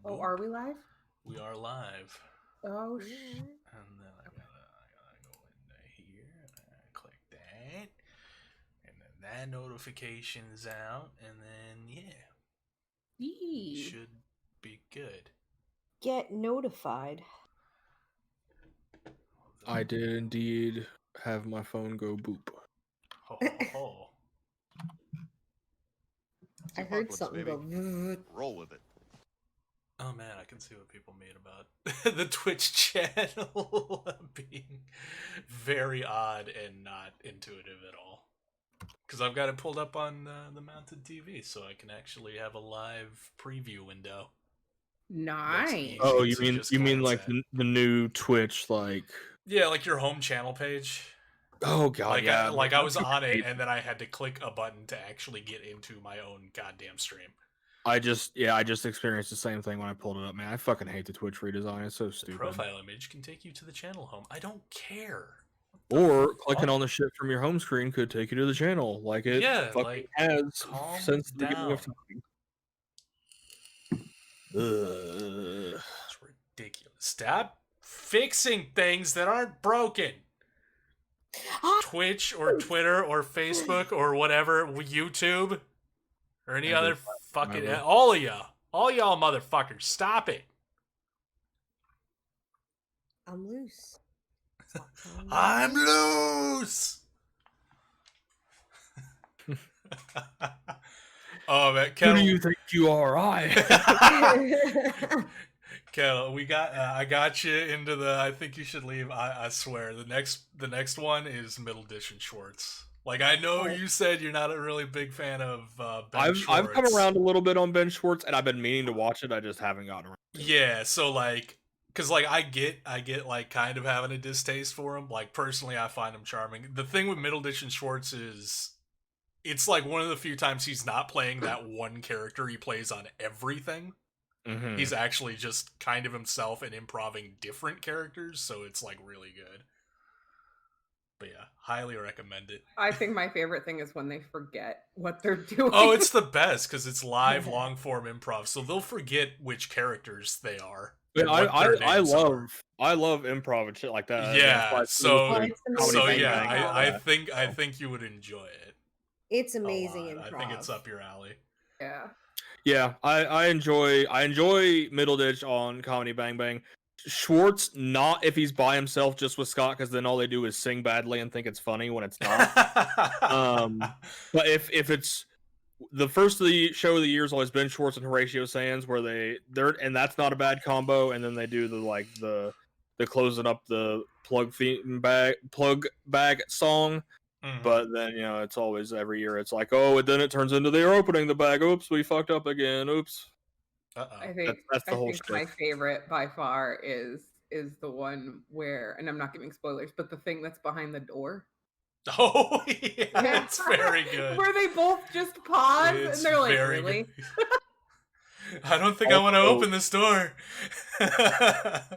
Oh, are we live? We are live. Oh, And then I gotta go in here and I click that. And then that notification's out. And then, yeah, we should be good. Get notified. I did indeed have my phone go boop. Ho, ho, ho. I heard something go. Roll with it. Oh man, I can see what people made about the Twitch channel being very odd and not intuitive at all. Because I've got it pulled up on the mounted TV, so I can actually have a live preview window. nice. Oh, you mean like the new Twitch, like? Yeah, like your home channel page. Oh god, like yeah. I was on it, and then I had to click a button to actually get into my own goddamn stream. I just experienced the same thing when I pulled it up, man. I fucking hate the Twitch redesign. It's so stupid. The profile image can take you to the channel home. I don't care. Or clicking on the shit from your home screen could take you to the channel, like it fucking has since the beginning of time. It's ridiculous. Stop fixing things that aren't broken. Twitch or Twitter or Facebook or whatever, YouTube or any other fucking all of y'all motherfuckers, stop it. I'm loose. I'm loose. Oh man, Who do you think you are? Kettle, I got you into the. I think you should leave. I swear, the next one is Middle Dish and Schwartz. Like I know you said you're not a really big fan of Ben Schwartz. I've come around a little bit on Ben Schwartz, and I've been meaning to watch it. I just haven't gotten around. Yeah, so like, cause like I get like kind of having a distaste for him. Like personally, I find him charming. The thing with Middle Dish and Schwartz is, it's like one of the few times he's not playing that one character he plays on everything. Mm-hmm. He's actually just kind of himself and improving different characters, so it's like really good. But yeah, highly recommend it. I think my favorite thing is when they forget what they're doing. Oh, it's the best because it's live, long form improv, so they'll forget which characters they are. I love improv and shit like that. Yeah, I So think you would enjoy it. It's amazing improv. I think it's up your alley. Yeah. Yeah, I enjoy Middle Ditch on Comedy Bang Bang. Schwartz, not if he's by himself just with Scott, because then all they do is sing badly and think it's funny when it's not. But if it's the first of the show of the year has always been Schwartz and Horatio Sands, where they're and that's not a bad combo, and then they do the closing up the plug bag song. Mm-hmm. But then, it's always every year. It's like, oh, and then it turns into they're opening the bag. Oops, we fucked up again. Oops. I think that's the whole my favorite by far is the one where, and I'm not giving spoilers, but the thing that's behind the door. Oh yeah, it's very good. Where they both just pause and they're like, really? I don't think I want to open this door.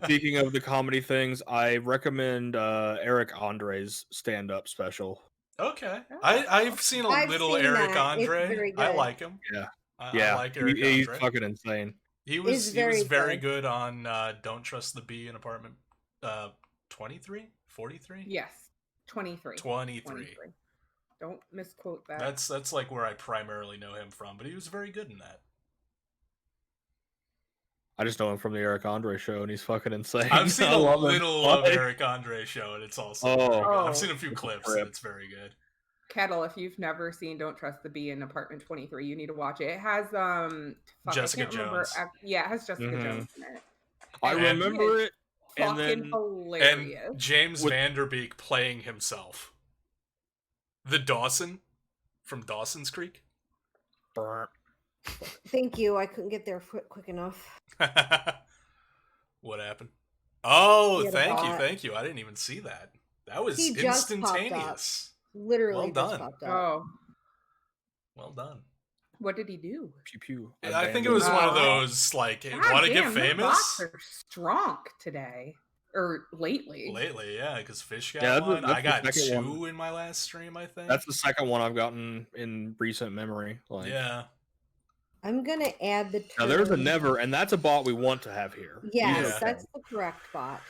Speaking of the comedy things, I recommend Eric Andre's stand-up special. Okay. I've seen little Eric Andre. I like him. Yeah. I like Eric Andre. He's fucking insane. He was very good on Don't Trust the Bee in Apartment 23? 43? Yes. 23. 23. Don't misquote that. That's like where I primarily know him from, but he was very good in that. I just know him from the Eric Andre show, and he's fucking insane. I've seen a little of Eric Andre show, and it's also very good. I've seen a few clips, and it's very good. Kettle, if you've never seen Don't Trust the Bee in Apartment 23, you need to watch it. It has Jessica Jones. Yeah, it has Jessica Jones in it. I remember it. Fucking hilarious. And James Vanderbeek playing himself. The Dawson from Dawson's Creek. Thank you. I couldn't get there quick enough. What happened? Oh, thank you. I didn't even see that. That was instantaneous. Literally well just done. popped up. Oh. Well done. What did he do? Pew pew. I think it was one of those, like, want to get famous? Are strong today. Or lately. Lately, yeah, because Fish got one. I got two in my last stream, I think. That's the second one I've gotten in recent memory. Yeah. I'm gonna add the term. Now there's a never, and that's a bot we want to have here. Yes, Yeah. that's the correct bot.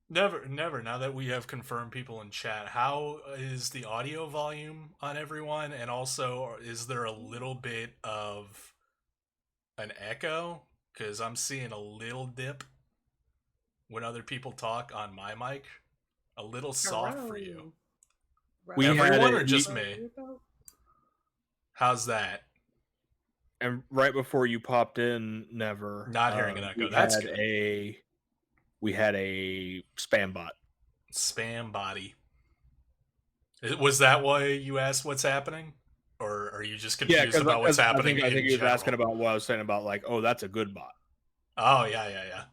Never. Now that we have confirmed people in chat, how is the audio volume on everyone? And also, is there a little bit of an echo? Because I'm seeing a little dip when other people talk on my mic. A little soft for you. We had Everyone it- or just me? How's that? And right before you popped in, never. Not hearing an echo. we That's had good. We had a spam bot. Spam body. Was that why you asked what's happening? Or are you just confused about what's happening? I think he was general? asking about what I was saying about, like, oh, that's a good bot. Oh, yeah.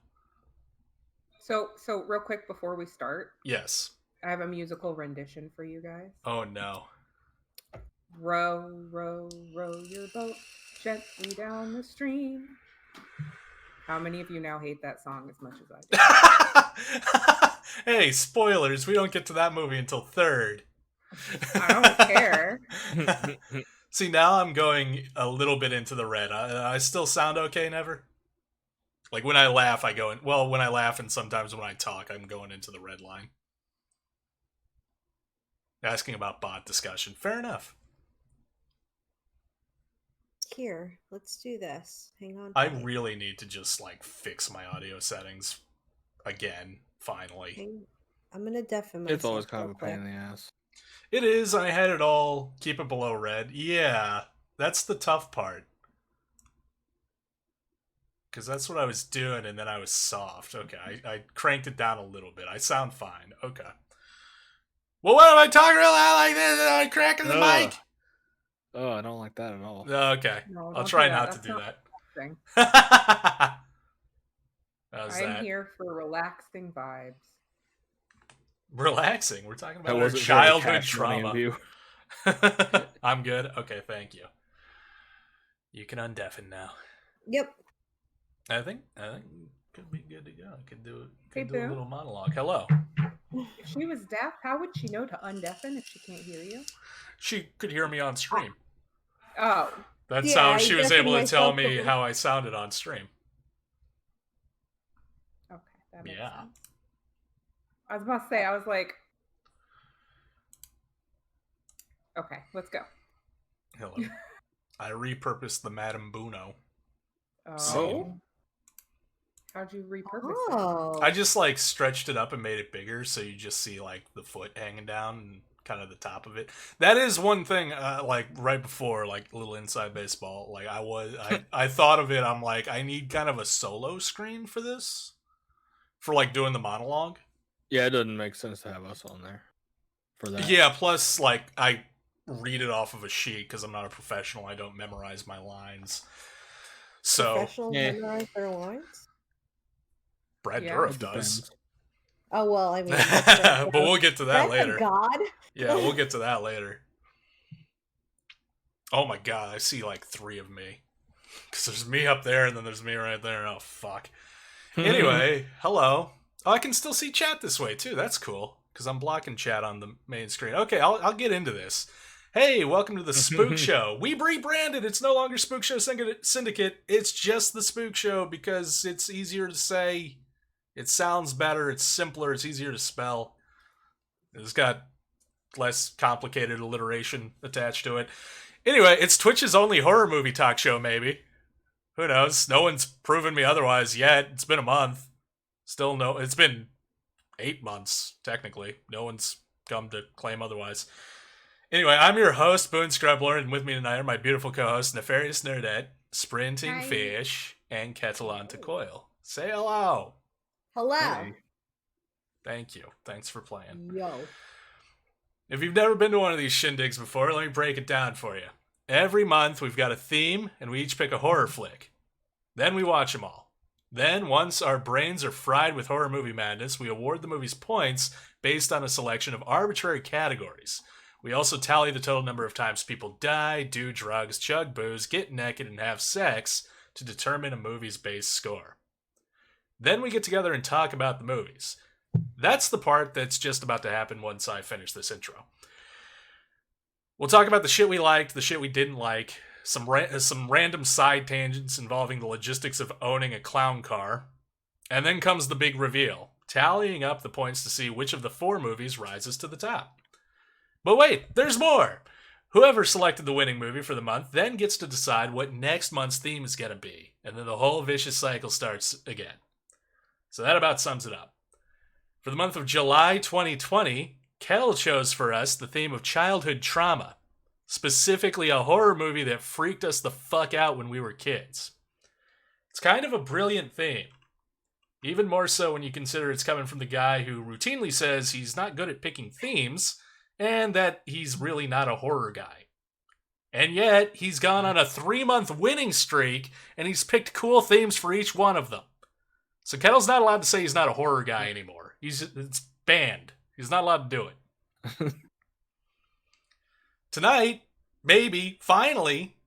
So real quick before we start, Yes. I have a musical rendition for you guys. Oh, no. Row, row, row your boat gently down the stream. How many of you now hate that song as much as I do? Hey, spoilers. We don't get to that movie until third. I don't care. See, now I'm going a little bit into the red. I still sound okay, Never? Like, when I laugh, I go in... Well, when I laugh and sometimes when I talk, I'm going into the red line. Asking about bot discussion. Fair enough. Here, let's do this. Hang on. I tight. really need to just, like, fix my audio settings again, finally. I'm gonna deafen myself. It's always kind of real a pain in quick. the ass. It is. I had it all. Keep it below red. Yeah, that's the tough part. Because that's what I was doing, and then I was soft. Okay, I cranked it down a little bit. I sound fine. Okay. Well, what am I talking real loud like this? Am I cracking the mic? Oh, I don't like that at all. Okay. No, I'll don't try do that. not to That's do not that. thing. How's I'm that? here for relaxing vibes. Relaxing. We're talking That about our wasn't very childhood passionate of trauma. you. I'm good? Okay, thank you. You can undeafen now. Yep. I think could be good to go. Could do Hey, a Boo. little monologue. Hello. If she was deaf, how would she know to undeafen if she can't hear you? She could hear me on stream. Oh, That's Yeah, how I she was able to deafened tell myself me before. how I sounded on stream. okay. That makes Yeah. sense. I was about to say, I was like, okay, let's go. Hello. I repurposed the Madame Buno. Oh. How'd you repurpose it? Oh. I just like stretched it up and made it bigger, so you just see like the foot hanging down and kind of the top of it. That is one thing. Like right before, like a little inside baseball. Like I thought of it. I'm like, I need kind of a solo screen for this, for like doing the monologue. Yeah, it doesn't make sense to have us on there for that. Yeah. Plus, like I read it off of a sheet because I'm not a professional. I don't memorize my lines. So Professionals yeah. memorize their lines? Brad Yeah. Dourif It does. depends. Oh well, I mean, But we'll get to that that's later. a god. Yeah, we'll get to that later. Oh my god, I see like 3 of me. Because there's me up there and then there's me right there. Oh, fuck. Anyway, hello. Oh, I can still see chat this way too. That's cool. Because I'm blocking chat on the main screen. Okay, I'll get into this. Hey, welcome to the Spook Show. We rebranded. It's no longer Spook Show Syndicate. It's just the Spook Show because it's easier to say. It sounds better. It's simpler. It's easier to spell. It's got less complicated alliteration attached to it. Anyway, it's Twitch's only horror movie talk show, maybe. Who knows? No one's proven me otherwise yet. It's been a month. Still no. It's been 8 months, technically. No one's come to claim otherwise. Anyway, I'm your host, Boone Scrubbler, and with me tonight are my beautiful co-hosts, Nefarious Nerdette, Sprinting Hi. Fish, and Ketelon to Coil. Say hello. Hello. Hey. Thank you. Thanks for playing. Yo. If you've never been to one of these shindigs before, let me break it down for you. Every month, we've got a theme, and we each pick a horror flick. Then we watch them all. Then, once our brains are fried with horror movie madness, we award the movies points based on a selection of arbitrary categories. We also tally the total number of times people die, do drugs, chug booze, get naked, and have sex to determine a movie's base score. Then we get together and talk about the movies. That's the part that's just about to happen once I finish this intro. We'll talk about the shit we liked, the shit we didn't like, some random side tangents involving the logistics of owning a clown car, and then comes the big reveal, tallying up the points to see which of the 4 movies rises to the top. But wait, there's more! Whoever selected the winning movie for the month then gets to decide what next month's theme is going to be, and then the whole vicious cycle starts again. So that about sums it up. For the month of July 2020, Kel chose for us the theme of childhood trauma, specifically a horror movie that freaked us the fuck out when we were kids. It's kind of a brilliant theme. Even more so when you consider it's coming from the guy who routinely says he's not good at picking themes, and that he's really not a horror guy. And yet, he's gone on a 3-month winning streak, and he's picked cool themes for each one of them. So Kettle's not allowed to say he's not a horror guy anymore. It's banned. He's not allowed to do it. Tonight, maybe, finally,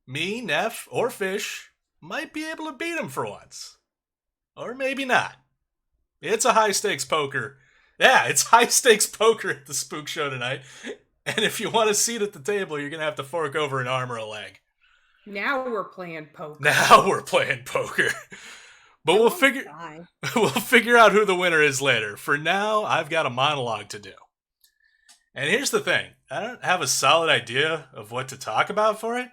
me, Neff, or Fish might be able to beat him for once. Or maybe not. It's a high-stakes poker. Yeah, it's high-stakes poker at the Spook Show tonight. And if you want a seat at the table, you're going to have to fork over an arm or a leg. Now we're playing poker. But we'll figure out who the winner is later. For now, I've got a monologue to do. And here's the thing. I don't have a solid idea of what to talk about for it.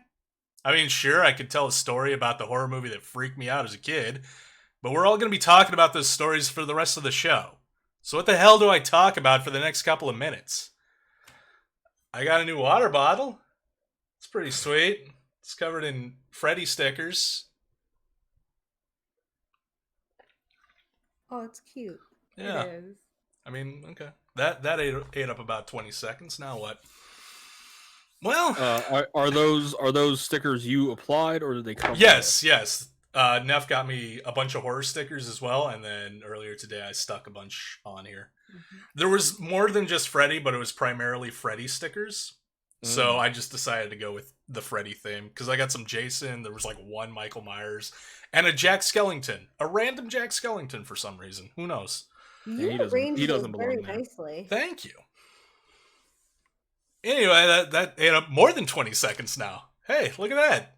I mean, sure, I could tell a story about the horror movie that freaked me out as a kid, but we're all going to be talking about those stories for the rest of the show. So what the hell do I talk about for the next couple of minutes? I got a new water bottle. It's pretty sweet. It's covered in Freddy stickers. Oh, it's cute. Yeah. It is. I mean, okay. That ate up about 20 seconds. Now what? Well, are those stickers you applied, or did they come? Yes. Neff got me a bunch of horror stickers as well, and then earlier today I stuck a bunch on here. Mm-hmm. There was more than just Freddy, but it was primarily Freddy stickers. So I just decided to go with the Freddy theme, because I got some Jason, there was like one Michael Myers, and a Jack Skellington. A random Jack Skellington for some reason. Who knows? You arranged it very nicely. Thank you. Anyway, that ate up more than 20 seconds now. Hey, look at that.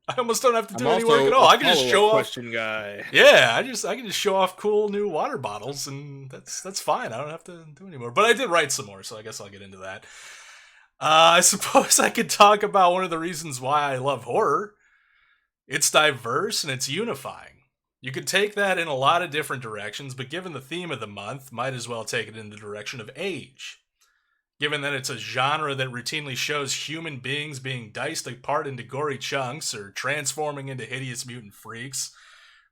I almost don't have to do any work at all. I can just show off. Question guy. Yeah, I can just show off cool new water bottles, and that's fine. I don't have to do anymore. But I did write some more, so I guess I'll get into that. I suppose I could talk about one of the reasons why I love horror. It's diverse and it's unifying. You could take that in a lot of different directions, but given the theme of the month, might as well take it in the direction of age. Given that it's a genre that routinely shows human beings being diced apart into gory chunks, or transforming into hideous mutant freaks,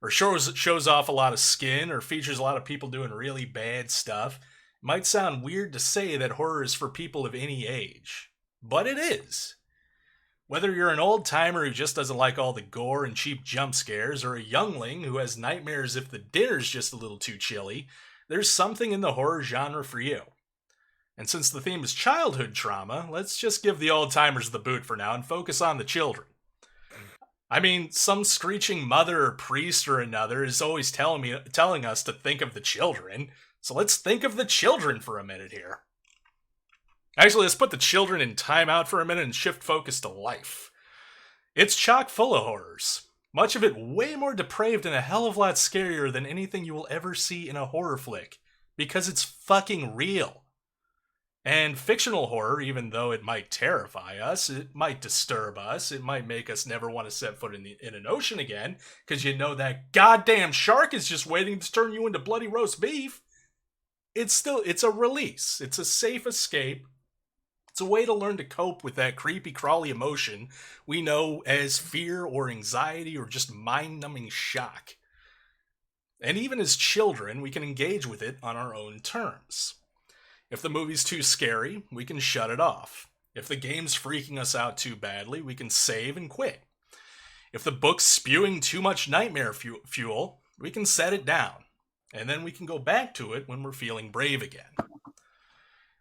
or shows off a lot of skin, or features a lot of people doing really bad stuff, it might sound weird to say that horror is for people of any age. But it is. Whether you're an old-timer who just doesn't like all the gore and cheap jump scares, or a youngling who has nightmares if the dinner's just a little too chilly, there's something in the horror genre for you. And since the theme is childhood trauma, let's just give the old-timers the boot for now and focus on the children. I mean, some screeching mother or priest or another is always telling us to think of the children, so let's think of the children for a minute here. Actually, let's put the children in timeout for a minute and shift focus to life. It's chock full of horrors. Much of it way more depraved and a hell of a lot scarier than anything you will ever see in a horror flick. Because it's fucking real. And fictional horror, even though it might terrify us, it might disturb us, it might make us never want to set foot in an ocean again, because you know that goddamn shark is just waiting to turn you into bloody roast beef. It's a release. It's a safe escape. It's a way to learn to cope with that creepy, crawly emotion we know as fear or anxiety or just mind-numbing shock. And even as children, we can engage with it on our own terms. If the movie's too scary, we can shut it off. If the game's freaking us out too badly, we can save and quit. If the book's spewing too much nightmare fuel, we can set it down. And then we can go back to it when we're feeling brave again.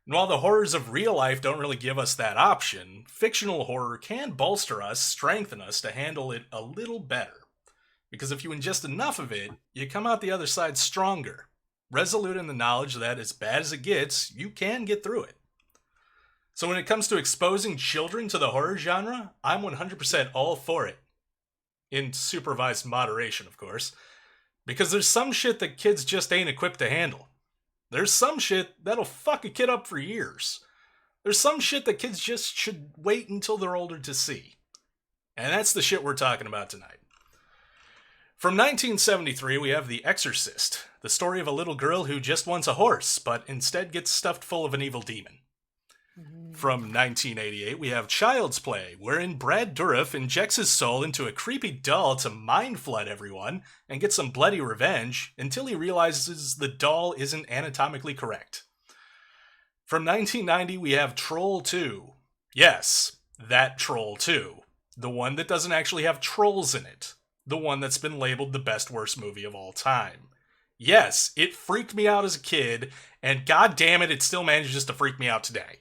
And while the horrors of real life don't really give us that option, fictional horror can bolster us, strengthen us to handle it a little better. Because if you ingest enough of it, you come out the other side stronger, resolute in the knowledge that as bad as it gets, you can get through it. So when it comes to exposing children to the horror genre, I'm 100% all for it. In supervised moderation, of course. Because there's some shit that kids just ain't equipped to handle. There's some shit that'll fuck a kid up for years. There's some shit that kids just should wait until they're older to see. And that's the shit we're talking about tonight. From 1973, we have The Exorcist, the story of a little girl who just wants a horse, but instead gets stuffed full of an evil demon. From 1988, we have Child's Play, wherein Brad Dourif injects his soul into a creepy doll to mind flood everyone and get some bloody revenge until he realizes the doll isn't anatomically correct. From 1990, we have Troll 2. Yes, that Troll 2. The one that doesn't actually have trolls in it. The one that's been labeled the best worst movie of all time. Yes, it freaked me out as a kid, and god damn it still manages to freak me out today.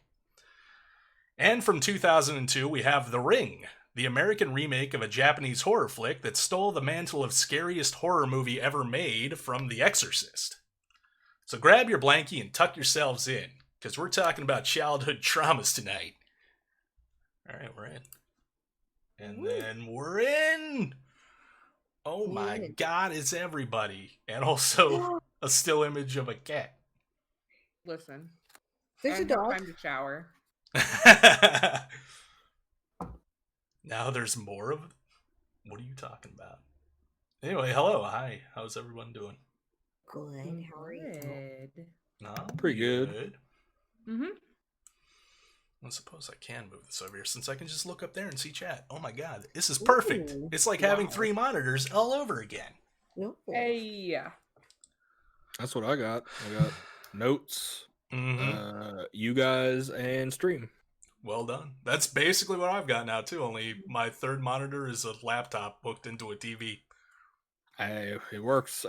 And from 2002, we have The Ring, the American remake of a Japanese horror flick that stole the mantle of scariest horror movie ever made from The Exorcist. So grab your blankie and tuck yourselves in, because we're talking about childhood traumas tonight. Alright, we're in. And then we're in! Oh my god, it's everybody. And also a still image of a cat. Listen. There's a dog. Time to shower. Now there's more of it? What are you talking about? Anyway, hello, hi. How's everyone doing? Good. How are you? Good. No, Pretty good. Mm-hmm. I suppose I can move this over here since I can just look up there and see chat. Oh my god, this is perfect. Ooh, it's like having 3 monitors all over again. No. Hey. That's what I got. I got notes, you guys, and stream. Well done. That's basically what I've got now too, only my third monitor is a laptop hooked into a TV. Hey, it works.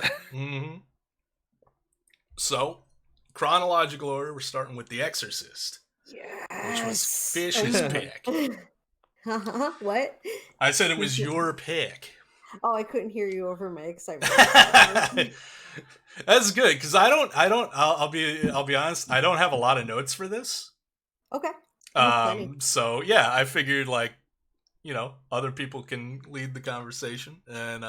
So, chronological order, we're starting with The Exorcist. Yes. Which was Fish's pick. What? I said it was your pick. Oh, I couldn't hear you over my excitement. That's good because I'll be honest. I don't have a lot of notes for this. Okay. So yeah, I figured other people can lead the conversation, and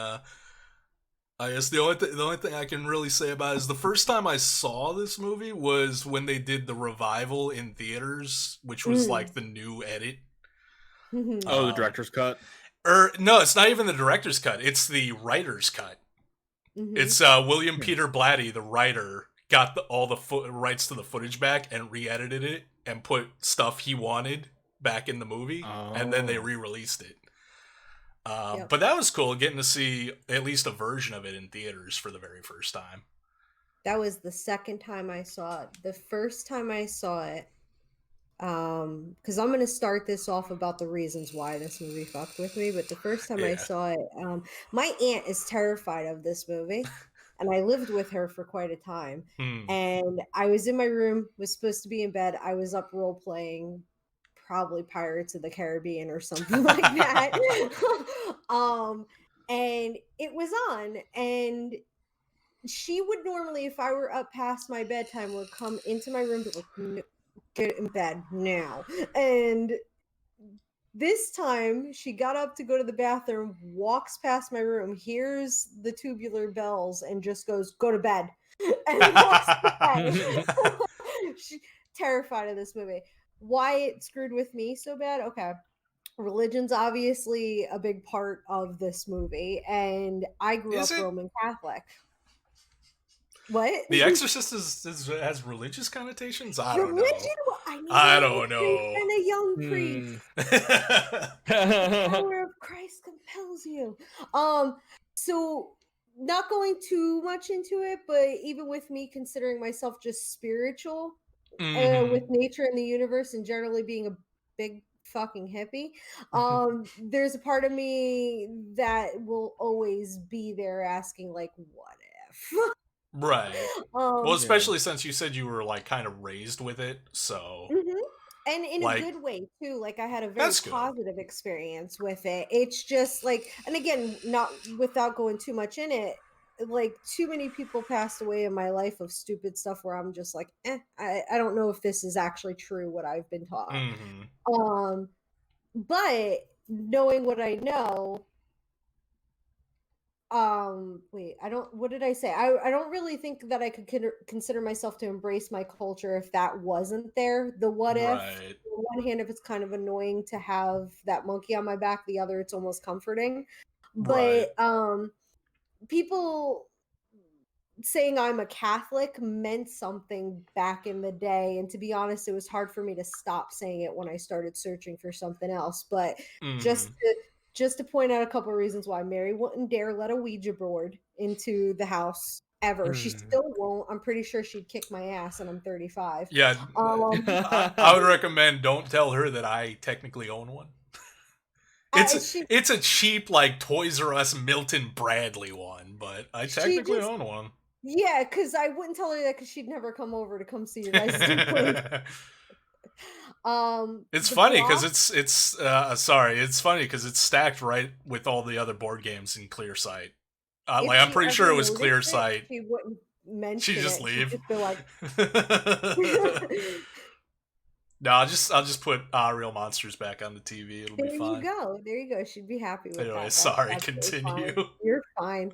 I guess the only thing I can really say about it is the first time I saw this movie was when they did the revival in theaters, which was like the new edit. The director's cut? No, it's not even the director's cut. It's the writer's cut. It's William Peter Blatty, the writer, got all the rights to the footage back and re-edited it and put stuff he wanted back in the movie, and then they re-released it. But that was cool, getting to see at least a version of it in theaters for the very first time. That was the second time I saw it. The first time I saw it, because I'm going to start this off about the reasons why this movie fucked with me, but the first time I saw it, my aunt is terrified of this movie, and I lived with her for quite a time, and I was in my room, was supposed to be in bed, I was up role-playing, probably Pirates of the Caribbean or something like that. And it was on, and she would normally, if I were up past my bedtime, would come into my room, be like, no, get in bed now. And this time she got up to go to the bathroom, walks past my room, hears the tubular bells, and just goes, go to bed. And walks to bed. She's terrified of this movie. Why it screwed with me so bad? Okay. Religion's obviously a big part of this movie, and I grew up Roman Catholic. What? The Exorcist has religious connotations? I don't know. I don't know. And a young priest. The power of Christ compels you. So not going too much into it, but even with me considering myself just spiritual, with nature and the universe and generally being a big fucking hippie, there's a part of me that will always be there asking, like, what if? Right. Well, especially since you said you were like kind of raised with it, so and in a good way too. Like I had a very positive experience with it. It's just like, and again, not without going too much in it, like too many people passed away in my life of stupid stuff where I'm just like, I don't know if this is actually true what I've been taught. Mm-hmm. But knowing what I know, wait, I don't, what did I say? I don't really think that I could consider myself to embrace my culture if that wasn't there. The what if, Right. on one hand, if it's kind of annoying to have that monkey on my back, the other, it's almost comforting. Right. But people saying I'm a Catholic meant something back in the day. And to be honest, it was hard for me to stop saying it when I started searching for something else. But just Mm-hmm. to just to point out a couple of reasons why Mary wouldn't dare let a Ouija board into the house ever. She still won't. I'm pretty sure she'd kick my ass, and I'm 35. Yeah, Um, I would recommend don't tell her that I technically own one. she It's a cheap like Toys R Us Milton Bradley one, but I she technically just own one. yeah, because I wouldn't tell her that because she'd never come over to come see your guys' new place. It's The funny because block. it's funny because it's stacked right with all the other board games in Clear Sight. If Like I'm she pretty sure ever it was noticed Clear it, Sight. she wouldn't She mention just it. She'd leave. just be like, No, I'll just put Real Monsters back on the TV. It'll be there you fine. go. There you go. She'd be happy with Anyway, that. sorry. That's really Continue. fine. You're fine.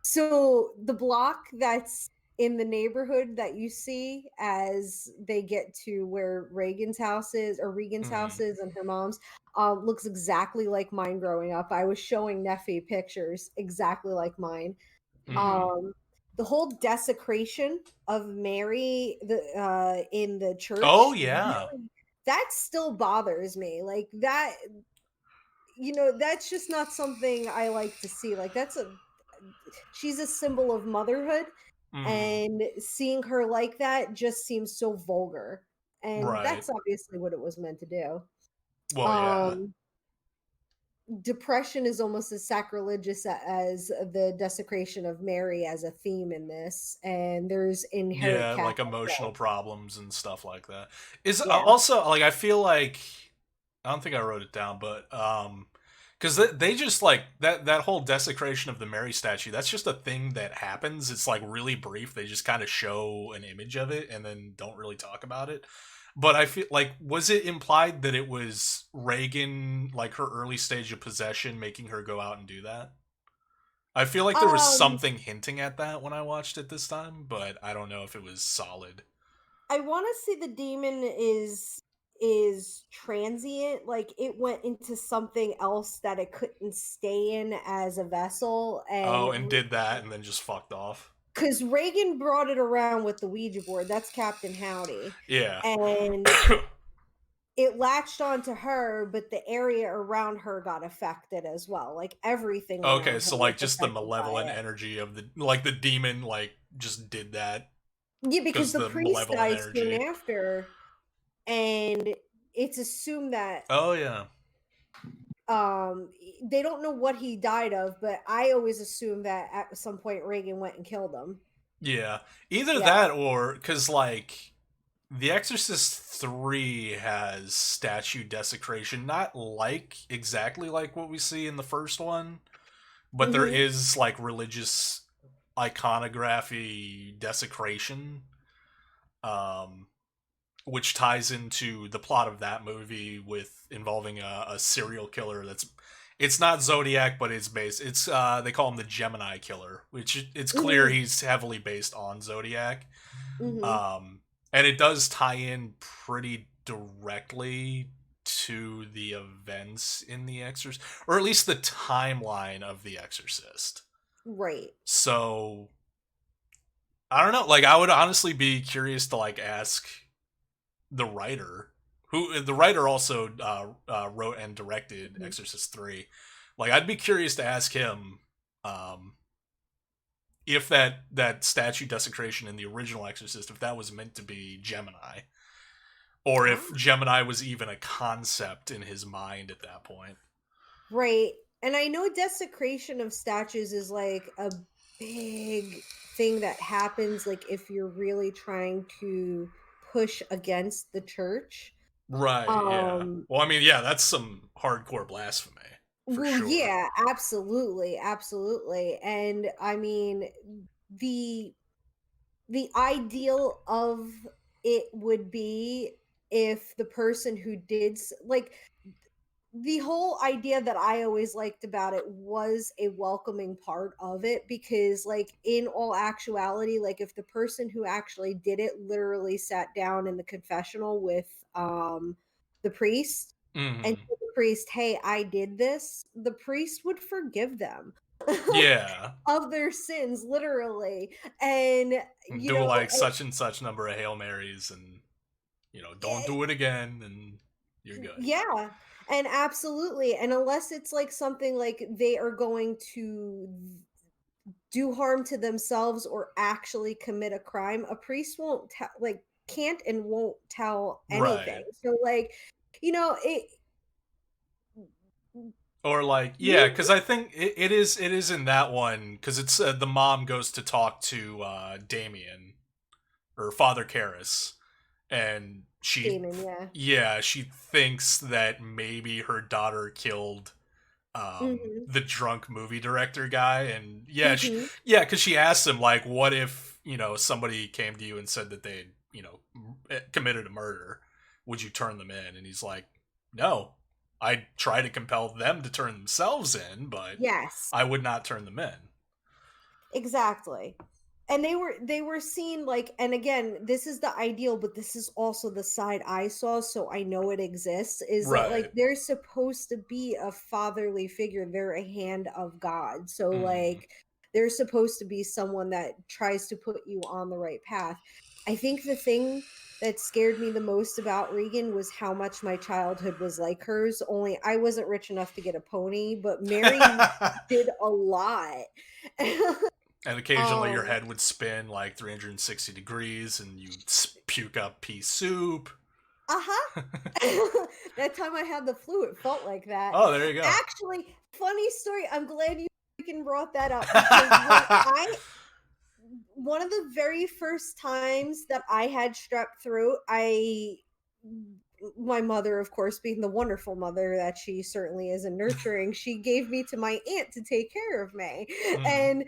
So the block that's in the neighborhood that you see as they get to where Reagan's house is, or Regan's house is, and her mom's, looks exactly like mine growing up. I was showing Neffy pictures exactly like mine. Mhm. Um, the whole desecration of Mary in the Oh church, yeah. really, that still bothers me. Like that, that's just not something I like to see. Like she's a symbol of motherhood, Mhm. and seeing her like that just seems so vulgar. And Right. that's obviously what it was meant to do. Well, yeah. Um, Depression is almost as sacrilegious as the desecration of Mary as a theme in this, and there's inherent Yeah, like Catholic emotional guilt. problems and stuff like that. Is Yeah. also like I feel like I don't think I wrote it down, but because they just like that whole desecration of the Mary statue. That's just a thing that happens. It's like really brief. They just kind of show an image of it and then don't really talk about it. But I feel like was it implied that it was Reagan, like her early stage of possession, making her go out and do that? I feel like there was Um, something hinting at that when I watched it this time, but I don't know if it was solid. I want to say the demon is transient, like it went into something else that it couldn't stay in as a vessel, and Oh, and did that and then just fucked off. because Reagan brought it around with the Ouija board, that's Captain Howdy, Yeah. and it latched onto her, but the area around her got affected as well. Like everything Okay, around her so was like just the affected by malevolent it. energy of the demon like just did that Yeah, because because the the priest malevolent died soon energy. after, and it's assumed that Oh yeah. they don't know what he died of, but I always assume that at some point Reagan went and killed him. Yeah. Either Yeah. that or cuz like The Exorcist 3 has statue desecration, not like exactly like what we see in the first one, but there Hmm. is like religious iconography desecration, um, which ties into the plot of that movie with involving a serial killer that's it's not Zodiac, but it's they call him the Gemini killer, which it's clear Hmm. he's heavily based on Zodiac. Hmm. Um, and it does tie in pretty directly to the events in The Exorcist, or at least the timeline of The Exorcist. Right. So I don't know. Like, I would honestly be curious to like ask the writer, who the writer also wrote and directed Mhm. Exorcist 3. Like, I'd be curious to ask him um, if that statue desecration in the original Exorcist, if that was meant to be Gemini, or Ah, if Gemini was even a concept in his mind at that point. right. And I know desecration of statues is like a big thing that happens, like if you're really trying to push against the church. Right, yeah. Um, Well, I mean, yeah, that's some hardcore blasphemy. for Well, sure. yeah, absolutely, absolutely. And I mean, the the ideal of it would be if the person who like the whole idea that I always liked about it was a welcoming part of it, because like in all actuality, like if the person who actually did it literally sat down in the confessional with the priest and Hmm. told the priest, "Hey, I did this," the priest would forgive them Yeah. of their sins, literally. And you Do know, like such and such number of Hail Marys and, don't do it again and you're good. yeah, and absolutely. And unless it's like something like they are going to do harm to themselves or actually commit a crime, a priest won't tell, like, can't and won't tell anything. Right. So, like, it. Or like, yeah, You, because I think it is in that one because it's the mom goes to talk to Damien or Father Karras, and Damon, yeah. she thinks that maybe her daughter killed Hmm. the drunk movie director guy, and Hmm. because she asks him like, what if somebody came to you and said that they committed a murder, would you turn them in? And he's like, no, I'd try to compel them to turn themselves in, but Yes. I would not turn them in. Exactly. And they were seen like, and again, this is the ideal, but this is also the side I saw, so I know it exists, is that like Right. they're supposed to be a fatherly figure. They're a hand of God. So Mm. like they're supposed to be someone that tries to put you on the right path. I think the thing that scared me the most about Regan was how much my childhood was like hers, only I wasn't rich enough to get a pony, but Mary did a lot. And occasionally your um head would spin like 360 degrees and you'd puke up pea soup. Uh-huh. That time I had the flu, it felt like that. Oh, there you go. Actually, funny story. I'm glad you freaking brought that up, because one of the very first times that I had strep throat, my mother, of course, being the wonderful mother that she certainly is and nurturing, she gave me to my aunt to take care of me. Mm. And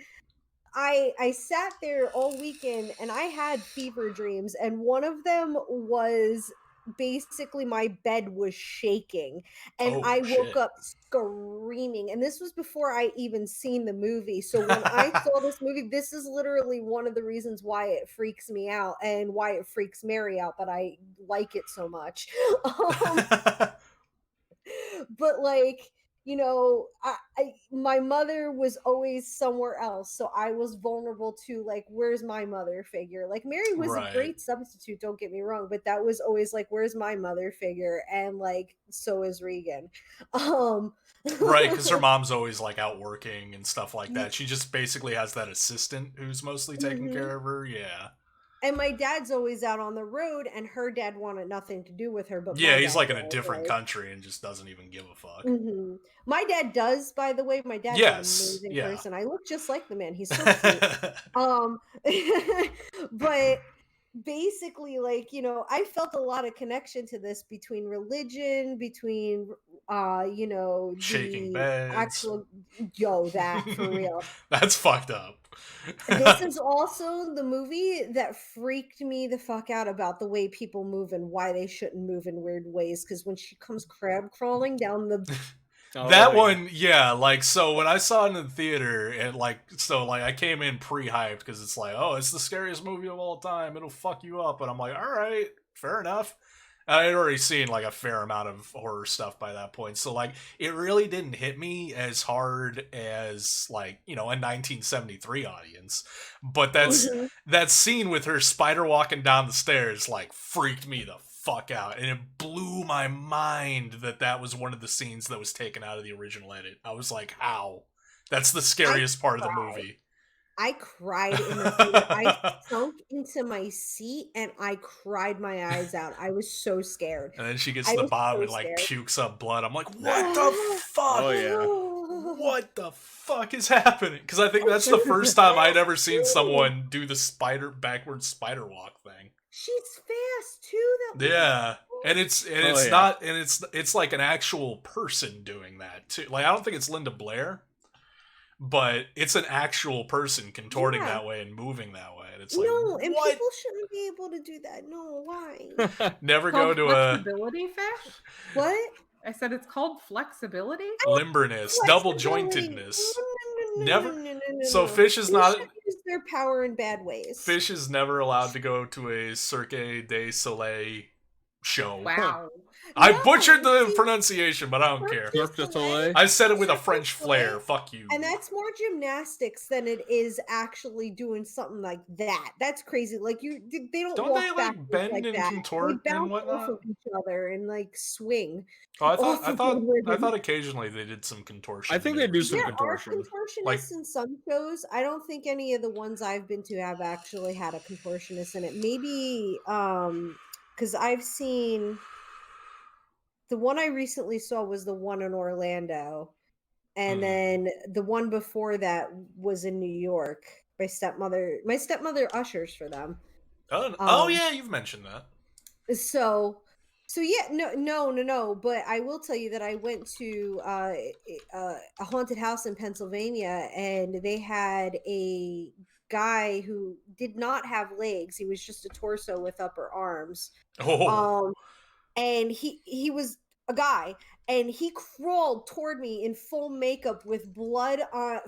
I sat there all weekend and I had fever dreams, and one of them was basically my bed was shaking and Oh I woke shit. up screaming. And this was before I even seen the movie. So when I saw this movie, this is literally one of the reasons why it freaks me out and why it freaks Mary out, but I like it so much. um but like, my mother was always somewhere else, so I was vulnerable to like, where's my mother figure. Like Mary was a Right. great substitute, don't get me wrong, but that was always like, where's my mother figure. And like, so is Regan. um Right, because her mom's always like out working and stuff like Ye- that. She just basically has that assistant who's mostly taking mhm. care of her. Yeah. And my dad's always out on the road, and her dad wanted nothing to do with her, but Yeah, my he's dad like in a did. different Like, country and just doesn't even give a fuck. my dad does, by the way. My dad's an Yes. amazing Yeah. person. I look just like the man. He's so cute. Um, but basically, like, I felt a lot of connection to this between religion, between Shaking the beds. actual, yo, that for real. That's fucked up. This is also the movie that freaked me the fuck out about the way people move and why they shouldn't move in weird ways. Because when she comes crab crawling down the, That Yeah. one, yeah, like, so when I saw it in the theater, and like I came in pre-hyped because it's like, oh, it's the scariest movie of all time, it'll fuck you up, and I'm like, all right, fair enough. I had already seen like a fair amount of horror stuff by that point, so like it really didn't hit me as hard as like a 1973 audience. But Mhm. that scene with her spider walking down the stairs like freaked me the fuck out, and it blew my mind that was one of the scenes that was taken out of the original edit. I was like, how? That's the I scariest part of the cried. movie. I cried in the theater. I sunk into my seat and I cried my eyes out. I was so scared. And then she gets I to the was bottom so and like scared. pukes up blood. I'm like, what the fuck? Oh yeah. What the fuck is happening? Because I think that's the first time I'd ever seen someone do the backward spider walk thing. She's fast too. That Yeah. And it's yeah. not, and it's like an actual person doing that too. Like I don't think it's Linda Blair, but it's an actual person contorting Yeah. that way and moving that way. And it's like, No, and what? people shouldn't be able to do that. No, why? Never It's called go to a flexibility fish. What? I said it's called flexibility. limberness, double Flexibility. jointedness. No, Never. no. So fish is People not. shouldn't use their power in bad ways. Fish is never allowed to go to a Cirque du Soleil show. Wow. I No, butchered the see, pronunciation, but I don't care. Cirque du Soleil. I said it with a Cirque du French flair. Soleil. Fuck you. And that's more gymnastics than it is actually doing something like that. That's crazy. Like they don't Don't walk they, like, backwards bend like and that. contort They and bounce off whatnot? of each other and like swing. Oh, I off of the I ribbon. thought occasionally they did some contortion. I think they do some There contortion. are contortionists Like- in some shows. I don't think any of the ones I've been to have actually had a contortionist in it. Maybe because I've seen the one I recently saw was the one in Orlando, and then the one before that was in New York. My stepmother ushers for them. Oh yeah, you've mentioned that. So yeah, no. But I will tell you that I went to a haunted house in Pennsylvania, and they had a guy who did not have legs. He was just a torso with upper arms. Oh. And he was a guy, and he crawled toward me in full makeup with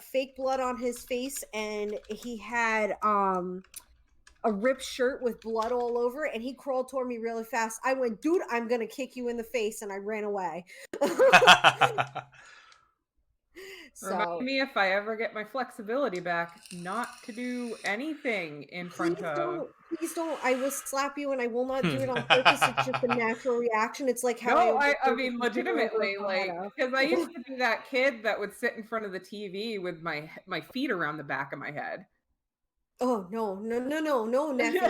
fake blood on his face, and he had a ripped shirt with blood all over it, and he crawled toward me really fast. I went, dude, I'm gonna kick you in the face, and I ran away. Remind me if I ever get my flexibility back, not to do anything in front of. Please don't. I will slap you, and I will not do it on purpose. It's just a natural reaction. It's like how No, I overthrow mean the controller over legitimately, a like, Colorado. because I used to be that kid that would sit in front of the TV with my feet around the back of my head. Oh no, nephew.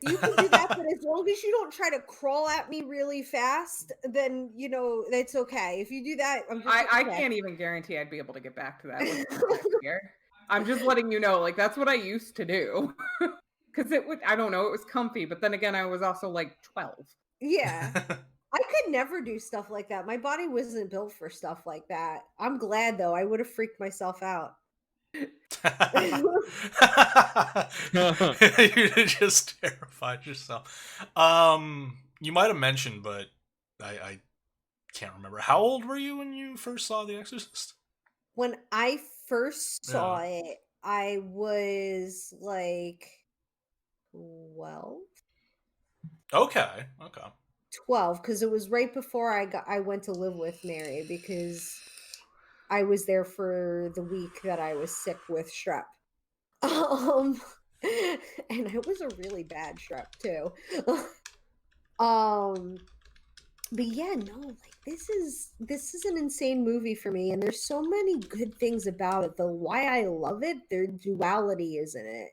You can do that, but as long as you don't try to crawl at me really fast, then that's okay. If you do that, I can't even guarantee I'd be able to get back to that here. I'm just letting you know, like, that's what I used to do. Because I don't know, it was comfy, but then again, I was also like 12. Yeah. I could never do stuff like that. My body wasn't built for stuff like that. I'm glad though. I would have freaked myself out. You just terrified yourself. You might have mentioned, but I can't remember. How old were you when you first saw The Exorcist? When I first saw it, I was like 12. Okay. 12, because it was right before I went to live with Mary, because I was there for the week that I was sick with strep. And it was a really bad strep too. But yeah, no, like this is an insane movie for me, and there's so many good things about it. Why I love it, their duality is in it.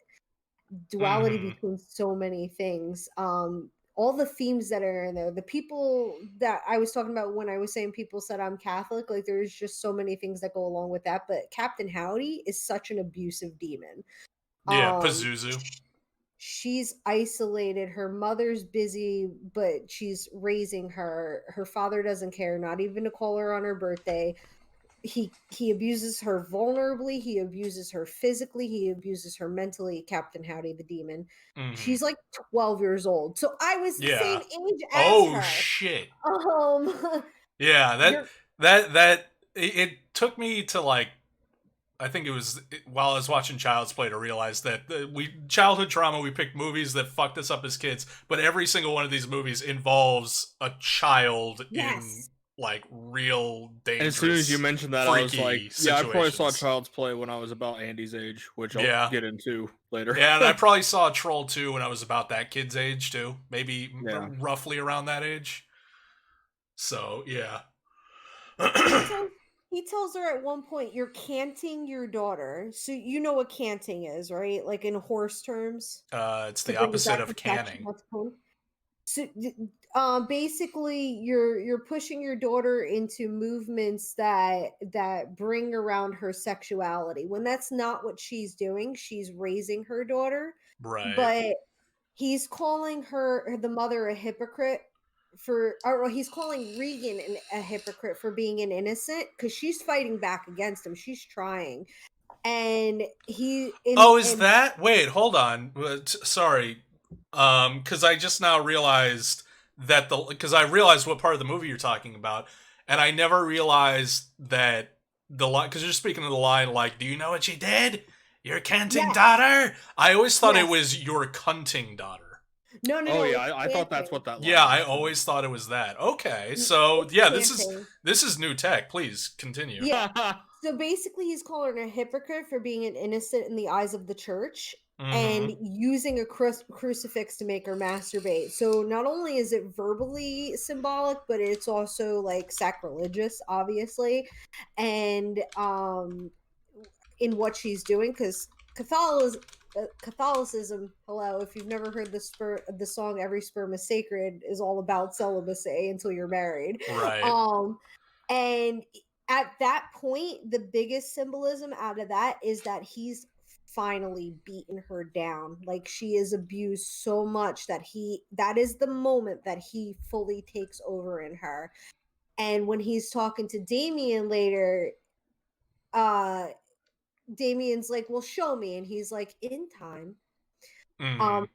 Duality between so many things. All the themes that are in there, the people that I was talking about when I was saying people said I'm Catholic, like there's just so many things that go along with that. But Captain Howdy is such an abusive demon. Yeah, Pazuzu. She's isolated. Her mother's busy, but she's raising her. Her father doesn't care, not even to call her on her birthday. He abuses her vulnerably. He abuses her physically. He abuses her mentally. Captain Howdy, the demon. She's like 12 years old. So I was the same age as her. Oh shit. Yeah, It took me to like, I think it was while I was watching Child's Play to realize that childhood trauma, we picked movies that fucked us up as kids, but every single one of these movies involves a child in like real dangerous. And as soon as you mentioned that, I was like, yeah, I probably saw situations. Child's Play when I was about Andy's age, which I'll get into later. Yeah, and I probably saw Troll 2 when I was about that kid's age too, maybe roughly around that age. So yeah. He tells her at one point, "You're canting your daughter." So you know what canting is, right? Like in horse terms. It's the opposite of canning. So basically you're pushing your daughter into movements that bring around her sexuality, when that's not what she's doing. She's raising her daughter. Right. But he's calling the mother a hypocrite or he's calling Regan a hypocrite for being an innocent because she's fighting back against him. She's trying, and Oh, is that? Wait, hold on. Sorry, because I just now realized that because I realized what part of the movie you're talking about, and I never realized that the line, because you're speaking of the line like, "Do you know what you did? Your canting Yes. daughter." I always thought it Yes. was your cunting daughter. No, Oh it's yeah, I thought that's chanting. what that. Line Yeah, I was. always thought it was that. Okay, so It's yeah, chanting. this is new tech. Please continue. Yeah. So basically, he's calling her a hypocrite for being an innocent in the eyes of the church and Mhm. using a crucifix to make her masturbate. So not only is it verbally symbolic, but it's also like sacrilegious, obviously, and in what she's doing because Catholicism, hello, if you've never heard the song "Every Sperm is Sacred" is all about celibacy until you're married. Right. And at that point, the biggest symbolism out of that is that he's finally beaten her down. Like she is abused so much that is the moment that he fully takes over in her. And when he's talking to Damien later, uh Damien's like, "Well, show me," and he's like, "In time." Um, Mhm.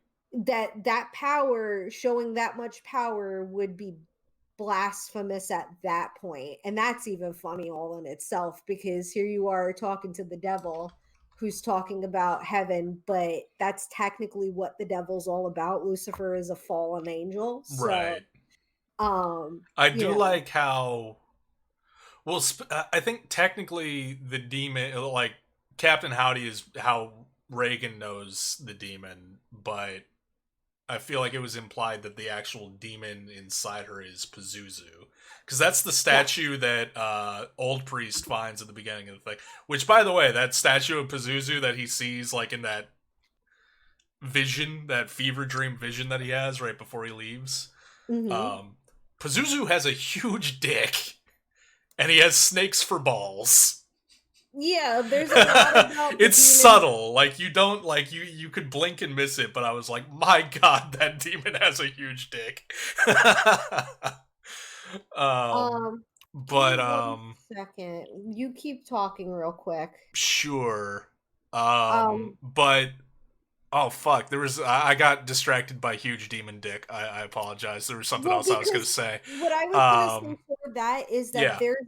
that power, showing that much power, would be blasphemous at that point, and that's even funny all in itself because here you are talking to the devil, who's talking about heaven, but that's technically what the devil's all about. Lucifer is a fallen angel, so Right. I you do know, like how. Well, I think technically the demon, like Captain Howdy, is how Reagan knows the demon, but I feel like it was implied that the actual demon inside her is Pazuzu, because that's the yeah. statue that Old Priest finds at the beginning of the thing. Which, by the way, that statue of Pazuzu that he sees, like in that vision, that fever dream vision that he has right before he leaves, Hmm. um, Pazuzu has a huge dick, and he has snakes for balls. Yeah, there's a lot about the It's demon. subtle. Like you don't like you could blink and miss it, but I was like, my god, that demon has a huge dick. um Give me but 1 second. You keep talking real quick. sure. Um, But oh fuck, there was I got distracted by huge demon dick. I apologize. There was something well, else I was gonna because say. what I was gonna say Um for that is that yeah. there's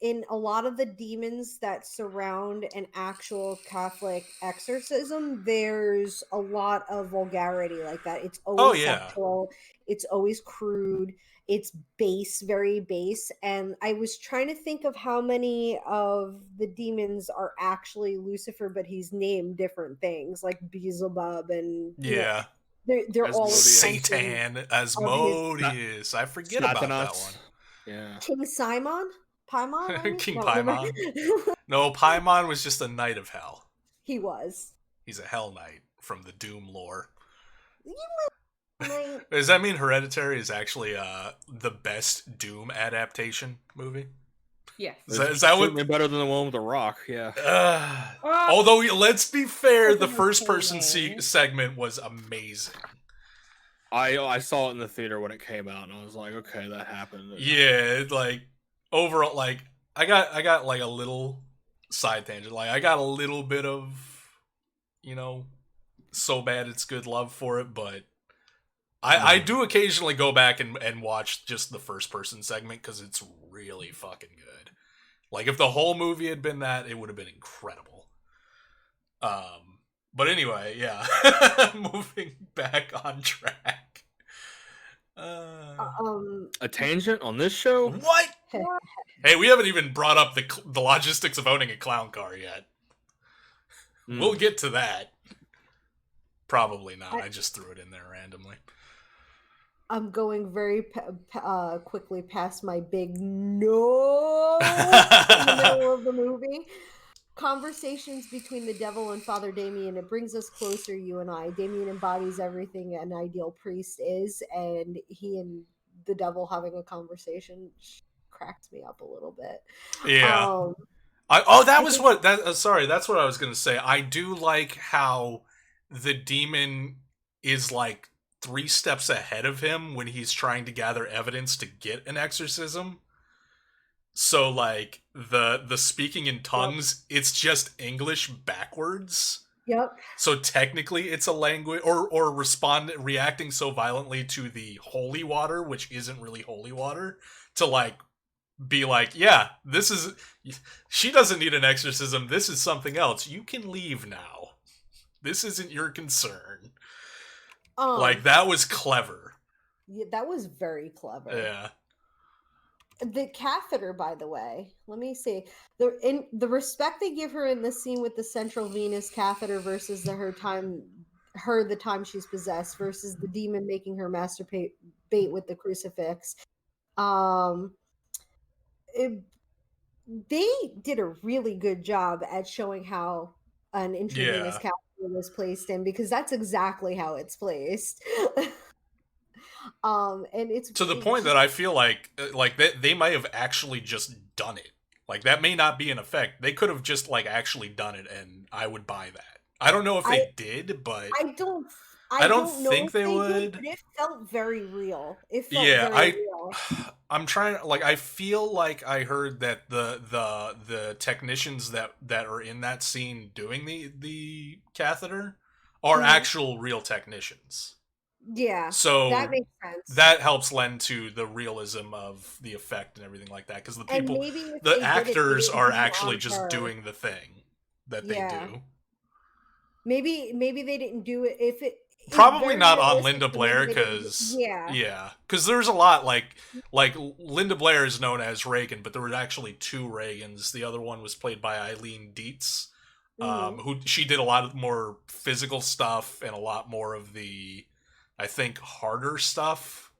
in a lot of the demons that surround an actual Catholic exorcism, there's a lot of vulgarity like that. It's Oh always yeah. sexual, it's always crude, it's base, very base. And I was trying to think of how many of the demons are actually Lucifer, but he's named different things like Beelzebub and Yeah. they're all Asmodeus. extensions Satan of his Asmodeus. I forget about that one. Satanas. Yeah. King Simon? Paimon, I mean? King No, never. Paimon? No, Paimon was just a knight of hell. He was. He's a hell knight from the Doom lore. You might. Does that mean Hereditary is actually the best Doom adaptation movie? Yes. Is that what? Certainly better than the one with the Rock? Yeah. Although let's be fair, the Fucking first person okay. segment was amazing. I saw it in the theater when it came out, and I was like, okay, that happened. Yeah, like overall, like I got like a little side tangent. Like I got a little bit of, you know, so bad it's good love for it, but I do occasionally go back and watch just the first person segment because it's really fucking good. Like if the whole movie had been that, it would have been incredible. But anyway, yeah. Moving back on track. A tangent on this show? What? Hey, we haven't even brought up the logistics of owning a clown car yet. We'll get to that. Probably not. I just threw it in there randomly. I'm going very quickly past my big no in the middle of the movie. Conversations between the devil and Father Damien. It brings us closer, you and I. Damien embodies everything an ideal priest is, and he and the devil having a conversation cracks me up a little bit. Yeah. Sorry, that's what I was gonna say. I do like how the demon is like 3 steps ahead of him when he's trying to gather evidence to get an exorcism. So like the speaking in tongues, it's just English backwards. Yep. So technically it's a language or reacting so violently to the holy water, which isn't really holy water, to like be like, yeah, she doesn't need an exorcism, this is something else. You can leave now. This isn't your concern. Like, that was clever. Yeah, that was very clever. Yeah. The catheter, by the way, let me see. The respect they give her in the scene with the central venous catheter versus the time she's possessed versus the demon making her masturbate with the crucifix. They did a really good job at showing how an intravenous catheter was placed in, because that's exactly how it's placed. And it's to the point that I feel like they might have actually just done it. Like, that may not be an effect. They could have just like actually done it, and I would buy that. I don't know if they did, but I don't think they would. But it felt very real. It felt very real. I'm trying, like, I feel like I heard that the technicians that are in that scene doing the catheter are actual real technicians. Yeah, so that makes sense. That helps lend to the realism of the effect and everything like that, because the actors are actually just doing the thing that they do. Maybe they didn't do it if it probably not on Linda Blair, because because there's a lot like Linda Blair is known as Reagan, but there were actually 2 Reagans. The other one was played by Eileen Dietz, who she did a lot of more physical stuff and a lot more of the, I think, harder stuff.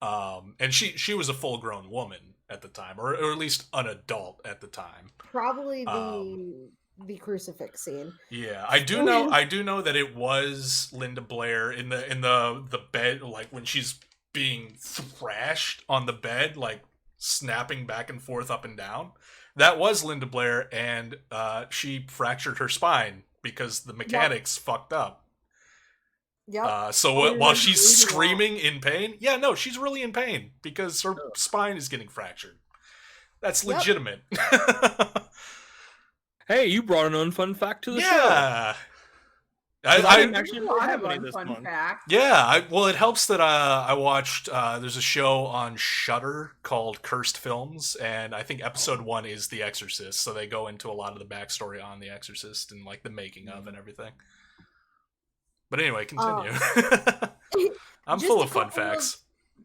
And she was a full-grown woman at the time, or at least an adult at the time. Probably the crucifix scene. Yeah, I do know that it was Linda Blair in the bed, like when she's being thrashed on the bed, like snapping back and forth up and down. That was Linda Blair, and she fractured her spine because the mechanics fucked up. Yep. So while she's screaming in pain, she's really in pain because her spine is getting fractured. That's legitimate. Hey, you brought an unfun fact to the show. Yeah. I actually have any this fun month. fact. Yeah, well, it helps that I watched, there's a show on Shudder called Cursed Films, and I think episode 1 is The Exorcist, so they go into a lot of the backstory on The Exorcist and like the making of and everything. But anyway, continue. I'm full of fun facts.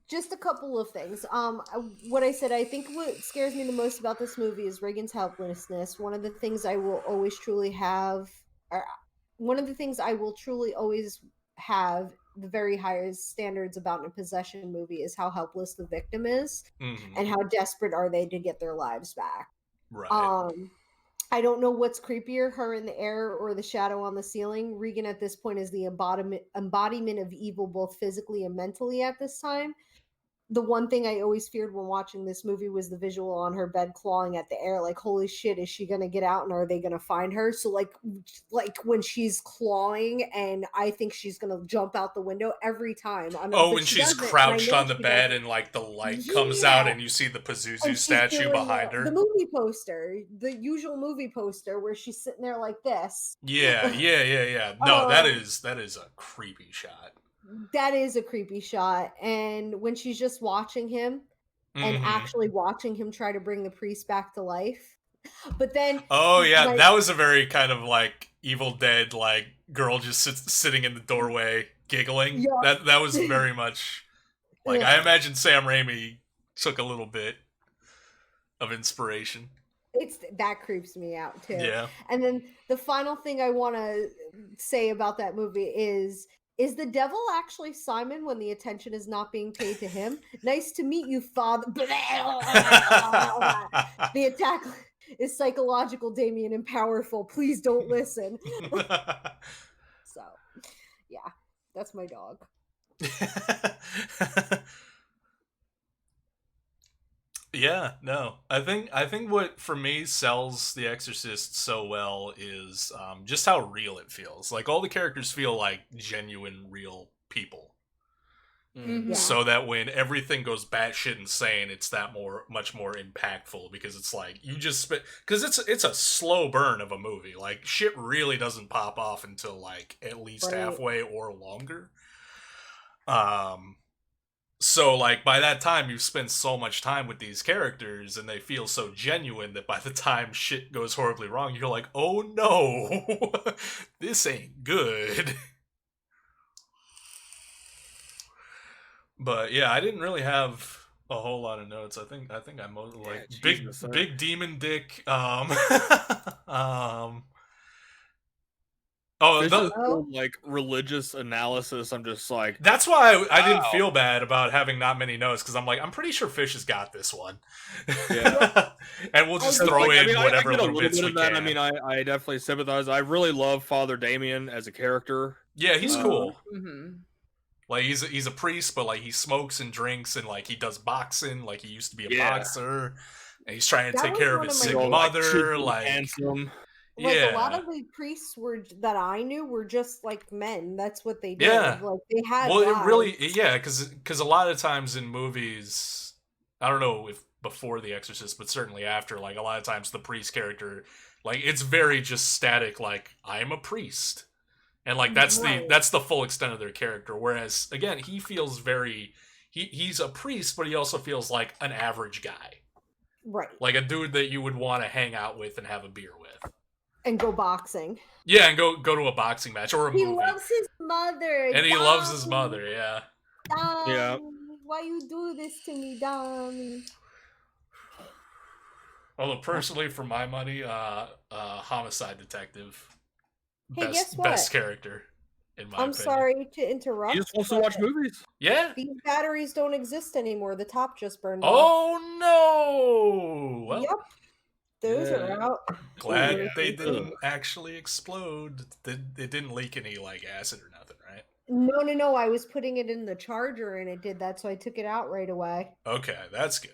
Just a couple of things. What I said, I think what scares me the most about this movie is Reagan's helplessness. One of the things I will always truly have, the very highest standards about a possession movie is how helpless the victim is, and how desperate are they to get their lives back. Right. I don't know what's creepier, her in the air or the shadow on the ceiling. Regan at this point is the embodiment of evil, both physically and mentally at this time. The one thing I always feared when watching this movie was the visual on her bed clawing at the air. Like, holy shit, is she going to get out and are they going to find her? So like when she's clawing and I think she's going to jump out the window every time. When she's crouched on the bed and like the light comes out and you see the Pazuzu statue behind her. The movie poster, the usual movie poster where she's sitting there like this. Yeah. No, that is a creepy shot. That is a creepy shot. And when she's just watching him and actually watching him try to bring the priest back to life. But then that was a very kind of like Evil Dead, like girl just sitting in the doorway giggling. Yeah. That was very much like I imagine Sam Raimi took a little bit of inspiration. That creeps me out too. Yeah. And then the final thing I want to say about that movie is the devil actually Simon when the attention is not being paid to him? Nice to meet you, Father. The attack is psychological, Damien, and powerful. Please don't listen. So, yeah, that's my dog. Yeah, no. I think what for me sells The Exorcist so well is just how real it feels. Like all the characters feel like genuine, real people. Mhm. So that when everything goes batshit insane, it's that much more impactful because it's like you just because it's a slow burn of a movie. Like shit really doesn't pop off until like at least Right. halfway or longer. So like by that time you've spent so much time with these characters and they feel so genuine that by the time shit goes horribly wrong, you're like, oh no, this ain't good. But yeah, I didn't really have a whole lot of notes. I think I'm like Jesus, big demon dick. Oh, This the, is full, like religious analysis. I'm just like, that's why I didn't Wow. feel bad about having not many notes because I'm like, I'm pretty sure Fish has got this one. Yeah. And we'll just I throw like- in I whatever get a little little bits bit we of that. can. I mean, I definitely sympathize. I really love Father Damien as a character. Yeah, he's cool. Mhm. Like he's a priest, but like he smokes and drinks and like he does boxing. Like he used to be a Yeah. boxer, and he's trying to That take was care of one his of my sick favorite- mother. cute, Like handsome. Like yeah, a lot of the priests that I knew were just like men. That's what they did. Yeah. Like they had. well, it lives. really yeah, because a lot of times in movies, I don't know if before The Exorcist, but certainly after, like a lot of times the priest character, like it's very just static. Like I'm a priest. And like Right. that's the full extent of their character. Whereas again, he feels very he's a priest, but he also feels like an average guy, Right. like a dude that you would want to hang out with and have a beer with. And go boxing. Yeah, and go to a boxing match or a He movie. loves his mother. And he loves his Dom, mother. Yeah. Dom, Yeah. Why you do this to me, Dom? Although personally, for my money, homicide detective, Hey, guess what? best character in my I'm opinion. sorry to interrupt. He just wants to but watch movies. Yeah. These batteries don't exist anymore. The top just burned off. Oh no! Well, Yep. Those Yeah. are out. glad Yeah. they didn't actually explode. It didn't leak any like acid or nothing, right? No. I was putting it in the charger and it did that, so I took it out right away. Okay, that's good.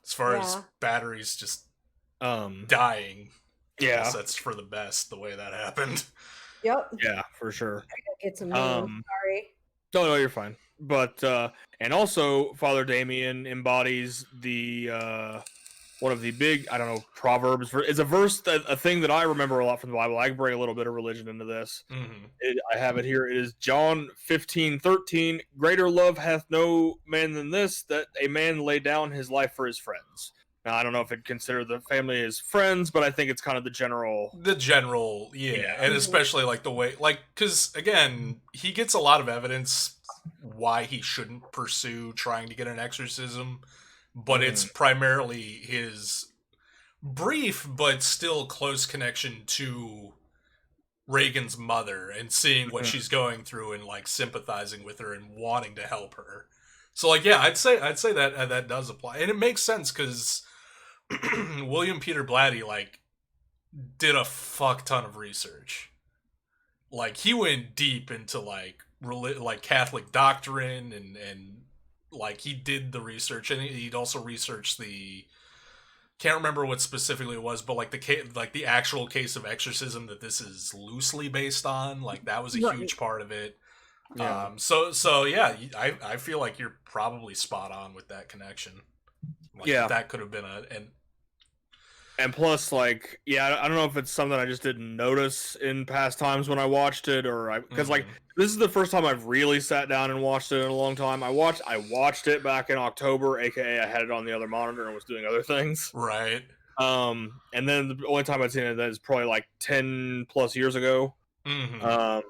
As far as Yeah. batteries just Um. dying, I Yeah. guess that's for the best. The way that happened. Yep. Yeah, for sure. Get some new. Sorry. No, you're fine. But and also Father Damien embodies the one of the big, I don't know, proverbs. It's a verse a thing that I remember a lot from the Bible. I can bring a little bit of religion into this. Mm-hmm. I have it here. It is John 15:13. Greater love hath no man than this, that a man lay down his life for his friends. Now I don't know if it consider the family as friends, but I think it's kind of the general. The general, yeah, and Mhm. especially like the way, like, because again, he gets a lot of evidence why he shouldn't pursue trying to get an exorcism, but it's primarily his brief but still close connection to Reagan's mother and seeing what Mhm. she's going through and like sympathizing with her and wanting to help her. So like, yeah, I'd say that that does apply, and it makes sense because William Peter Blatty like did a fuck ton of research. Like he went deep into like like Catholic doctrine and like he did the research, and he'd also researched the, can't remember what specifically it was, but like the actual case of exorcism that this is loosely based on, like that was a Right. huge part of it. Yeah. So yeah, I feel like you're probably spot on with that connection. Like, Yeah. that could have been And plus, like, yeah, I don't know if it's something I just didn't notice in past times when I watched it, or because like this is the first time I've really sat down and watched it in a long time. I watched it back in October, aka I had it on the other monitor and was doing other things. right. And then the only time I'd seen it is probably like 10 plus years ago. Mm-hmm.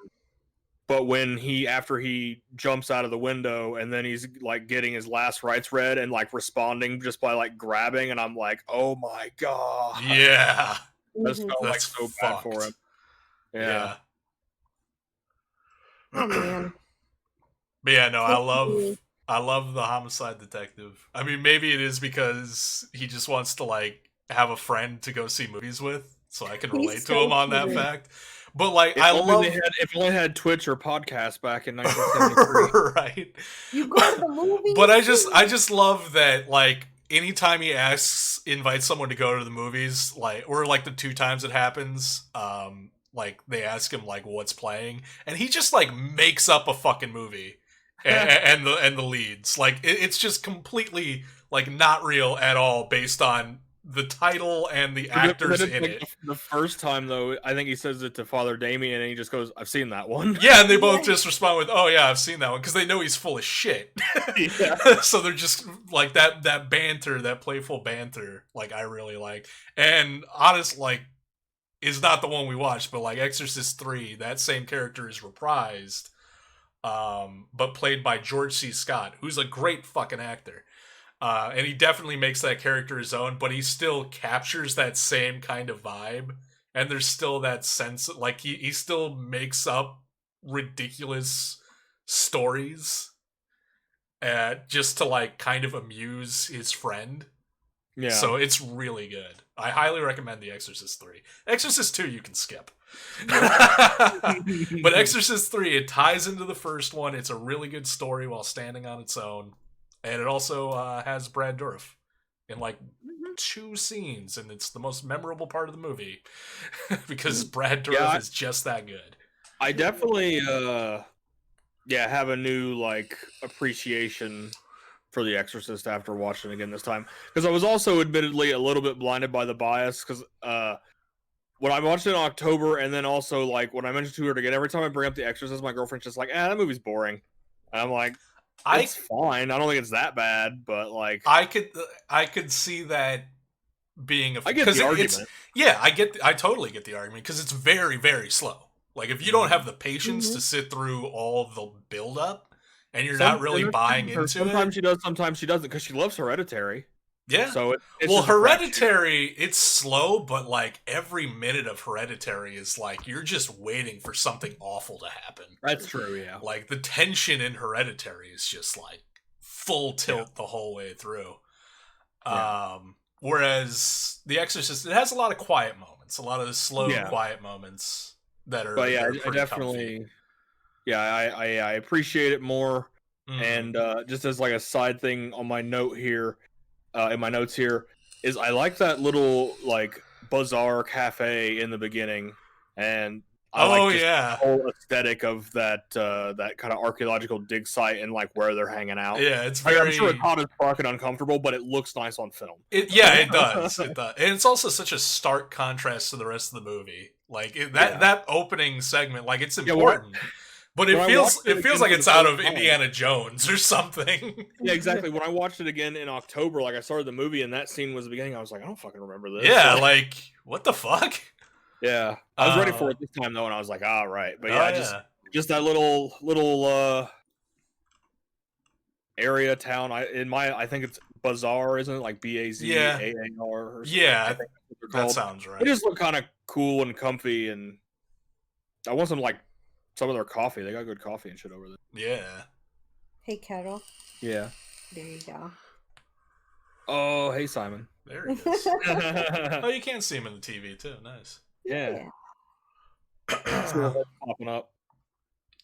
But when after he jumps out of the window and then he's like getting his last rites read and like responding just by like grabbing, and I'm like, oh my god, Yeah. I just Mhm. felt like That's so bad for fucked. him. Yeah. Oh man. But yeah, no, Totally. I love the homicide detective. I mean, maybe it is because he just wants to like have a friend to go see movies with, so I can He's relate to so him on that cute. fact. But like, If I only love if only had Twitch or podcast back in 1973. right. You go to the movie. But I just love that like anytime he invites someone to go to the movies, like, or like the 2 times it happens, like they ask him like what's playing, and he just like makes up a fucking movie, and the leads, like it's just completely like not real at all, based on the title and the actors Then it's in like it. the first time though, I think he says it to Father Damien, and he just goes, "I've seen that one." Yeah, and they both Yeah. just respond with, "Oh yeah, I've seen that one," because they know he's full of shit. Yeah. So they're just like that banter, that playful banter, like I really like. And honest, like, is not the one we watched, but like Exorcist 3, that same character is reprised, but played by George C. Scott, who's a great fucking actor. And he definitely makes that character his own, but he still captures that same kind of vibe. And there's still that sense, like he still makes up ridiculous stories, just to like kind of amuse his friend. Yeah. So it's really good. I highly recommend The Exorcist 3. Exorcist 2 you can skip. But Exorcist 3, it ties into the first one. It's a really good story while standing on its own. And it also has Brad Dourif in like 2 scenes, and it's the most memorable part of the movie because Brad Dourif is just that good. I definitely have a new like appreciation for The Exorcist after watching it again this time, because I was also admittedly a little bit blinded by the bias, because when I watched it in October, and then also like when I mentioned to her again, every time I bring up The Exorcist, my girlfriend's just like, that movie's boring. And I'm like, it's fine. I don't think it's that bad, but like I could see that being I get the argument. I totally get the argument, because it's very, very slow. Like if you don't have the patience to sit through all the build up, and you're not really buying into sometimes it. she does, sometimes she doesn't, because she loves Hereditary. Yeah. So it's well, just a crapshoot. Hereditary, it's slow, but like every minute of Hereditary is like you're just waiting for something awful to happen. That's true, yeah. Like the tension in Hereditary is just like full tilt the whole way through. Yeah. Whereas The Exorcist, it has a lot of quiet moments, a lot of slow, quiet moments that are. But yeah, I definitely. Yeah, I appreciate it more. And just as like a side thing on my note here, in my notes here, is I like that little like bazaar cafe in the beginning, and I like the whole aesthetic of that that kind of archaeological dig site and like where they're hanging out. Yeah, it's very. very. I'm sure it's hot as fuck and uncomfortable, but it looks nice on film. It does. It does, and it's also such a stark contrast to the rest of the movie. Like that opening segment, like it's important. But it feels like it's out of Indiana Jones or something. Yeah, exactly. When I watched it again in October, like I started the movie and that scene was the beginning, I was like, I don't fucking remember this. Yeah, like what the fuck? Yeah, I was ready for it this time though, and I was like, all right. But yeah, just that little area town. I think it's Bazaar, isn't it? Like Bazaar. Yeah, I think that sounds right. It just looked kind of cool and comfy, and I want some of their coffee. They got good coffee and shit over there. Yeah. Hey, Kettle. Yeah. There you go. Oh, hey, Simon. There he is. Oh, you can see him in the TV too. Nice. Yeah. Popping up.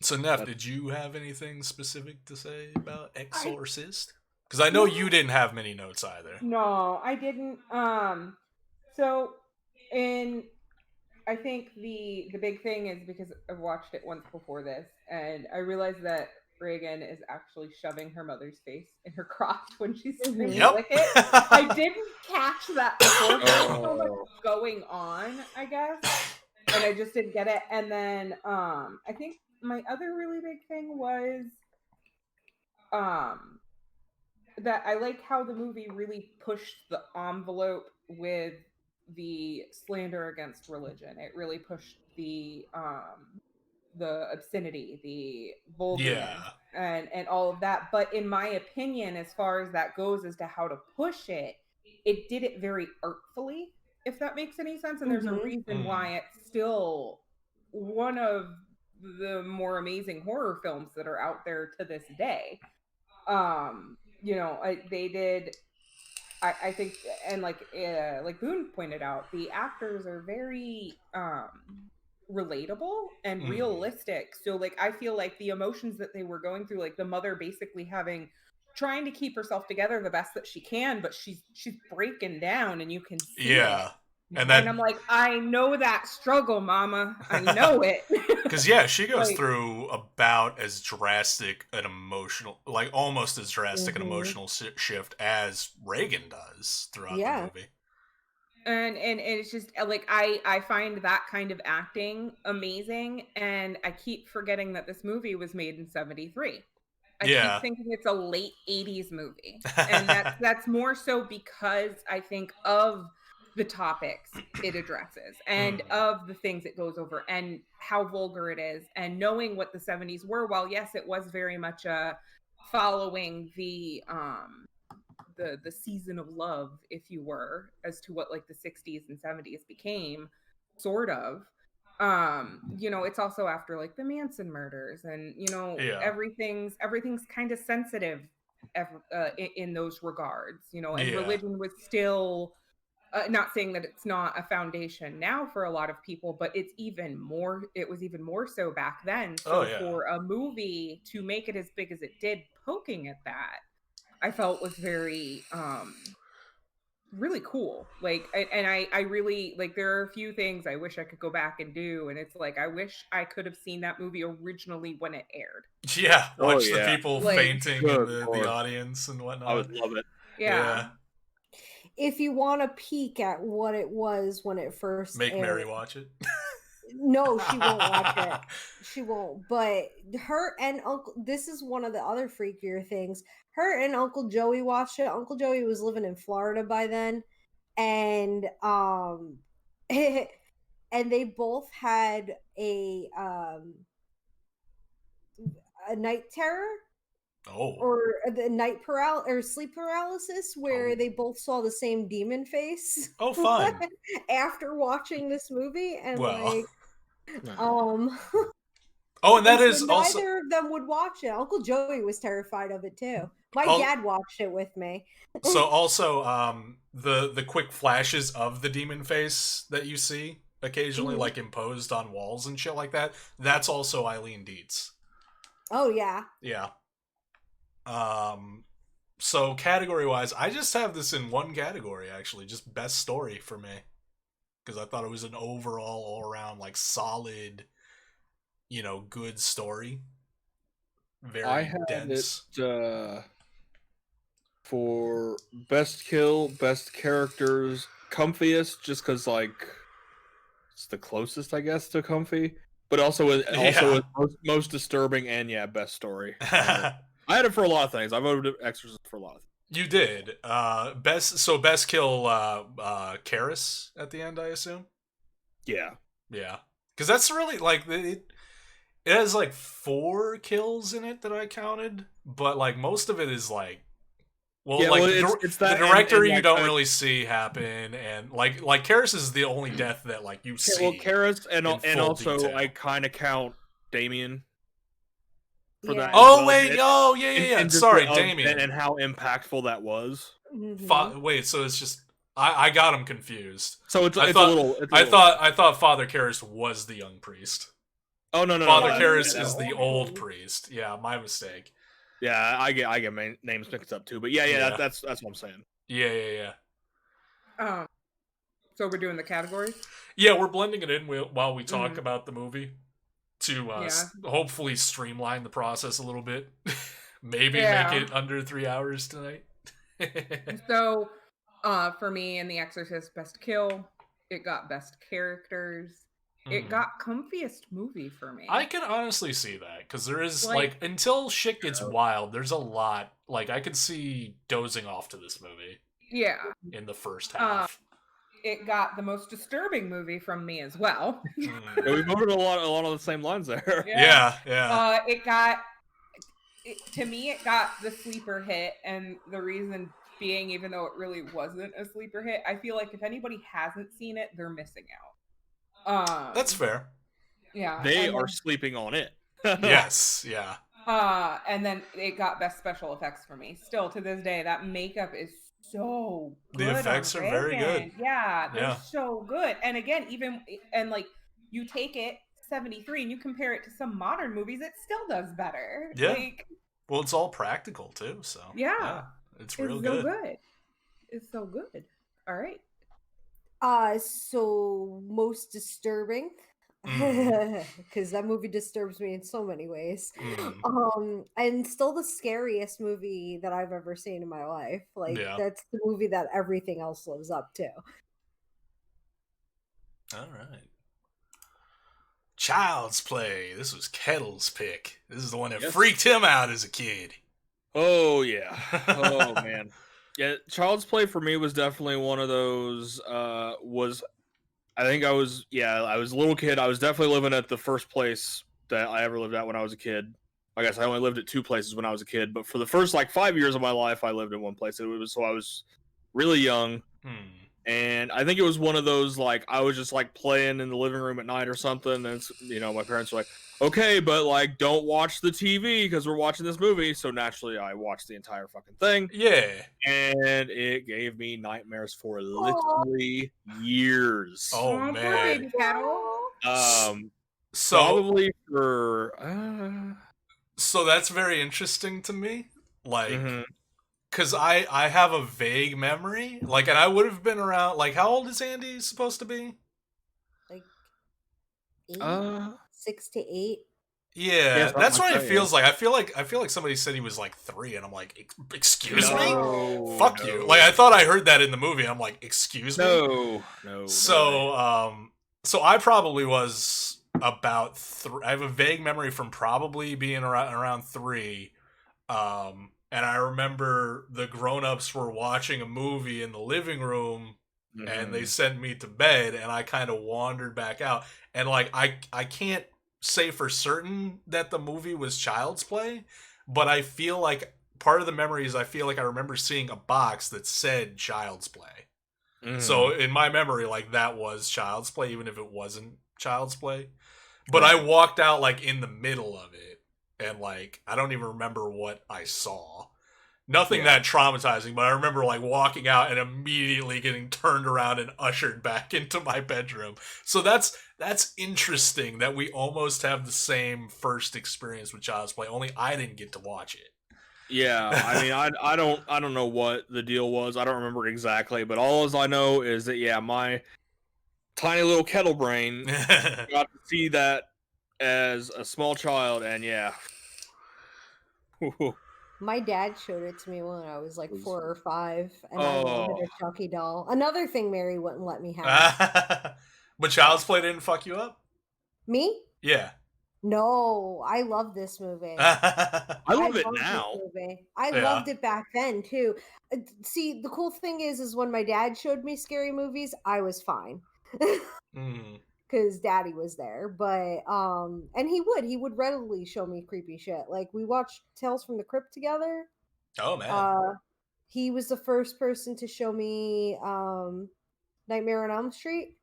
So, Neff, did you have anything specific to say about Exorcist? Because I know you didn't have many notes either. No, I didn't. So, I think the big thing is because I've watched it once before this, and I realized that Reagan is actually shoving her mother's face in her crotch when she's trying to lick it. I didn't catch that before. There's so much going on, I guess, and I just didn't get it. And then I think my other really big thing was that I like how the movie really pushed the envelope with the slander against religion. It really pushed the obscenity, the vulgarity, and all of that. But in my opinion, as far as that goes as to how to push it, it did it very artfully, if that makes any sense. And there's a reason why it's still one of the more amazing horror films that are out there to this day. They did. I think, and like Boone pointed out, the actors are very relatable and realistic. So like I feel like the emotions that they were going through, like the mother basically having trying to keep herself together the best that she can, but she's breaking down, and you can see Yeah. it. And I'm like, I know that struggle, Mama. I know it. Because, yeah, she goes Like- through about as drastic an emotional, like almost as drastic an emotional shift as Reagan does throughout the movie. And it's just like I find that kind of acting amazing, and I keep forgetting that this movie was made in 73. I keep thinking it's a late 80s movie. And that's more so because I think of the topics it addresses and of the things it goes over and how vulgar it is, and knowing what the 70s were. While yes, it was very much following the season of love, if you were, as to what like the 60s and 70s became, sort of. It's also after like the Manson murders, and everything's kind of sensitive in those regards, and religion was still not saying that it's not a foundation now for a lot of people, but it was even more so back then. So for a movie to make it as big as it did, poking at that, I felt was very really cool. Like, I really like, there are a few things I wish I could go back and do, and it's like I wish I could have seen that movie originally when it aired. Yeah, watch the people fainting in the audience and whatnot. I would love it. Yeah. If you want to peek at what it was when it first make aired, Mary watch it. No, she won't watch it. She won't. But her and Uncle, this is one of the other freakier things. Her and Uncle Joey watched it. Uncle Joey was living in Florida by then, and and they both had a night terror. Or the night paralysis or sleep paralysis, where they both saw the same demon face. Oh, fun! After watching this movie, and and that is neither also of them would watch it. Uncle Joey was terrified of it too. My dad watched it with me. So also, the quick flashes of the demon face that you see occasionally, like imposed on walls and shit like that. That's also Eileen Dietz. Oh yeah. Yeah. So category wise, I just have this in one category actually, just best story for me, because I thought it was an overall all around like solid, good story. Very dense. It for best kill, best characters, comfiest, just because like it's the closest, I guess, to comfy, but also most disturbing, and best story. I had it for a lot of things. I voted Exorcist for a lot of things. You did. Best kill, Karis at the end, I assume? Yeah. Yeah. Because that's really, like, it has, like, 4 kills in it that I counted, but, like, most of it is, like, it's that, the director and you don't really see happen, and, like, Karis is the only death that, like, you see. Well, Karis, and also, detail. I kind of count Damien. For that sorry, Damien. And how impactful that was. Wait, so it's just I got him confused. So I thought Father Karras was the young priest. Oh no, Father Karras is the old priest. Yeah, my mistake. Yeah, I get my names mixed up too. But that's what I'm saying. Yeah. So we're doing the categories? Yeah, we're blending it in while we talk about the movie. To hopefully streamline the process a little bit. Maybe make it under 3 hours tonight. So, for me in The Exorcist, best kill, it got best characters. It got comfiest movie for me. I can honestly see that, because there is, like, until shit gets wild, there's a lot. Like, I could see dozing off to this movie. Yeah. In the first half. It got the most disturbing movie from me as well. We voted a lot of the same lines there. Yeah. To me, it got the sleeper hit, and the reason being, even though it really wasn't a sleeper hit, I feel like if anybody hasn't seen it, they're missing out. That's fair. Yeah. They are sleeping on it. Yes, yeah. And then it got best special effects for me. Still, to this day, that makeup is so good. The effects are very good. Yeah, they're so good. And again, like, you take it 73 and you compare it to some modern movies, it still does better. Yeah. Like, Well, it's all practical too, so Yeah. it's It's real so good. good. It's so good. All right. So most disturbing, Mm. because that movie disturbs me in so many ways. Mm. And still the scariest movie that I've ever seen in my life. Like Yeah. that's the movie that everything else lives up to. All right. Child's Play. This was Kettle's pick. This is the one that Yes. freaked him out as a kid. Oh yeah. Oh man. Yeah, Child's Play for me was definitely one of those. I think I was a little kid. I was definitely living at the first place that I ever lived at when I was a kid. I guess I only lived at two places when I was a kid, but for the first like 5 years of my life, I lived in one place. It was so I was really young. And I think it was one of those, like, I was just, like, playing in the living room at night or something, and, it's, my parents were like, okay, but, like, don't watch the TV, because we're watching this movie, so naturally I watched the entire fucking thing, Yeah. and it gave me nightmares for Aw. literally years. Oh, Aw, poor man. baby cattle. So, Probably for, so that's very interesting to me. Like, mhm. because I have a vague memory. Like, and I would have been around, like, how old is Andy supposed to be? Like 6 to 8. Yeah, something that's like what it that, feels like. I feel like somebody said he was like 3, and I'm like, excuse me? No, Fuck you. Like, I thought I heard that in the movie. I'm like, excuse me? No. So I probably was about 3. I have a vague memory from probably being around 3. And I remember the grown-ups were watching a movie in the living room, and they sent me to bed, and I kind of wandered back out. And like I can't say for certain that the movie was Child's Play, but I feel like part of the memory is I feel like I remember seeing a box that said Child's Play. So in my memory, like, that was Child's Play, even if it wasn't Child's Play. But I walked out like in the middle of it, and like I don't even remember what I saw. Nothing that traumatizing, but I remember like walking out and immediately getting turned around and ushered back into my bedroom. So that's interesting that we almost have the same first experience with Child's Play. Only I didn't get to watch it. Yeah, I mean, I don't know what the deal was. I don't remember exactly, but all as I know is that my tiny little kettle brain got to see that as a small child, and My dad showed it to me when I was like Was- 4 or 5, and I wanted oh, a Chucky doll. Another thing Mary wouldn't let me have. But Child's Play didn't fuck you up? Me? Yeah. No, I love this movie. I love it this now. movie. I Yeah. loved it back then too. See, the cool thing is when my dad showed me scary movies, I was fine. Because daddy was there, but and he would readily show me creepy shit. Like we watched Tales from the Crypt together. Oh man. He was the first person to show me Nightmare on Elm Street.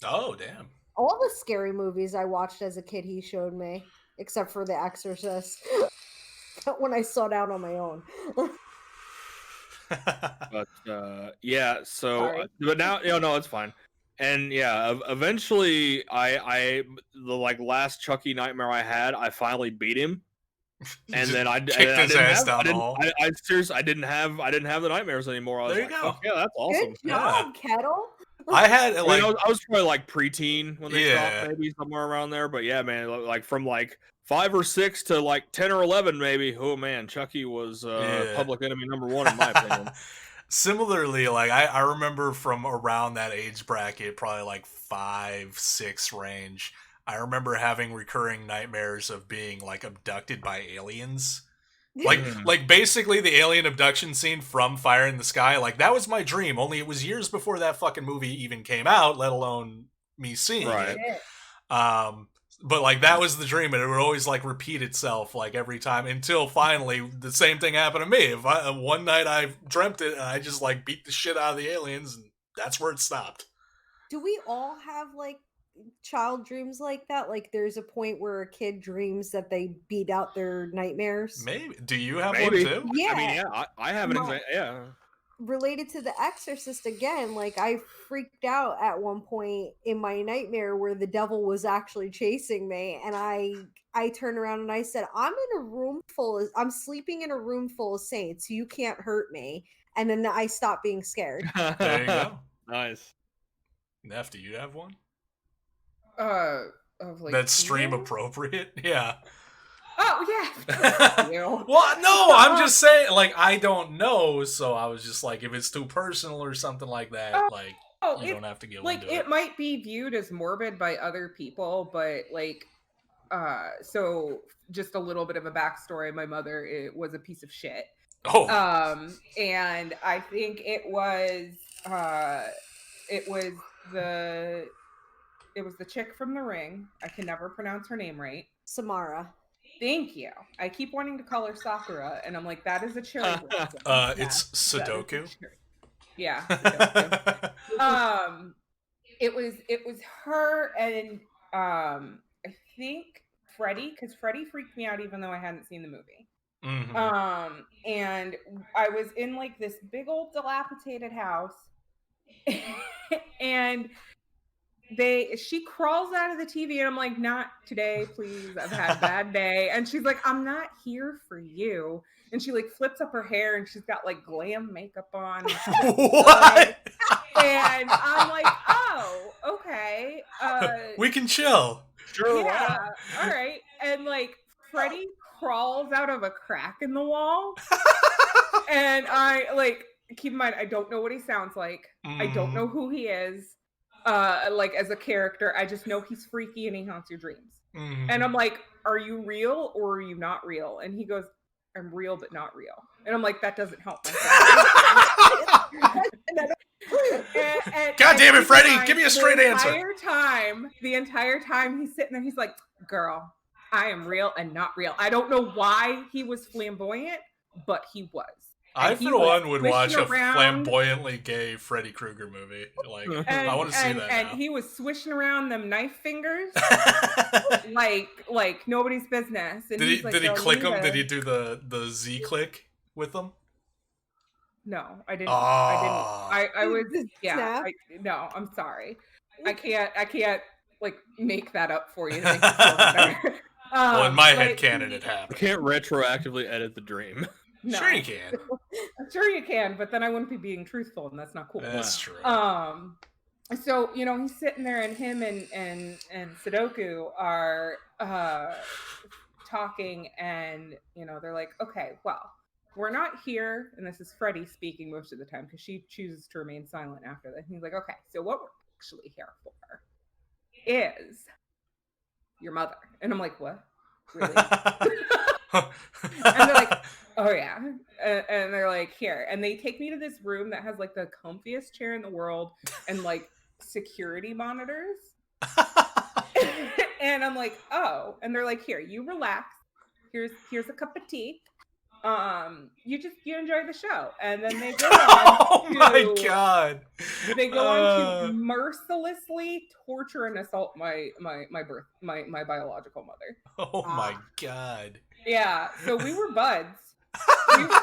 Oh damn. All the scary movies I watched as a kid he showed me, except for The Exorcist. When I sought out on my own. But so Sorry. but now no, it's fine. And eventually the like last Chucky nightmare I had, I finally beat him. And then I kicked his ass down the hall. I seriously I didn't have the nightmares anymore. I was There you like, go. fuck yeah, that's awesome. Good job, Kettle. I had like I was probably like preteen when they Yeah. dropped, maybe somewhere around there. But yeah, man, like from like 5 or 6 to like 10 or 11, maybe. Oh man, Chucky was public enemy number 1 in my opinion. Similarly, like I remember from around that age bracket, probably like 5, 6 range, I remember having recurring nightmares of being like abducted by aliens. Like basically the alien abduction scene from Fire in the Sky, like that was my dream, only it was years before that fucking movie even came out, let alone me seeing it. But like that was the dream, and it would always like repeat itself like every time until finally the same thing happened to me. If one night I dreamt it and I just like beat the shit out of the aliens, and that's where it stopped. Do we all have like child dreams like that? Like there's a point where a kid dreams that they beat out their nightmares? Maybe. Do you have Maybe. one too? Yeah. I mean, I have an example. Yeah. related to the Exorcist again, like I freaked out at one point in my nightmare where the devil was actually chasing me, and I turned around and I said, I'm sleeping in a room full of saints. You can't hurt me. And then I stopped being scared. There you go. Nice. Neff, do you have one? Of like That's stream fear? appropriate? Yeah. Oh yeah. You. Well, no, I'm just saying, like, I don't know, so I was just like, if it's too personal or something like that, like, Oh, you don't have to go like into it might be viewed as morbid by other people, but like so just a little bit of a backstory. My mother was a piece of shit. Oh. And I think it was the chick from The Ring. I can never pronounce her name right. Samara. Thank you. I keep wanting to call her Sakura, and I'm like, that is a cherry blossom. It's Sudoku. That is a cherry. Yeah. Sudoku. It was her and I think Freddie, because Freddie freaked me out even though I hadn't seen the movie. Mhm. And I was in like this big old dilapidated house, and she crawls out of the TV, and I'm like, not today, please. I've had a bad day. And she's like, I'm not here for you. And she like flips up her hair, and she's got like glam makeup on. What? And I'm like, oh, okay. We can chill. Sure. Yeah, all right. And like Freddie crawls out of a crack in the wall, and I like keep in mind I don't know what he sounds like. I don't know who he is. Like as a character, I just know he's freaky and he haunts your dreams. And I'm like, are you real or are you not real? And he goes, I'm real but not real. And I'm like, that doesn't help. God damn it, Freddie! Give me a straight answer. The entire time he's sitting there, he's like, girl, I am real and not real. I don't know why he was flamboyant, but he was. I, for one, would watch a flamboyantly gay Freddy Krueger movie. Like, I want to see that And now. he was swishing around them knife fingers like nobody's business. And did he click them? Did he do do the Z click with them? No, I didn't. Oh. I was Snap? no, I'm sorry. I can't like make that up for you. To make you feel better. Well, in my head canon, it I happened. can't retroactively edit the dream. No. Sure you can. I'm sure you can, but then I wouldn't be being truthful, and that's not cool. That's true. So he's sitting there, and him and Sudoku are talking, and they're like, okay, well, we're not here, and this is Freddie speaking most of the time because she chooses to remain silent after that. He's like, okay, so what we're actually here for is your mother. And I'm like, what? Really? And they're like, oh yeah. And they're like, here. And they take me to this room that has like the comfiest chair in the world and like security monitors. And I'm like, oh. And they're like, here, you relax. Here's a cup of tea. You enjoy the show. And then they go on my god. They go on to mercilessly torture and assault my biological mother. Oh my god. Yeah, so we were buds.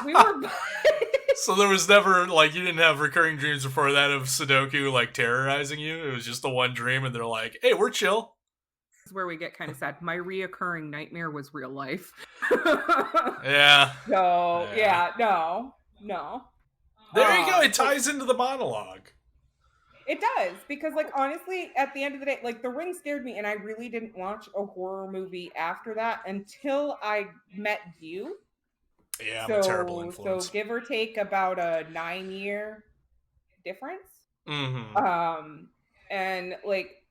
we were buds. So there was never, like, you didn't have recurring dreams before that of Sudoku, like, terrorizing you? It was just the one dream, and they're like, hey, we're chill. This is where we get kind of sad. My reoccurring nightmare was real life. Yeah. So, no. There you go, it ties into the monologue. It does, because, like, honestly, at the end of the day, like, The Ring scared me, and I really didn't watch a horror movie after that until I met you. Yeah, I'm a terrible influence. So give or take about a 9-year difference. Mm-hmm. And, like,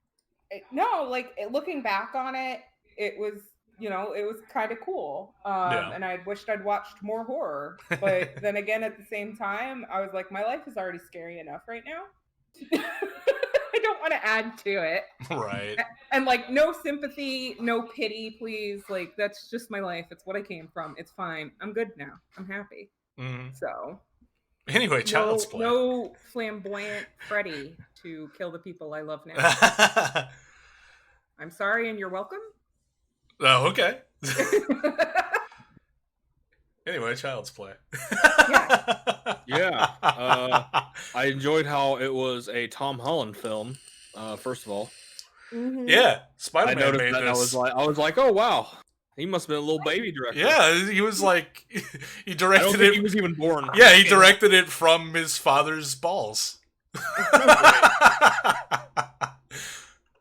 no, like, looking back on it, it was, it was kind of cool. And I wished I'd watched more horror. But then again, at the same time, I was like, my life is already scary enough right now. I don't want to add to it. Right. And like, no sympathy, no pity, please. Like, that's just my life. It's what I came from. It's fine. I'm good now. I'm happy. Mm-hmm. So anyway, Child's Play. No flamboyant Freddy to kill the people I love now. I'm sorry, and you're welcome. Oh, okay. Anyway, Child's Play. Yeah. I enjoyed how it was a Tom Holland film. First of all, Mhm. Yeah, I Spider-Man noticed made that. And this. I was like, oh wow, he must have been a little baby director. Yeah, he was like, he I don't directed think it. he was even born. Yeah, he directed it from his father's balls.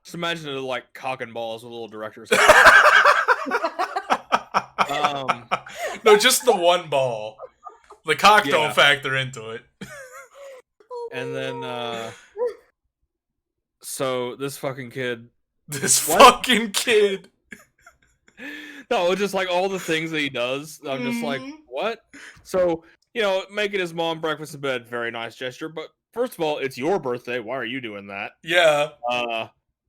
Just imagine it like cock and balls with little directors. No, just the one ball. The cock Yeah. don't factor into it. And then, so this fucking kid. This What? fucking kid. No, just like all the things that he does. I'm just like, Mhm. what? So, making his mom breakfast in bed, very nice gesture. But first of all, it's your birthday. Why are you doing that? Yeah.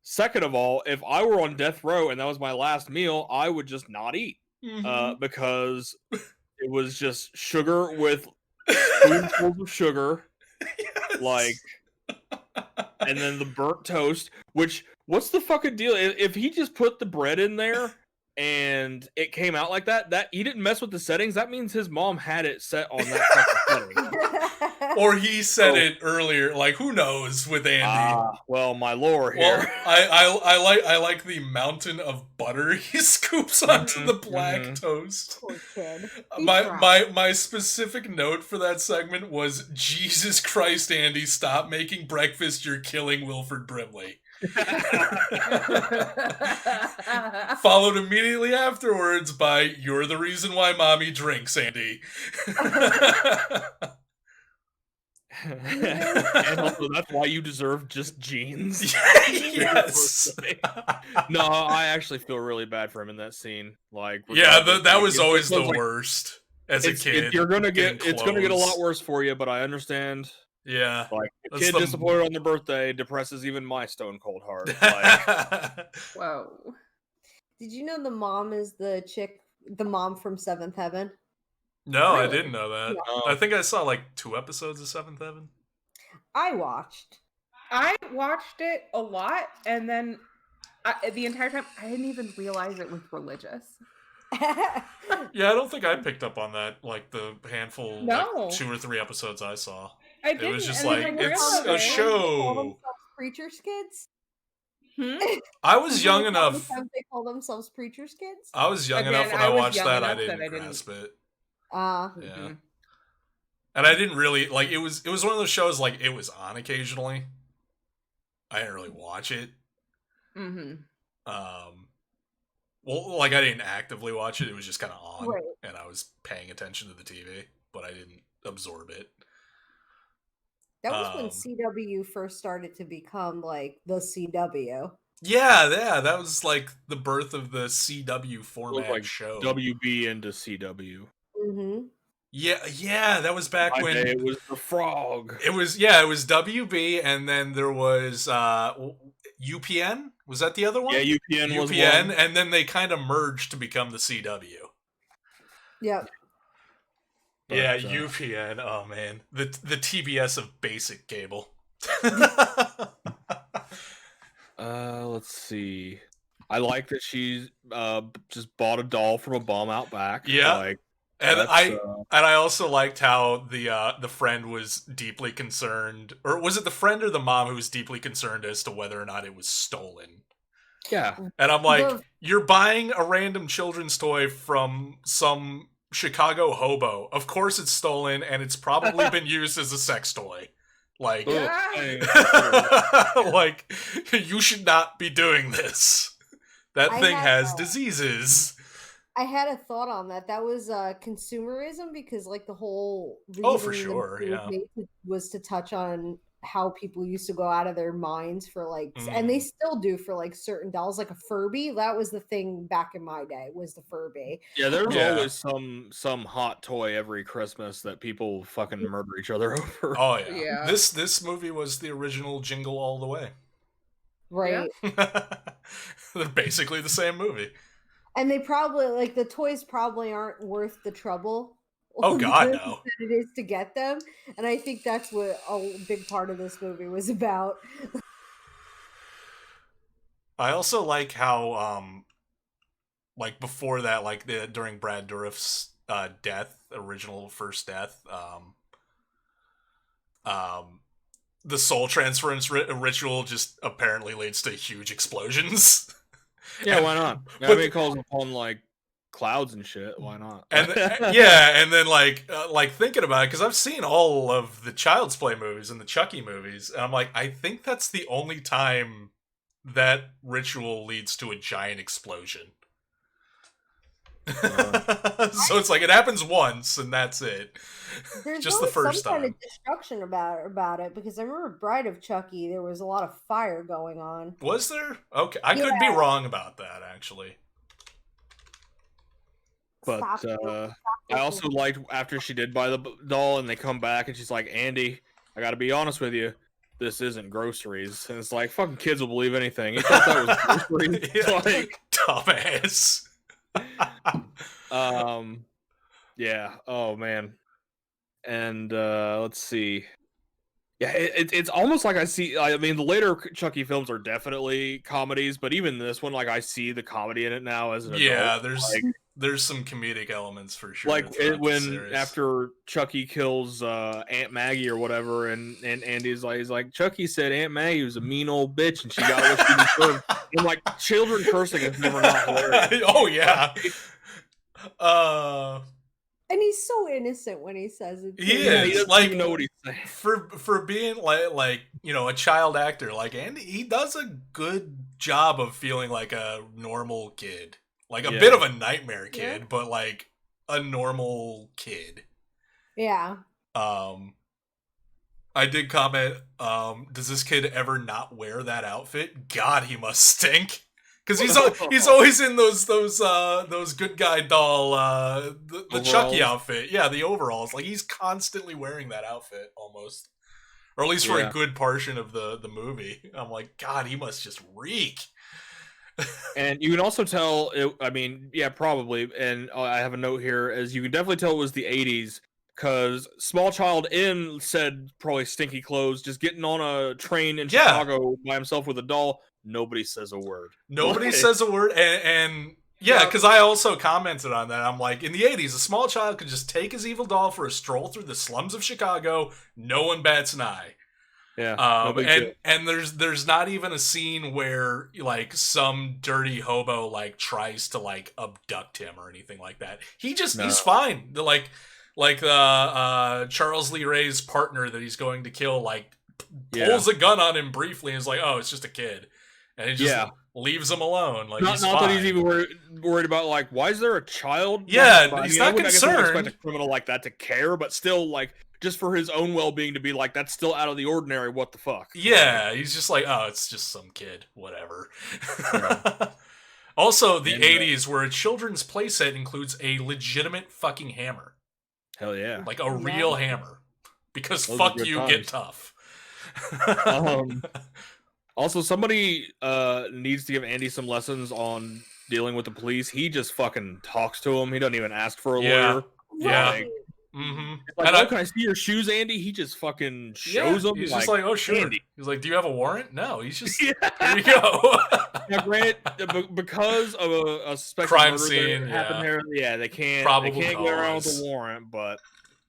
Second of all, if I were on death row and that was my last meal, I would just not eat. Mhm. Because it was just sugar with spoonfuls of sugar, Yes. like, and then the burnt toast. Which, what's the fucking deal? If he just put the bread in there and it came out like that he didn't mess with the settings. That means his mom had it set on that fucking setting. Or he said Oh. it earlier. Like, who knows with Andy? Well, my lore Well, here. I like the mountain of butter he scoops onto the black mhm. toast. Poor kid. He My tried. my specific note for that segment was, Jesus Christ, Andy, stop making breakfast. You're killing Wilford Brimley. Followed immediately afterwards by, you're the reason why mommy drinks, Andy. And also, that's why you deserve just jeans. Yes. No, I actually feel really bad for him in that scene. Like, Yeah, regardless, that like, was always the like, worst as a kid. You're gonna getting it's gonna get a lot clothes. worse for you, but I understand. Yeah. Like, a That's kid the- disappointed on their birthday depresses even my stone cold heart. Like, Whoa. Did you know the mom is the mom from Seventh Heaven? No, I Really? didn't know that. Oh. I think I saw like 2 episodes of Seventh Heaven. I watched. I watched it a lot, and then the entire time I didn't even realize it was religious. Yeah, I don't think I picked up on that, like the handful, No. like 2 or 3 episodes I saw. I It didn't. was just and then like, I it's realized a it. They call show. themselves preachers' kids. I was young Isn't that enough. sometimes they call themselves preachers' kids. I was young Again, enough when I I was watched young that, I enough that didn't I didn't- grasp it. Uh Yeah. Mhm. And I didn't really, like, it was one of those shows, like, it was on occasionally. I didn't really watch it. Mhm. Well, like, I didn't actively watch it. It was just kind of on, Right. and I was paying attention to the TV, but I didn't absorb it. That was when Um, CW first started to become like the CW. Yeah, that was like the birth of the CW it was format like show. WB into CW. Mm-hmm. Yeah, that was back My when day, it was the frog. it was WB, and then there was UPN. Was that the other one? Yeah, UPN was UPN, one. and then they kind of merged to become the CW. Yep. But, Yeah, UPN. Oh man, the TBS of basic cable. Let's see. I like that she just bought a doll from a bum out back. Yeah. Like, And that's, I also liked how the friend was deeply concerned, or was it the friend or the mom who was deeply concerned as to whether or not it was stolen? yeah. And I'm like, The- you're buying a random children's toy from some Chicago hobo. Of course it's stolen, and it's probably been used as a sex toy. Like, Ugh, Yeah. like, you should not be doing this. That I thing had, has diseases. I had a thought on that. That was consumerism because, like, the whole Oh, for reason the sure, movie yeah. was made was to touch on how people used to go out of their minds for like, and they still do for like certain dolls, like a Furby. That was the thing back in my day. Was the Furby? Yeah, there's Yeah. always some hot toy every Christmas that people fucking murder each other over. Oh yeah. Yeah. This movie was the original Jingle All the Way. Right. They're basically the same movie. And they probably like the toys probably aren't worth the trouble. Oh, or the God, business no. That it is to get them, and I think that's what a big part of this movie was about. I also like how like before that, like during Brad Dourif's death, original first death, the soul transference ritual just apparently leads to huge explosions. Yeah, And- why not? I but mean, the- it calls upon like clouds and shit. Why not? and yeah, and then like thinking about it, because I've seen all of the Child's Play movies and the Chucky movies, and I'm like, I think that's the only time that ritual leads to a giant explosion. So it's like it happens once and that's it. There's Just the always first some kind time. of destruction about it, because I remember Bride of Chucky, there was a lot of fire going on. Was there? Okay, I could be wrong about that actually. But I also liked after she did buy the doll and they come back and she's like, Andy, I gotta be honest with you, this isn't groceries. And it's like, fucking kids will believe anything. You thought that was groceries? Yeah. Like, Dumbass. yeah. Oh man. And let's see. Yeah, it's almost like I see. I mean, the later Chucky films are definitely comedies, but even this one, like I see the comedy in it now as an Yeah, adult. there's some comedic elements for sure. Like throughout the when series. after Chucky kills Aunt Maggie or whatever, and Andy's like, he's like, Chucky said Aunt Maggie was a mean old bitch and she got what she deserved. I'm like, children cursing is never not hilarious. Oh yeah. And he's so innocent when he says it. He too. Yeah, he is, doesn't like, even know what he's saying. for being like you know, a child actor, like Andy, he does a good job of feeling like a normal kid, like a bit of a nightmare kid, but like a normal kid. Yeah. I did comment, does this kid ever not wear that outfit? God, he must stink. Because he's always in those good guy doll the Chucky outfit. Yeah, the overalls. Like he's constantly wearing that outfit almost. Or at least for a good portion of the movie. I'm like, God, he must just reek. And you can also tell, I mean, yeah, probably. And I have a note here, as you can definitely tell it was the 80s, because Small Child in said probably stinky clothes, just getting on a train in Chicago by himself with a doll. Nobody says a word. Nobody says a word. And yeah, because I also commented on that. I'm like, in the 80s, a small child could just take his evil doll for a stroll through the slums of Chicago. No one bats an eye. Yeah. And there's not even a scene where like some dirty hobo like tries to like abduct him or anything like that. He's fine. Charles Lee Ray's partner that he's going to kill like pulls a gun on him briefly and is like, oh, it's just a kid. And he just leaves him alone. Like not that he's even worried about like, why is there a child? Yeah, he's not concerned. I guess I would expect a criminal like that to care, but still, like, just for his own well-being to be like, that's still out of the ordinary. What the fuck? Yeah, he's just like, oh, it's just some kid, whatever. Also, the 80s, where a children's playset includes a legitimate fucking hammer. Hell yeah, like a real hammer, because fuck you, times. Get tough. Also, somebody needs to give Andy some lessons on dealing with the police. He just fucking talks to him. He doesn't even ask for a lawyer. Yeah. Like, like, oh, can I see your shoes, Andy? He just fucking shows them. He's just like, oh, sure. Andy. He's like, do you have a warrant? No. He's just, here you go. Now, granted, because of a suspected crime murder scene happened here, they can't get around with a warrant, but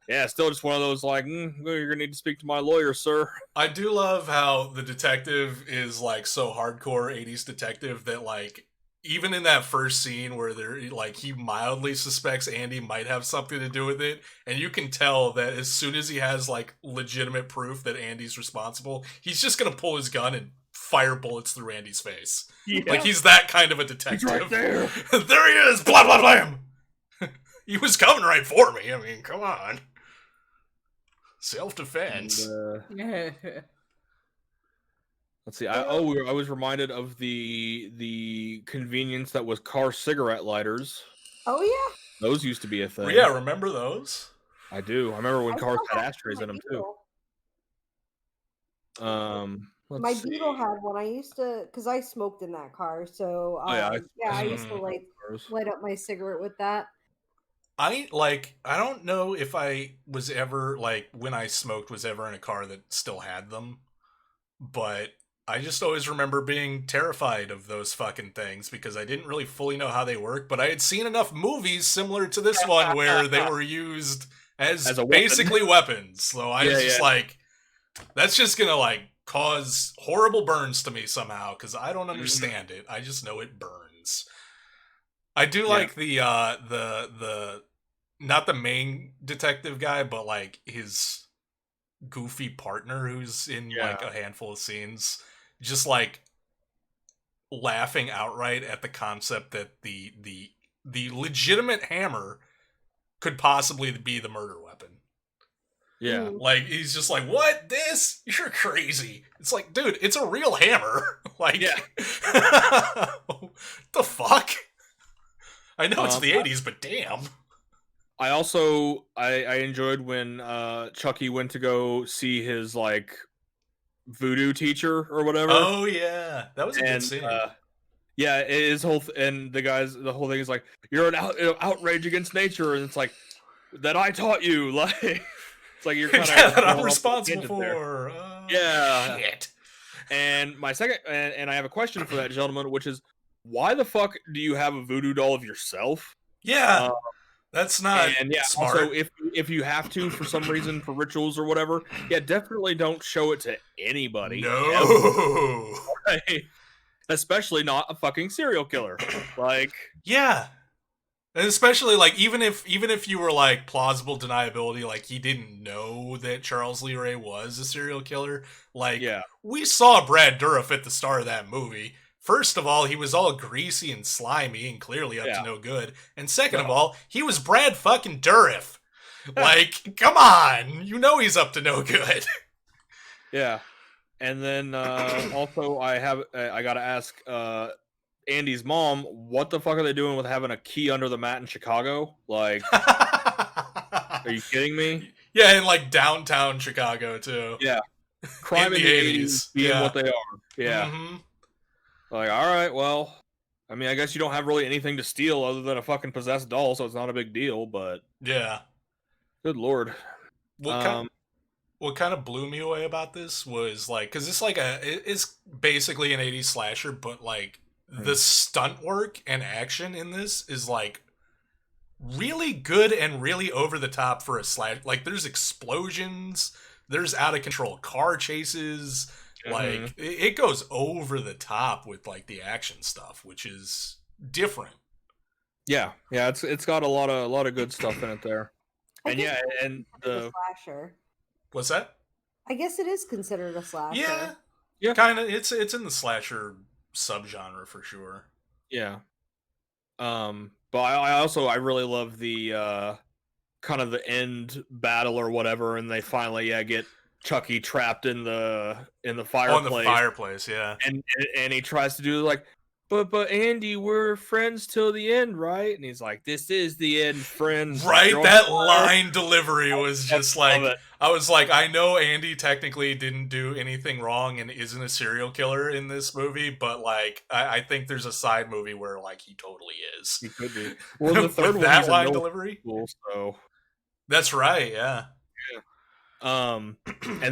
yeah, still just one of those like, you're gonna need to speak to my lawyer, sir. I do love how the detective is like so hardcore 80s detective that like even in that first scene where they're like he mildly suspects Andy might have something to do with it, and you can tell that as soon as he has like legitimate proof that Andy's responsible, he's just gonna pull his gun and fire bullets through Andy's face. Yeah. Like he's that kind of a detective. He's right there. There he is! Blah blah blam! He was coming right for me. I mean, come on. Self-defense. Let's see. I was reminded of the convenience that was car cigarette lighters. Oh yeah. Those used to be a thing. Well, yeah, remember those? I do. I remember when cars had ashtrays in them too. My Beetle had one. I used to, because I smoked in that car, so I used to light up my cigarette with that. I don't know if I was ever, like, when I smoked was ever in a car that still had them, but I just always remember being terrified of those fucking things because I didn't really fully know how they work, but I had seen enough movies similar to this one where they were used as As a weapon. basically weapons. So I was Yeah, just yeah. like, that's just gonna like cause horrible burns to me somehow because I don't understand it. I just know it burns. I do like the not the main detective guy, but like his goofy partner who's in like a handful of scenes, just like laughing outright at the concept that the legitimate hammer could possibly be the murder weapon. Yeah. Like he's just like, what? This? You're crazy. It's like, dude, it's a real hammer. Like, the fuck? I know it's the 80s, but damn. I also I enjoyed when Chucky went to go see his like voodoo teacher or whatever. Oh yeah, that was a good scene. Yeah, his whole and the whole thing is like, you're an outrage against nature, and it's like that I taught you. Like it's like you're kind of that I'm responsible for. Yeah. Shit. And my second and I have a question for that gentleman, which is, why the fuck do you have a voodoo doll of yourself? Yeah. That's not smart. Also, if you have to for some reason for rituals or whatever, definitely don't show it to anybody. No. Right? Especially not a fucking serial killer. Like, yeah. And especially like even if you were like plausible deniability, like he didn't know that Charles Lee Ray was a serial killer. Like we saw Brad Dourif at the start of that movie. First of all, he was all greasy and slimy and clearly up to no good. And second of all, he was Brad fucking Dourif. Like, come on. You know he's up to no good. Yeah. And then also I gotta ask Andy's mom, what the fuck are they doing with having a key under the mat in Chicago? Like, are you kidding me? Yeah, in like downtown Chicago too. Yeah. Crime in the 80s being what they are. Yeah. Mm-hmm. Like, all right, well, I mean, I guess you don't have really anything to steal other than a fucking possessed doll, so it's not a big deal, but... Yeah. Good lord. What kind of blew me away about this was, like, because it's like it's basically an 80s slasher, but, like, the stunt work and action in this is, like, really good and really over the top for a slash. Like, there's explosions, there's out-of-control car chases... Like, it goes over the top with, like, the action stuff, which is different. Yeah, it's got a lot of good stuff in it there. And the slasher. What's that? I guess it is considered a slasher. Yeah, kind of. It's in the slasher subgenre for sure. Yeah. But I really love the kind of the end battle or whatever, and they finally get Chucky trapped in the fireplace. On the fireplace, yeah. And he tries to do like, but Andy, we're friends till the end, right? And he's like, this is the end, friends. Right, that line delivery was just like, I was like, I know Andy technically didn't do anything wrong and isn't a serial killer in this movie, but like, I think there's a side movie where like he totally is. He could be. Well, the third one that line delivery. School, so that's right, yeah. And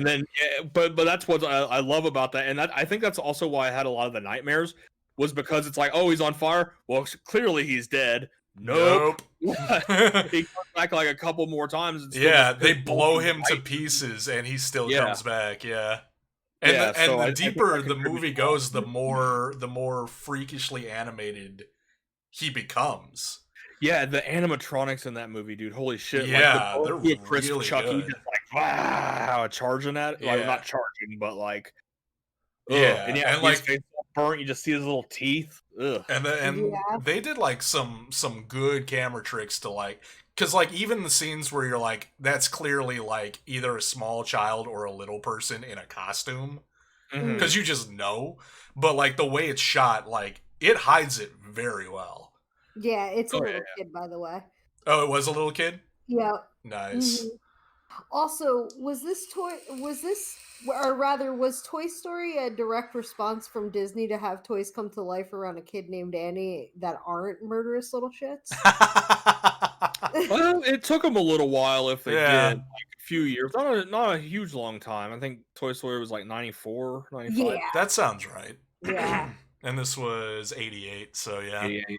then, but that's what I love about that, and I think that's also why I had a lot of the nightmares, was because it's like, oh, he's on fire. Well, clearly he's dead. Nope. He comes back like a couple more times. And they blow him to pieces, and he still comes back. Yeah. And the deeper the movie goes, the more freakishly animated he becomes. Yeah, the animatronics in that movie, dude. Holy shit. Yeah, like, they're really Chucky good. just like, wow, charging at it. Like, not charging, but like, yeah. And like, face burnt, you just see his little teeth. Ugh. And they did like some good camera tricks to like, because like even the scenes where you're like, that's clearly like either a small child or a little person in a costume, because you just know. But like the way it's shot, like it hides it very well. Yeah, it's a little kid, by the way. Oh, it was a little kid? Yeah. Nice. Also, was Toy Story a direct response from Disney to have toys come to life around a kid named Annie that aren't murderous little shits? Well, it took them a little while if they did. Like, a few years. Not a huge long time. I think Toy Story was like 94, 95. Yeah, That sounds right. yeah. And this was 88, so yeah. 88.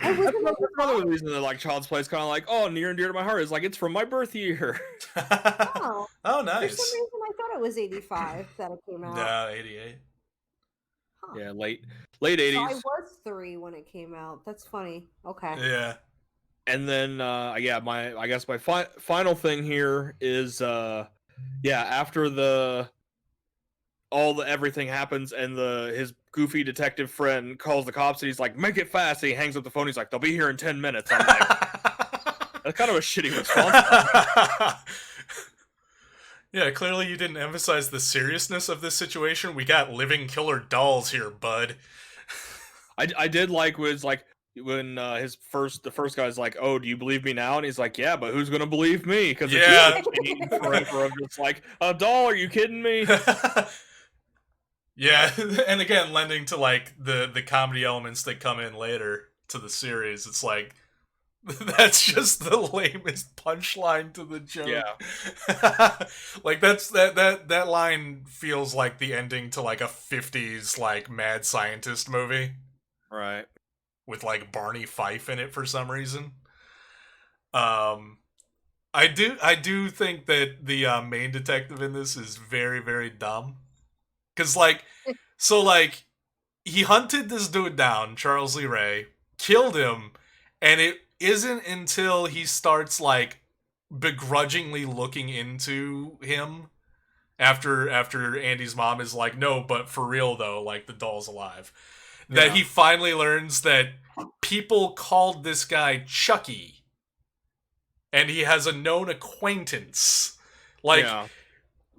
I was That's another reason that like Child's Play is kind of like, oh, near and dear to my heart. Is like it's from my birth year. Oh, Oh, for some nice. reason I thought it was 85 that it came out. No, 88. Huh. Yeah, late So I 80s. was 3 when it came out. That's funny. Okay. Yeah. And then yeah, I guess my final thing here is after everything happens and his goofy detective friend calls the cops and he's like, make it fast, and he hangs up the phone, he's like, they'll be here in 10 minutes. I'm like, that's kind of a shitty response. Yeah, clearly you didn't emphasize the seriousness of this situation. We got living killer dolls here, bud. I did like was like when the first guy's like, oh, do you believe me now? And he's like, yeah, but who's gonna believe me? Because Yeah. forever, I'm just like, a doll, are you kidding me? Yeah, and again, lending to like the comedy elements that come in later to the series. It's like that's just the lamest punchline to the joke. Yeah. Like that line feels like the ending to like a 50s like mad scientist movie. Right. With like Barney Fife in it for some reason. I do think that the main detective in this is very, very dumb. Cause like, so like, he hunted this dude down, Charles Lee Ray, killed him, and it isn't until he starts like begrudgingly looking into him after Andy's mom is like, no, but for real though, like the doll's alive. That he finally learns that people called this guy Chucky. And he has a known acquaintance. Like,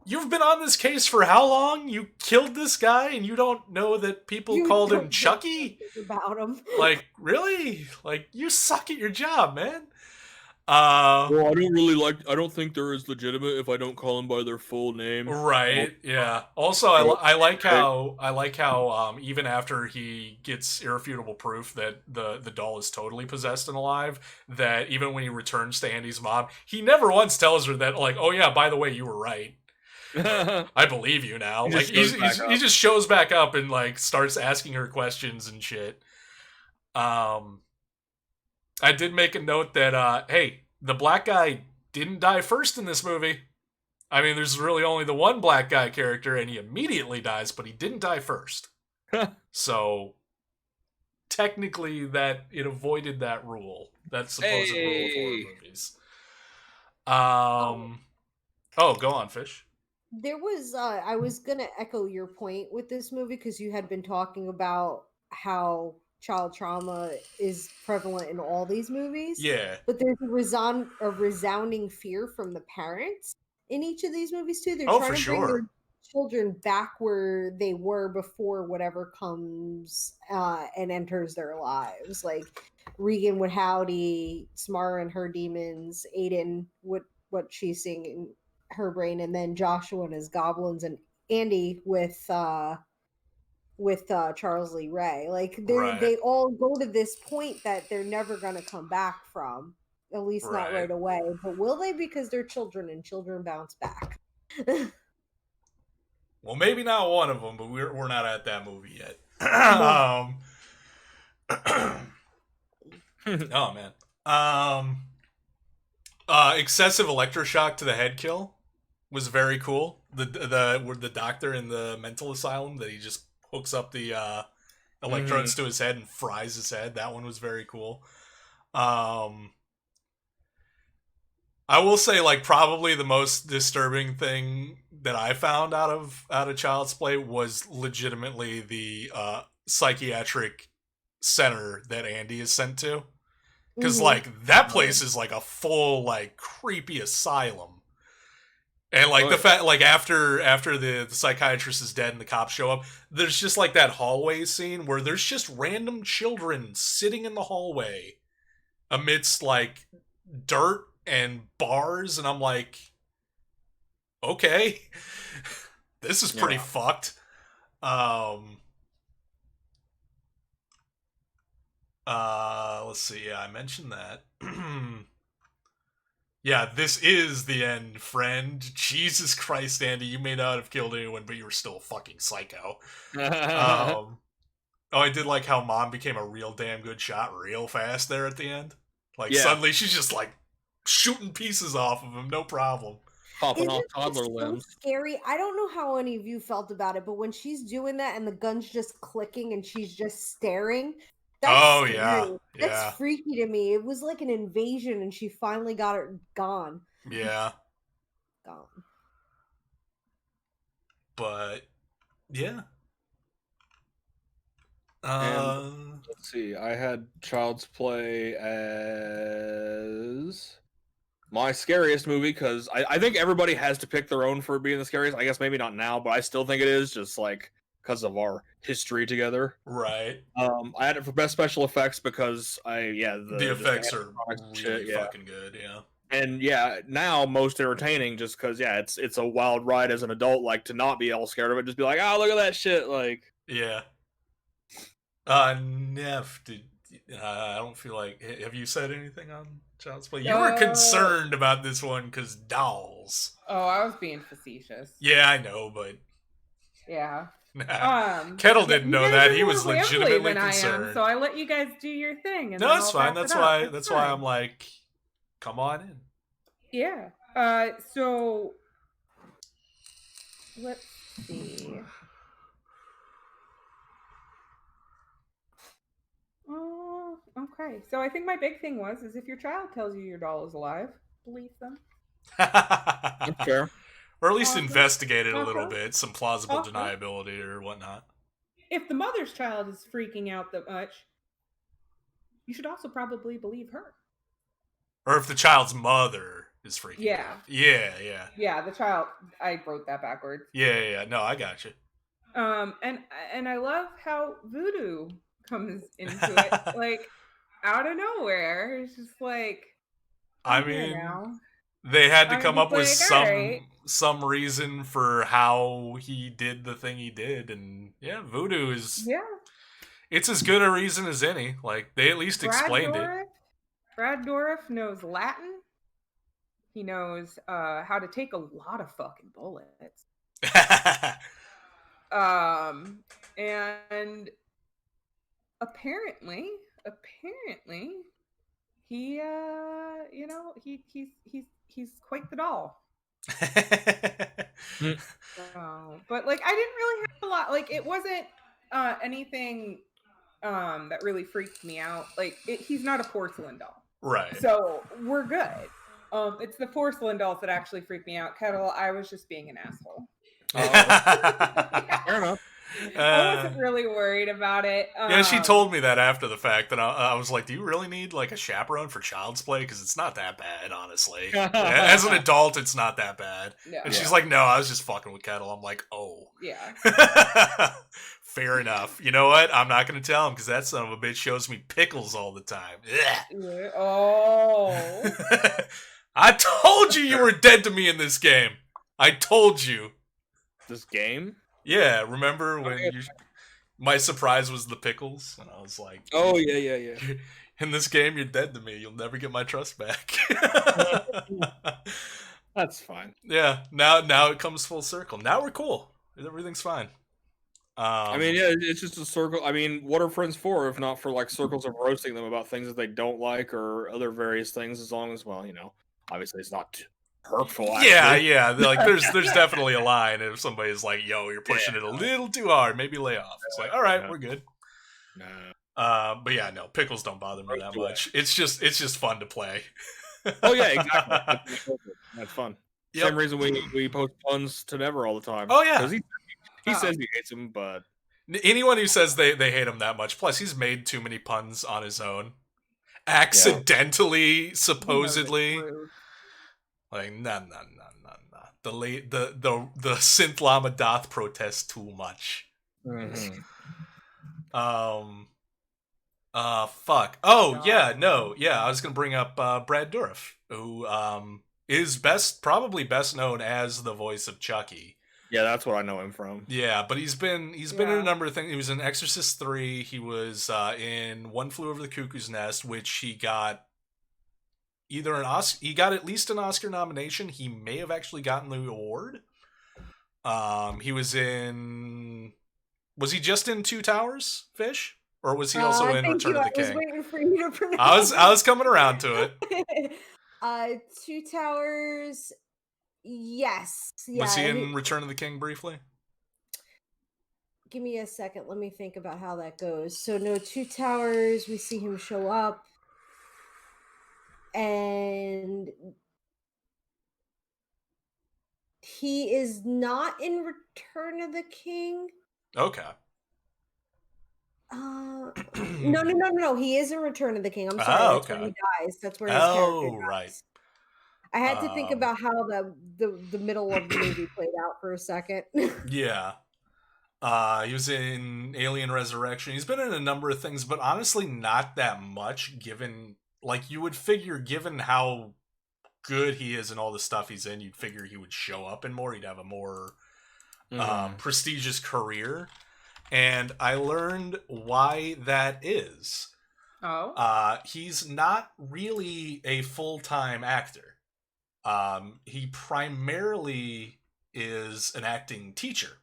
you've been on this case for how long? You killed this guy and you don't know that people called him Chucky? About him. Like, really? Like, you suck at your job, man. Well, I don't think they're as legitimate if I don't call them by their full name. Right, yeah. Also, I like how even after he gets irrefutable proof that the doll is totally possessed and alive, that even when he returns to Andy's mom, he never once tells her that, like, oh yeah, by the way, you were right. I believe you now. He just shows back up and like starts asking her questions and shit. I did make a note that, hey, the black guy didn't die first in this movie. I mean, there's really only the one black guy character, and he immediately dies, but he didn't die first. So, technically, it avoided that rule. That supposed rule of horror movies. Oh, go on, Fish. There was, I was gonna echo your point with this movie because you had been talking about how child trauma is prevalent in all these movies. Yeah. But there's a resounding fear from the parents in each of these movies too. They're trying to bring their children back where they were before whatever comes and enters their lives. Like Regan with Howdy, Samara and her demons, Aiden with what she's seeing in her brain, and then Joshua and his goblins, and Andy with Charles Lee Ray. Like they all go to this point that they're never going to come back from, at least not right away. But will they? Because they're children, and children bounce back. Well, maybe not one of them, but we're not at that movie yet. Oh man. Excessive electroshock to the head kill was very cool. The doctor in the mental asylum that he just hooks up the electrodes to his head and fries his head. That one was very cool. I will say, like, probably the most disturbing thing that I found out of Child's Play was legitimately the psychiatric center that Andy is sent to. Because, like, that place is, like, a full, like, creepy asylum. And, like, the fact, like, after the psychiatrist is dead and the cops show up, there's just, like, that hallway scene where there's just random children sitting in the hallway amidst, like, dirt and bars, and I'm like, okay, this is pretty fucked. Let's see. Yeah, I mentioned that. Yeah, this is the end, friend. Jesus Christ, Andy, you may not have killed anyone, but you were still a fucking psycho. Oh, I did like how Mom became a real damn good shot real fast there at the end. Like, Yeah. suddenly she's just, like, shooting pieces off of him, no problem. Popping Isn't off that toddler so limbs. scary? I don't know how any of you felt about it, but when she's doing that and the gun's just clicking and she's just staring, that's Oh, scary. yeah. That's Yeah. freaky to me. It was like an invasion, and she finally got it gone. Yeah. Gone. But, yeah. Let's see. I had Child's Play as my scariest movie because I think everybody has to pick their own for being the scariest. I guess maybe not now, but I still think it is just like because of our history together. right. I had it for best special effects because The effects are animatronics really shit, fucking good, yeah. And yeah, now most entertaining just because it's a wild ride as an adult, like to not be all scared of it, just be like, oh, look at that shit, like. Yeah. Neff, I don't feel like. Have you said anything on Child's Play? You were concerned about this one because dolls. Oh, I was being facetious. Yeah, I know, but Yeah. Kettle didn't know you guys that. are He was more rambly legitimately than I am, concerned. so I let you guys do your thing. And No, then it's I'll fine. wrap That's it up. why. It's That's why fine. I'm like, come on in. Yeah. So let's see. Oh, okay. So I think my big thing is if your child tells you your doll is alive, believe them. That's fair. Or at least Awesome. investigate it a little Awesome. bit, some plausible Awesome. deniability or whatnot. If the mother's child is freaking out that much, you should also probably believe her. Or if the child's mother is freaking Yeah. out. Yeah. Yeah, the child. I wrote that backwards. Yeah. No, I got you. And I love how voodoo comes into it, like out of nowhere. It's just like, I I'm here mean, now. they had to come He's up with like, "All right." some reason for how he did the thing he did, and yeah, voodoo is Yeah, it's as good a reason as any. Like they at least explained it. Brad Dourif knows Latin. He knows how to take a lot of fucking bullets. And apparently, he he's quite the doll. But like I didn't really have a lot. Like it wasn't anything that really freaked me out. Like he's not a porcelain doll, Right. so we're good. It's the porcelain dolls that actually freak me out. Kettle, I was just being an asshole. Fair enough. I wasn't really worried about it. Yeah, she told me that after the fact, and I was like, "Do you really need like a chaperone for Child's Play? Because it's not that bad, honestly. As an adult, it's not that bad." No. And she's like, "No, I was just fucking with Kettle." I'm like, "Oh, Yeah. fair enough. You know what? I'm not gonna tell him because that son of a bitch shows me pickles all the time." Yeah. Oh. I told you were dead to me in this game. I told you. This game? Yeah, remember when my surprise was the pickles, and I was like, "Oh yeah." In this game, you're dead to me. You'll never get my trust back." That's fine. Yeah, now it comes full circle. Now we're cool. Everything's fine. I mean, yeah, it's just a circle. I mean, what are friends for if not for like circles of roasting them about things that they don't like or other various things? As long as, well, obviously it's not hurtful. Actually. Yeah. Like there's definitely a line if somebody's like, "Yo, you're pushing it a little too hard. Maybe lay off." It's like, all right, we're good. But yeah, no, pickles don't bother me that much. It's just fun to play. Oh yeah, exactly. That's fun. Yep. Same reason we post puns to Never all the time. Oh yeah, because he says he hates them, but anyone who says they hate him that much, plus he's made too many puns on his own, accidentally, supposedly. Like nah. The synth llama doth protest too much. Mm-hmm. Fuck. Oh yeah, no, yeah. I was gonna bring up Brad Dourif, who is probably best known as the voice of Chucky. Yeah, that's what I know him from. Yeah, but he's been in a number of things. He was in Exorcist 3. He was in One Flew Over the Cuckoo's Nest, which he got either an Oscar. He got at least an Oscar nomination. He may have actually gotten the award. He was in. Was he just in Two Towers, Fish, or was he also in Thank Return you. of I the was King? waiting for you to pronounce. I was coming around to it. Two Towers. Yes. Was he Yeah. in Return of the King briefly? Give me a second. Let me think about how that goes. So no, Two Towers. We see him show up, and he is not in Return of the King. Okay. No. He is in Return of the King. I'm sorry. That's where he dies. That's where his character dies. Right. I had to think about how the middle of the movie played out for a second. Yeah. He was in Alien Resurrection. He's been in a number of things, but honestly not that much, given, like, you would figure, given how good he is and all the stuff he's in, you'd figure he would show up in more. He'd have a more prestigious career. And I learned why that is. Oh. He's not really a full-time actor. He primarily is an acting teacher.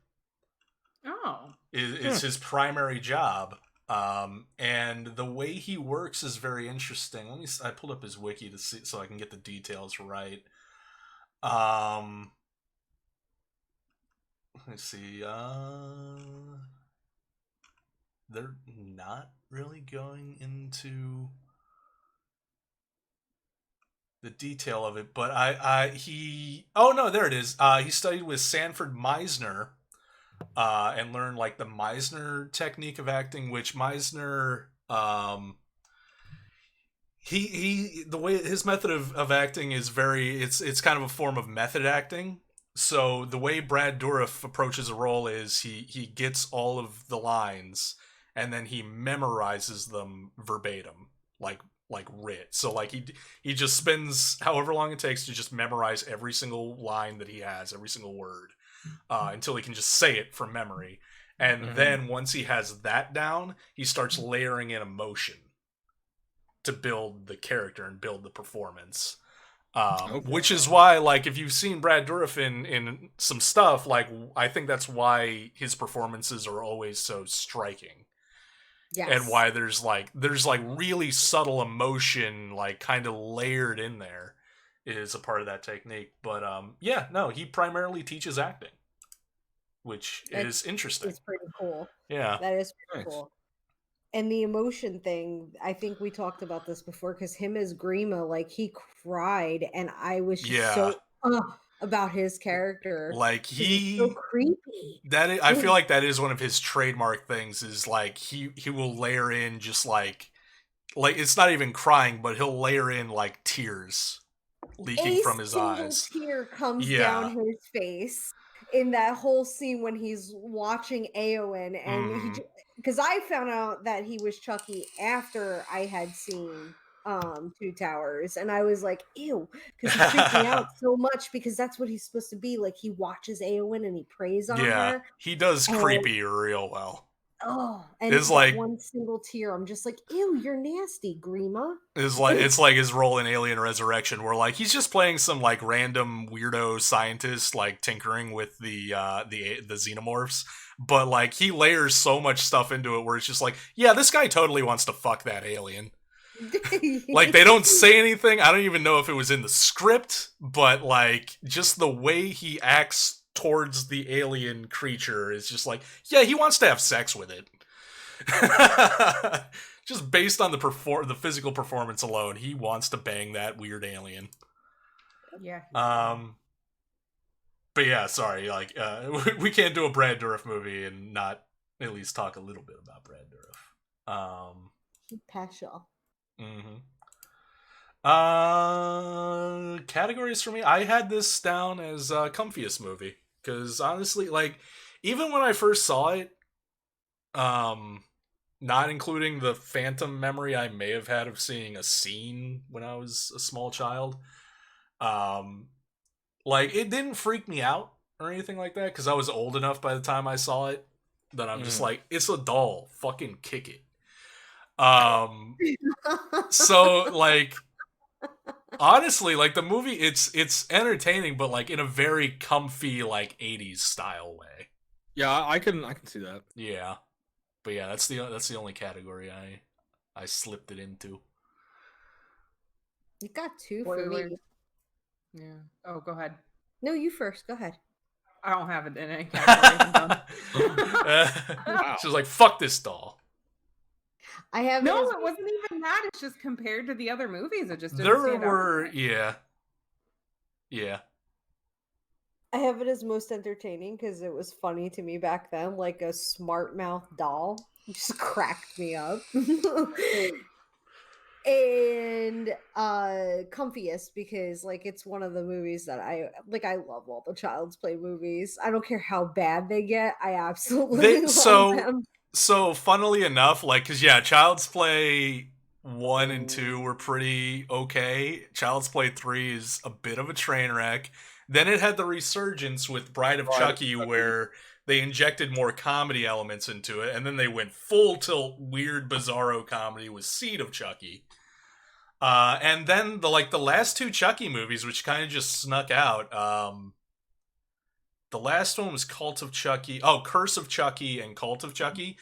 Oh. Is his primary job. And the way he works is very interesting. I pulled up his wiki to see so I can get the details right. Let me see. They're not really going into the detail of it, but oh no, there it is. He studied with Sanford Meisner, and learned like the Meisner technique of acting, which Meisner, the way his method of acting is it's kind of a form of method acting. So the way Brad Dourif approaches a role is he gets all of the lines and then he memorizes them verbatim, like writ. So like he just spends however long it takes to just memorize every single line that he has, every single word, until he can just say it from memory. And then once he has that down, he starts layering in emotion to build the character and build the performance. Which is why, like, if you've seen Brad Dourif in some stuff, like, I think that's why his performances are always so striking. Yes. And why there's really subtle emotion, like, kind of layered in there, is a part of that technique. But yeah, no, he primarily teaches acting, which is interesting. It's pretty cool. Yeah, that is pretty cool. And the emotion thing, I think we talked about this before, because him as Grima, like, he cried, and I was just so about his character. Like, he's so creepy. I feel like that is one of his trademark things, is like he will layer in just like it's not even crying, but he'll layer in like tears leaking from his eyes. A tear comes down his face in that whole scene when he's watching Eowyn, and because I found out that he was Chucky after I had seen Two Towers, and I was like, ew, because he freaked me out so much, because that's what he's supposed to be. Like, he watches Eowyn and he preys on her. He does creepy real well. Oh, and it's like one single tear, I'm just like, ew, you're nasty, Grima. It's like his role in Alien Resurrection, where like he's just playing some like random weirdo scientist, like tinkering with the xenomorphs, but like he layers so much stuff into it where it's just like, yeah, this guy totally wants to fuck that alien. Like, they don't say anything. I don't even know if it was in the script, but like just the way he acts towards the alien creature is just like, yeah, he wants to have sex with it. Just based on the physical performance alone, he wants to bang that weird alien. Yeah. But yeah, sorry, like we can't do a Brad Dourif movie and not at least talk a little bit about Brad Dourif. Pasha. Categories for me, I had this down as comfiest movie, because honestly, like, even when I first saw it, not including the phantom memory I may have had of seeing a scene when I was a small child, like, it didn't freak me out or anything like that, because I was old enough by the time I saw it that I'm just like, it's a doll, fucking kick it. So like, Honestly, like the movie, it's entertaining, but like in a very comfy like 80s style way. Yeah, I can see that. Yeah, but yeah, that's the only category I slipped it into. You got two for Spoiler. me. Yeah. Oh, go ahead. No, you first. Go ahead. I don't have it in any category. I'm done. Wow. She was like, "Fuck this doll." I have No, it as it wasn't even that. It's just compared to the other movies, it just didn't There stand out. were, yeah. I have it as most entertaining because it was funny to me back then, like a smart mouth doll. It just cracked me up. And comfiest because like it's one of the movies that I love all the Child's Play movies. I don't care how bad they get, I absolutely love them. So funnily enough, like, cause yeah, Child's Play 1 and 2 were pretty okay. Child's Play 3 is a bit of a train wreck. Then it had the resurgence with Bride of Chucky, where they injected more comedy elements into it, and then they went full tilt weird bizarro comedy with Seed of Chucky. And then the last two Chucky movies, which kind of just snuck out. The last one was Cult of Chucky. Oh, Curse of Chucky and Cult of Chucky.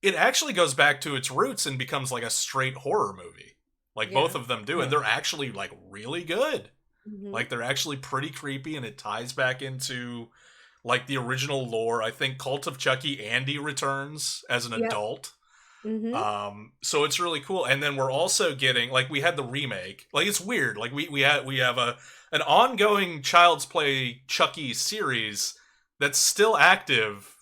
It actually goes back to its roots and becomes like a straight horror movie. Like Yeah. both of them do, and they're actually like really good. Mhm. Like they're actually pretty creepy, and it ties back into like the original lore. I think Cult of Chucky, Andy returns as an Yep. adult. Mhm. So it's really cool. And then we're also getting, like, we had the remake. Like, it's weird. Like we have an ongoing Child's Play Chucky series that's still active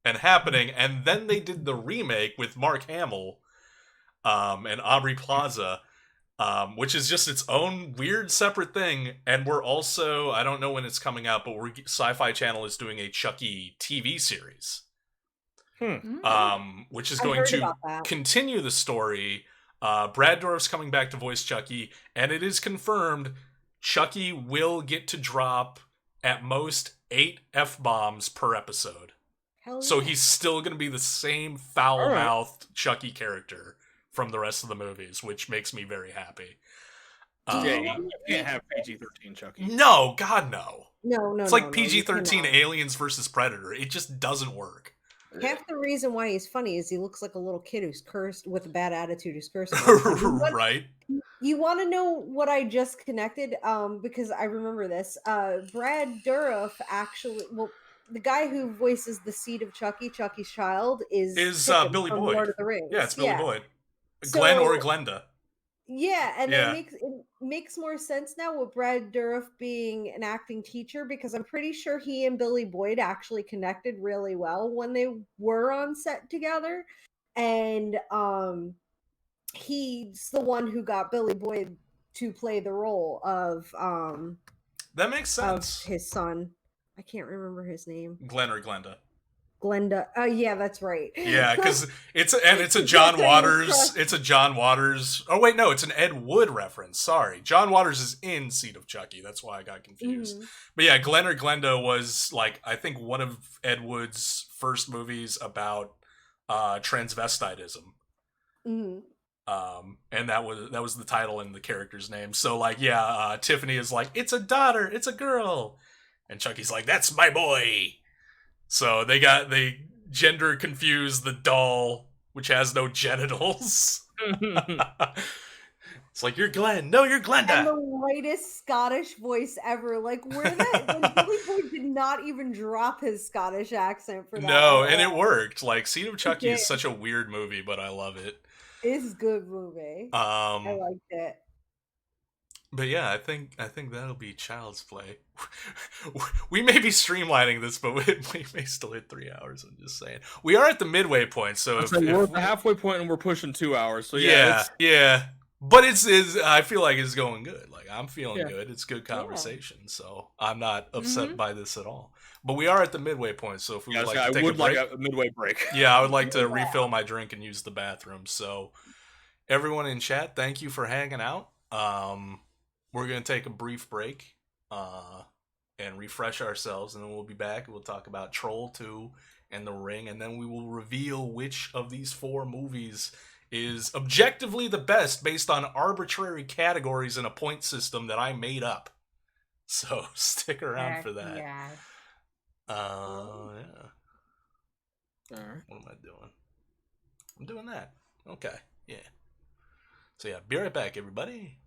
and happening, and then they did the remake with Mark Hamill and Aubrey Plaza, which is just its own weird separate thing. And we're also, I don't know when it's coming out, but Sci-Fi Channel is doing a Chucky TV series. Which is I going heard to about that. continue the story. Brad Dourif's coming back to voice Chucky, and it is confirmed Chucky will get to drop at most 8 F-bombs per episode. Hell So yeah. he's still going to be the same foul-mouthed Chucky character from the rest of the movies, which makes me very happy. Yeah, you can't have PG-13 Chucky. No, God, no. No, It's like no, PG-13 you cannot. Aliens versus Predator. It just doesn't work. Half the reason why he's funny is he looks like a little kid who's cursed with a bad attitude who's cursing. Right? You want to know what I just connected? Because I remember this. Brad Dourif actually, well, the guy who voices the seed of Chucky, Chucky's child, is Pippin Billy from Boyd. Lord of the Rings. Yeah, it's Billy Boyd. So- Glenn or Glenda. Yeah, and Yeah. it makes more sense now with Brad Dourif being an acting teacher because I'm pretty sure he and Billy Boyd actually connected really well when they were on set together, and he's the one who got Billy Boyd to play the role of That makes of sense. his son. I can't remember his name. Glenn or Glenda. Glenda. Oh yeah, that's right. Yeah, because it's a John Waters. It's a John Waters. Oh wait, no, it's an Ed Wood reference. Sorry, John Waters is in Seed of Chucky. That's why I got confused. But yeah, Glenn or Glenda was like I think one of Ed Wood's first movies about transvestitism. And that was the title and the character's name. So like, yeah, Tiffany is like, it's a daughter, it's a girl, and Chucky's like, that's my boy. So they gender confuse the doll, which has no genitals. It's like, you're Glenn. No, you're Glenda. And the whitest Scottish voice ever. Like, where that Billy Boyd did not even drop his Scottish accent for that. No, and it worked. Like, Seed of Chucky is such a weird movie, but I love it. It's a good movie. I liked it. But yeah, I think that'll be Child's Play. We may be streamlining this, but we may still hit 3 hours. I'm just saying. We are at the midway point, so we're at the halfway point and we're pushing 2 hours. So yeah. But it's I feel like it's going good. Like I'm feeling good. It's good conversation, so I'm not upset by this at all. But we are at the midway point, so if we would like to take a break, like a midway break. Yeah, I would like to refill my drink and use the bathroom. So everyone in chat, thank you for hanging out. We're going to take a brief break and refresh ourselves, and then we'll be back. We'll talk about Troll 2 and The Ring, and then we will reveal which of these 4 movies is objectively the best based on arbitrary categories and a point system that I made up. So stick around Heck for that. yeah. Yeah. All right. What am I doing? I'm doing that. Okay. Yeah. So yeah, be right back, everybody.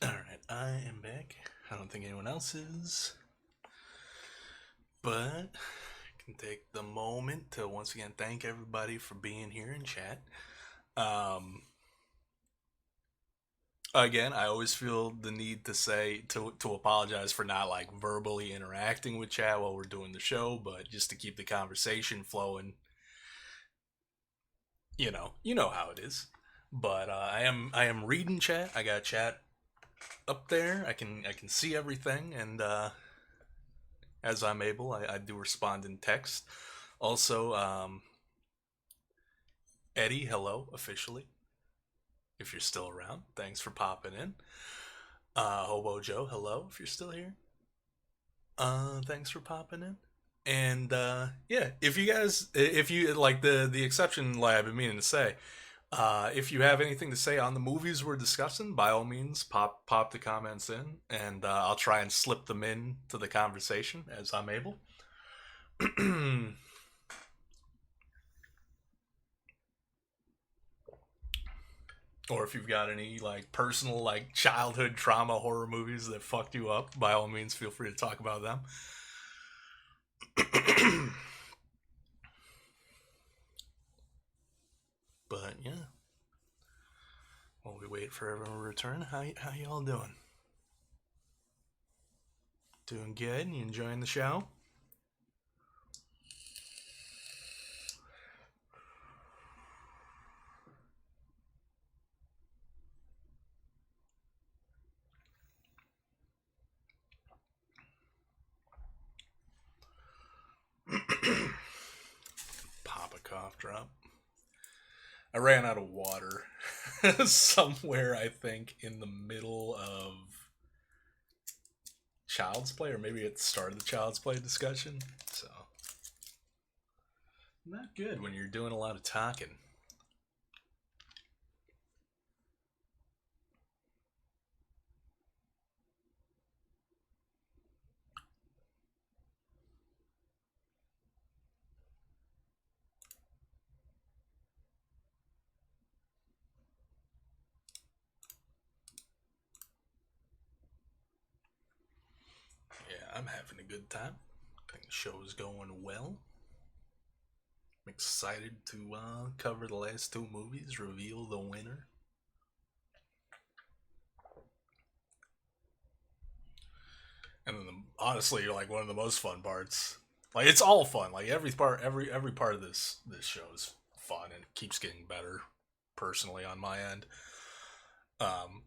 Alright, I am back. I don't think anyone else is. But I can take the moment to once again thank everybody for being here in chat. Again, I always feel the need to say to apologize for not like verbally interacting with chat while we're doing the show, but just to keep the conversation flowing. You know how it is. But I am reading chat. I got chat up there. I can see everything, and as I'm able, I do respond in text. Also, Eddie, hello officially. If you're still around, thanks for popping in. Hobo Joe, hello if you're still here. Thanks for popping in. And yeah, if you like the exception lab, I've been meaning to say, if you have anything to say on the movies we're discussing, by all means, pop the comments in, and I'll try and slip them in to the conversation as I'm able. Or if you've got any like personal like childhood trauma horror movies that fucked you up, by all means, feel free to talk about them. But yeah, while we wait for everyone to return, how y'all doing? Doing good? You enjoying the show? Pop a cough drop. I ran out of water somewhere, I think, in the middle of Child's Play, or maybe at the start of the Child's Play discussion. So, not good when you're doing a lot of talking. Yeah, I'm having a good time. I think the show is going well. I'm excited to cover the last two movies, reveal the winner. And then, honestly, like one of the most fun parts. Like it's all fun. Like every part of this show is fun and keeps getting better. Personally, on my end,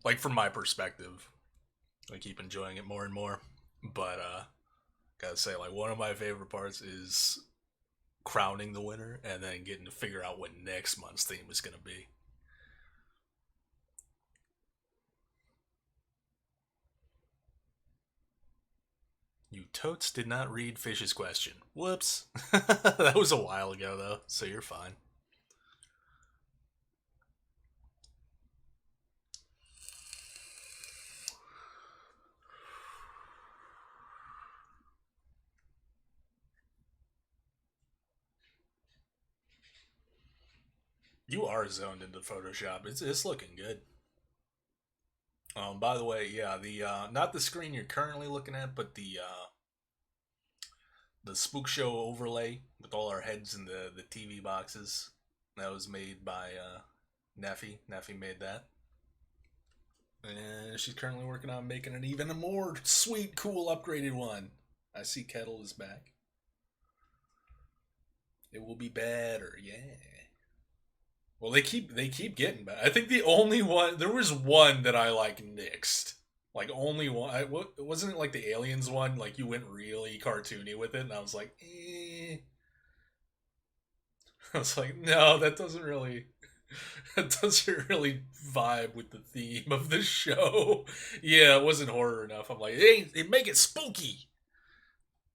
like from my perspective, I keep enjoying it more and more. But gotta say, like one of my favorite parts is crowning the winner and then getting to figure out what next month's theme is gonna be. You totes did not read Fish's question. Whoops. That was a while ago, though, so you're fine. You are zoned into Photoshop. It's looking good. By the way, yeah, the not the screen you're currently looking at, but the Spookshow overlay with all our heads in the TV boxes. That was made by Neffy. Neffy made that. And she's currently working on making an even more sweet, cool, upgraded one. I see Kettle is back. It will be better, yeah. Well, they keep getting better. I think the only one there was one that I like nixed. Like only one. Wasn't it like the Aliens one? Like you went really cartoony with it, and I was like, eh. I was like, no, that doesn't really vibe with the theme of the show. Yeah, it wasn't horror enough. I'm like, hey, they make it spooky.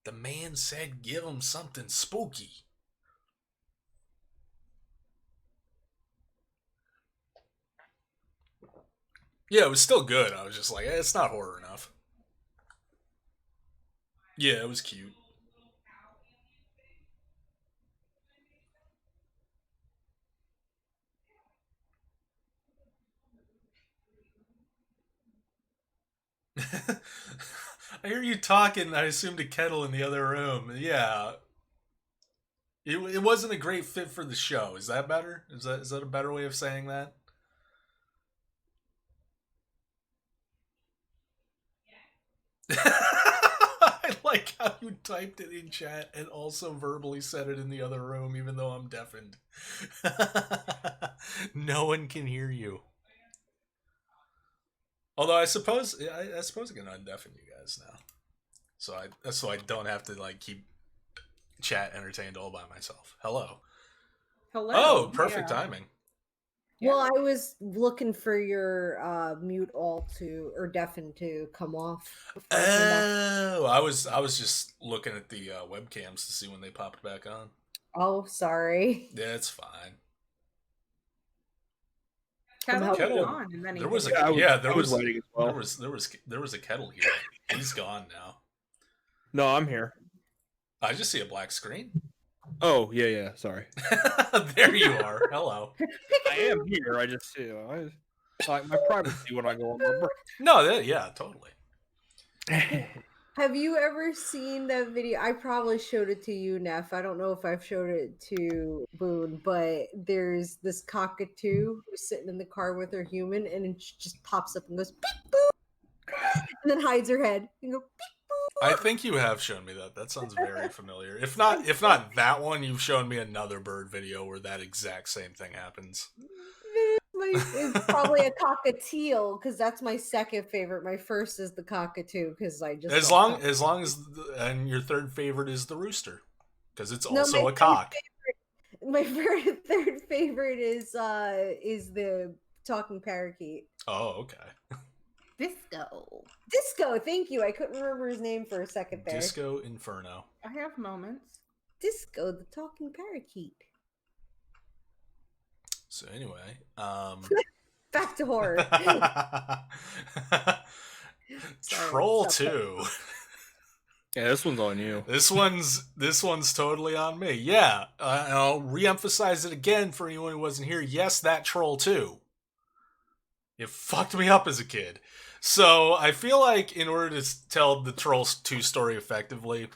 The man said, give him something spooky. Yeah, it was still good. I was just like, it's not horror enough. Yeah, it was cute. I hear you talking. I assumed a kettle in the other room. Yeah, it wasn't a great fit for the show. Is that better? Is that a better way of saying that? I like how you typed it in chat and also verbally said it in the other room, even though I'm deafened. No one can hear you. Although I suppose I can undeafen you guys now, so I don't have to like keep chat entertained all by myself. Hello. Hello. Oh, perfect Yeah. timing. Well, I was looking for your mute all to or deafen to come off. before I came back. Oh, I was just looking at the webcams to see when they popped back on. Oh, sorry. Yeah, it's fine. Kettle was Kettle- gone, and then he There was hit a it. there I was was waiting as well. there was a kettle here. He's gone now. No, I'm here. I just see a black screen. Oh, yeah, sorry. There you are. Hello. I am here. I just, I like my privacy when I go on my break. No, yeah, totally. Have you ever seen that video? I probably showed it to you, Neff. I don't know if I've showed it to Boone, but there's this cockatoo who's sitting in the car with her human, and it just pops up and goes beep boop, and then hides her head and go beep boop. I think you have shown me that. That sounds very familiar. If not that one, you've shown me another bird video where that exact same thing happens. It's probably a cockatiel because that's my second favorite. My first is the cockatoo because I just As long as and your third favorite is the rooster because it's also my a cock. My third favorite is the talking parakeet. Oh, okay. Disco, thank you. I couldn't remember his name for a second there. Disco Inferno. I have moments. Disco, the talking parakeet. So anyway, Back to horror. Troll Sorry. 2. Yeah, this one's on you. This one's totally on me. Yeah, and I'll re-emphasize it again for anyone who wasn't here. Yes, that Troll 2. It fucked me up as a kid. So I feel like in order to tell the Troll 2 story effectively,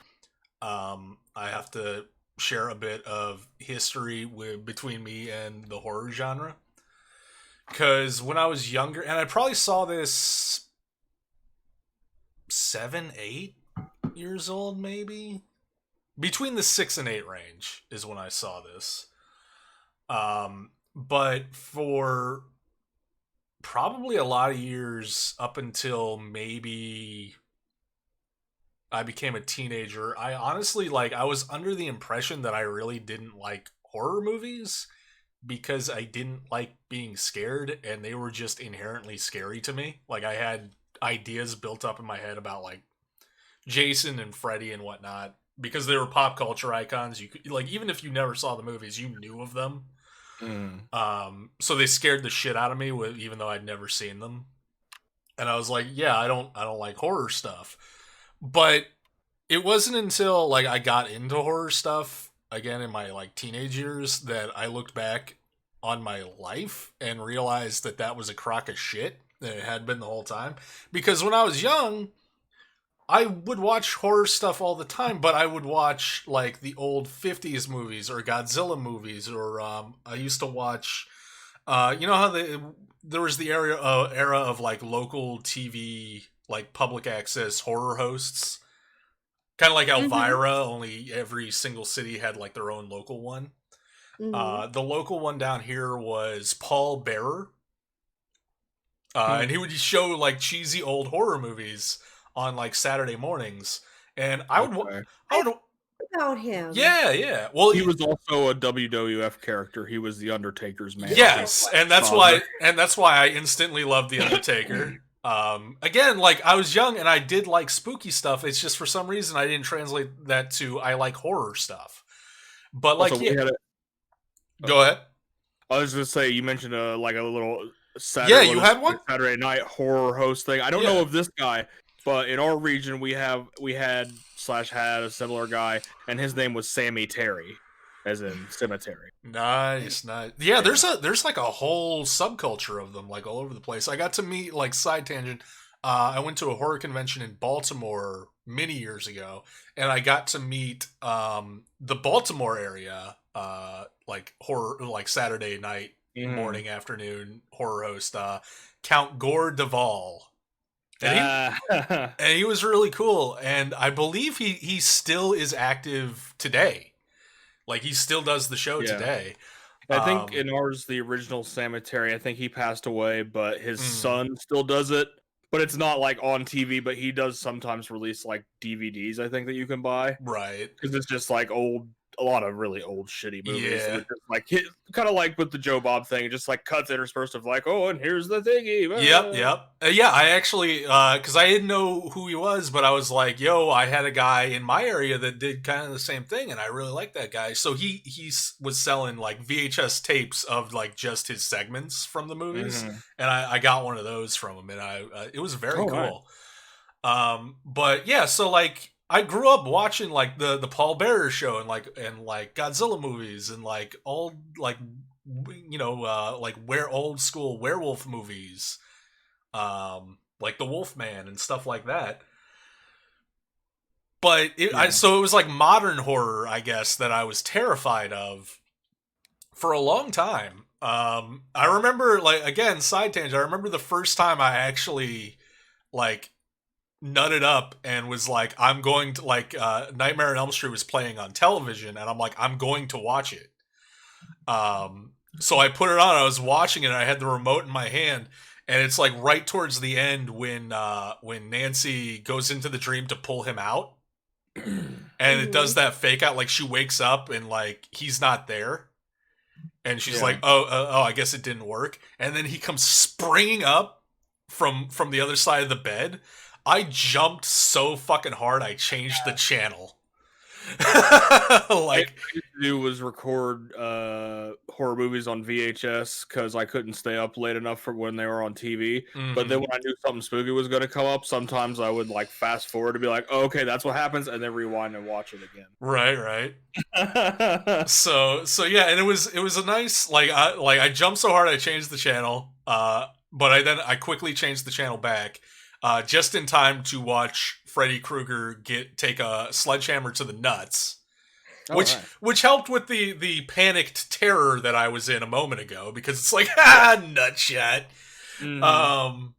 I have to share a bit of history between me and the horror genre. Because when I was younger, and I probably saw this 7, 8 years old, maybe? Between the 6 and 8 range is when I saw this. But for probably a lot of years up until maybe I became a teenager, I honestly, I was under the impression that I really didn't like horror movies because I didn't like being scared, and they were just inherently scary to me. I had ideas built up in my head about, Jason and Freddy and whatnot, because they were pop culture icons. You could, even if you never saw the movies, you knew of them. So they scared the shit out of me, even though I'd never seen them. And I was like, yeah, I don't like horror stuff. But it wasn't until I got into horror stuff again in my teenage years that I looked back on my life and realized that that was a crock of shit, that it had been the whole time. Because when I was young, I would watch horror stuff all the time, but I would watch the old 50s movies or Godzilla movies, or I used to watch you know how there was the era of local TV, public access horror hosts, kind of like Elvira, only every single city had their own local one. The local one down here was Paul Bearer, and he would show cheesy old horror movies on Saturday mornings, and I would About him. yeah. Well, He was also a WWF character. He was the Undertaker's man. yes, and that's why I instantly loved the Undertaker. Again, I was young and I did like spooky stuff. It's just for some reason I didn't translate that to I like horror stuff. But Also, go ahead. I was gonna say, you mentioned a little Saturday. Yeah, you had one? Saturday night horror host thing. I don't know of this guy, but in our region we had a similar guy, and his name was Sammy Terry, as in cemetery. Nice. Yeah, there's a whole subculture of them all over the place. I got to meet side tangent. I went to a horror convention in Baltimore many years ago, and I got to meet the Baltimore area horror Saturday night, morning, afternoon horror host Count Gore Duvall. And he was really cool, and I believe he still is active today. Like, he still does the show today. I think in ours, the original Cemetery, I think he passed away, but his son still does it. But it's not like on TV, but he does sometimes release like DVDs, I think, that you can buy. Right. Because it's just like a lot of really old shitty movies. Yeah. With just like kind of like with the Joe Bob thing, just like cuts interspersed of like, oh, and here's the thingy. Yep. Yeah, I actually, because I didn't know who he was, but I was like, yo, I had a guy in my area that did kind of the same thing, and I really like that guy. So he was selling like VHS tapes of like just his segments from the movies, and I got one of those from him, and it was very cool. Right. But yeah, so like, I grew up watching like the Paul Bearer show and like Godzilla movies and like old like like old school werewolf movies, like the Wolfman and stuff like that. But so it was like modern horror, I guess, that I was terrified of for a long time. I remember, like, again, side tangent, I remember the first time I actually like nutted up and was like, I'm going to like Nightmare on Elm Street was playing on television, and I'm like, I'm going to watch it. So I put it on, I was watching it, and I had the remote in my hand, and it's like right towards the end when Nancy goes into the dream to pull him out, and it does that fake out, like she wakes up and like he's not there, and she's like, oh, I guess it didn't work, and then he comes springing up from the other side of the bed. I jumped so fucking hard, I changed the channel. Like, what I used to do was record horror movies on VHS because I couldn't stay up late enough for when they were on TV. But then when I knew something spooky was going to come up, sometimes I would like fast forward to be like, oh, okay, that's what happens, and then rewind and watch it again. Right. So yeah, and it was a nice I jumped so hard I changed the channel, but I quickly changed the channel back. Just in time to watch Freddy Krueger take a sledgehammer to the nuts, which helped with the panicked terror that I was in a moment ago, because it's like, nut shot. You got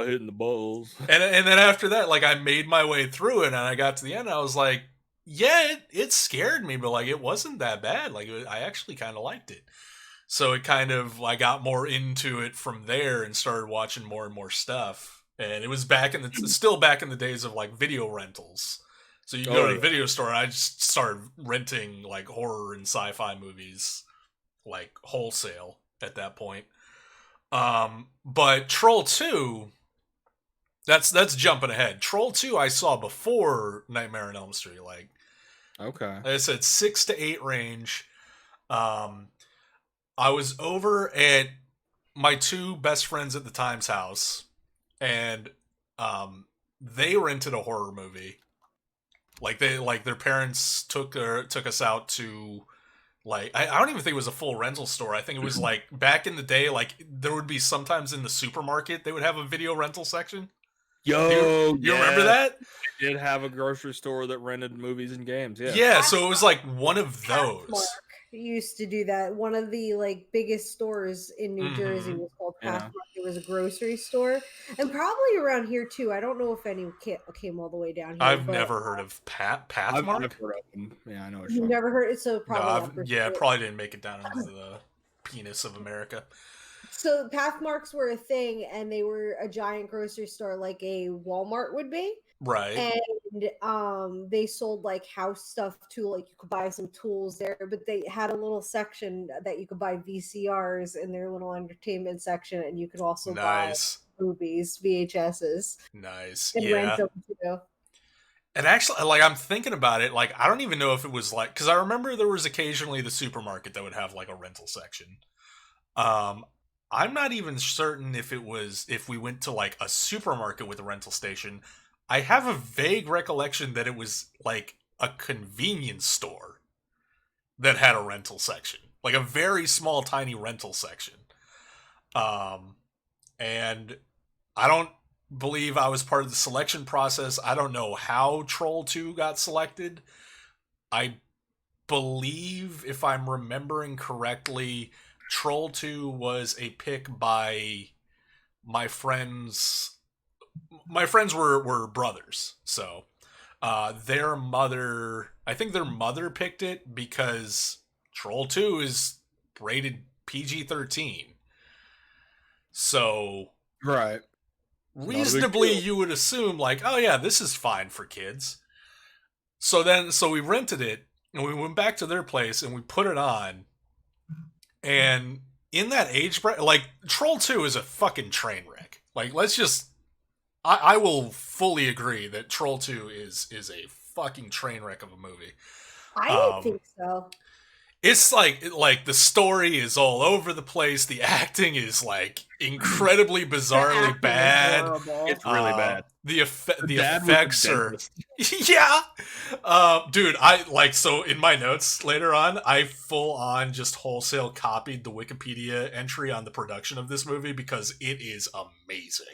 hit in the balls. And then after that, like, I made my way through it, and I got to the end, and I was like, yeah, it scared me, but like, it wasn't that bad. Like, I actually kind of liked it. So it kind of, I got more into it from there and started watching more and more stuff. And it was still back in the days of like video rentals. So you go to the video store, and I just started renting like horror and sci-fi movies like wholesale at that point. But Troll 2, that's jumping ahead. Troll 2 I saw before Nightmare on Elm Street. Like, okay, like I said, 6 to 8 range. I was over at my two best friends at the time's house, and they rented a horror movie. Like, their parents took us out to, like, I don't even think it was a full rental store. I think it was like back in the day, like there would be sometimes in the supermarket they would have a video rental section. You remember that? I did have a grocery store that rented movies and games. Yeah. So it was like one of those. Used to do that. One of the like biggest stores in New Jersey was called Pathmark. It was a grocery store, and probably around here too. I don't know if any came all the way down here. I've never heard of Pathmark. I've heard of them. Yeah, I know. You've never heard it, so probably probably didn't make it down into the penis of America. So Pathmarks were a thing, and they were a giant grocery store like a Walmart would be. Right. And they sold like house stuff too, like you could buy some tools there, but they had a little section that you could buy VCRs in their little entertainment section, and you could also buy movies, VHSs. Nice. And rent them too. And actually, like, I'm thinking about it, like, I don't even know if it was like, because I remember there was occasionally the supermarket that would have like a rental section. I'm not even certain if we went to like a supermarket with a rental station. I have a vague recollection that it was like a convenience store that had a rental section, like a very small, tiny rental section. And I don't believe I was part of the selection process. I don't know how Troll 2 got selected. I believe, if I'm remembering correctly, Troll 2 was a pick by my friend's my friends were brothers, so their mother, I think their mother picked it because Troll 2 is rated PG-13. So Right. reasonably deal. you would assume like, oh yeah, this is fine for kids. So we rented it and we went back to their place and we put it on. And in that age bracket, like Troll 2 is a fucking train wreck. Like let's just I will fully agree that Troll 2 is a fucking train wreck of a movie. I didn't think so. It's like the story is all over the place. The acting is like incredibly bizarrely acting is bad. horrible. It's really bad. The Dad was effects the are dentist. yeah. Dude, I like so in my notes later on, I full on just wholesale copied the Wikipedia entry on the production of this movie because it is amazing.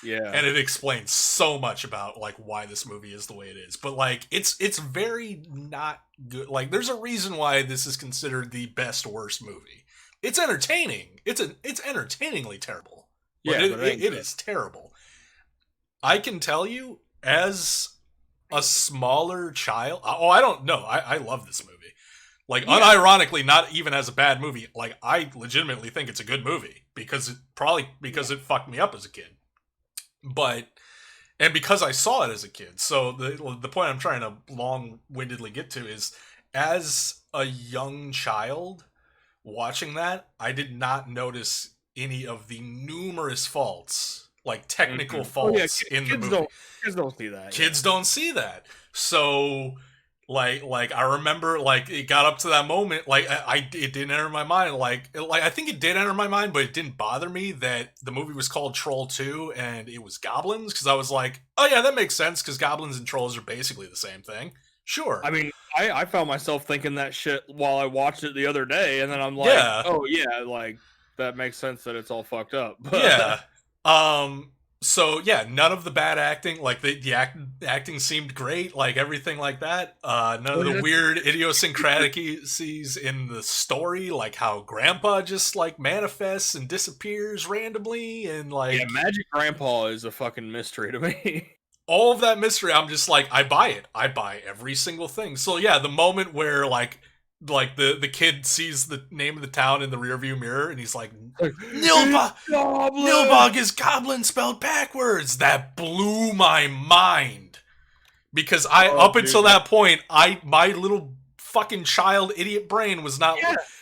Yeah. And it explains so much about like why this movie is the way it is. But like it's very not good. Like there's a reason why this is considered the best worst movie. It's entertaining. It's entertainingly terrible. But Yeah, it is terrible. I can tell you as a smaller child, I don't know. I love this movie. Like unironically, not even as a bad movie. Like I legitimately think it's a good movie because it fucked me up as a kid. And because I saw it as a kid. So the point I'm trying to long-windedly get to is as a young child watching that, I did not notice any of the numerous faults, like technical faults in the movie. Kids don't see that. Kids don't see that. So like I remember like it got up to that moment like it didn't enter my mind like I think it did enter my mind, but it didn't bother me that the movie was called Troll 2 and it was goblins, because I was like, oh yeah, that makes sense because goblins and trolls are basically the same thing. Sure. I mean, I found myself thinking that shit while I watched it the other day, and then I'm like, Yeah. oh yeah, like that makes sense that it's all fucked up. Yeah. So yeah, none of the bad acting, like the acting seemed great, like everything like that. None of the weird idiosyncrasies in the story, like how Grandpa just like manifests and disappears randomly, and like Magic Grandpa is a fucking mystery to me. all of that mystery. I'm just like, I buy it. I buy every single thing. So yeah, the moment where like the kid sees the name of the town in the rearview mirror and he's like, Nilbog is goblin spelled backwards. That blew my mind. Because until that point, my little fucking child idiot brain was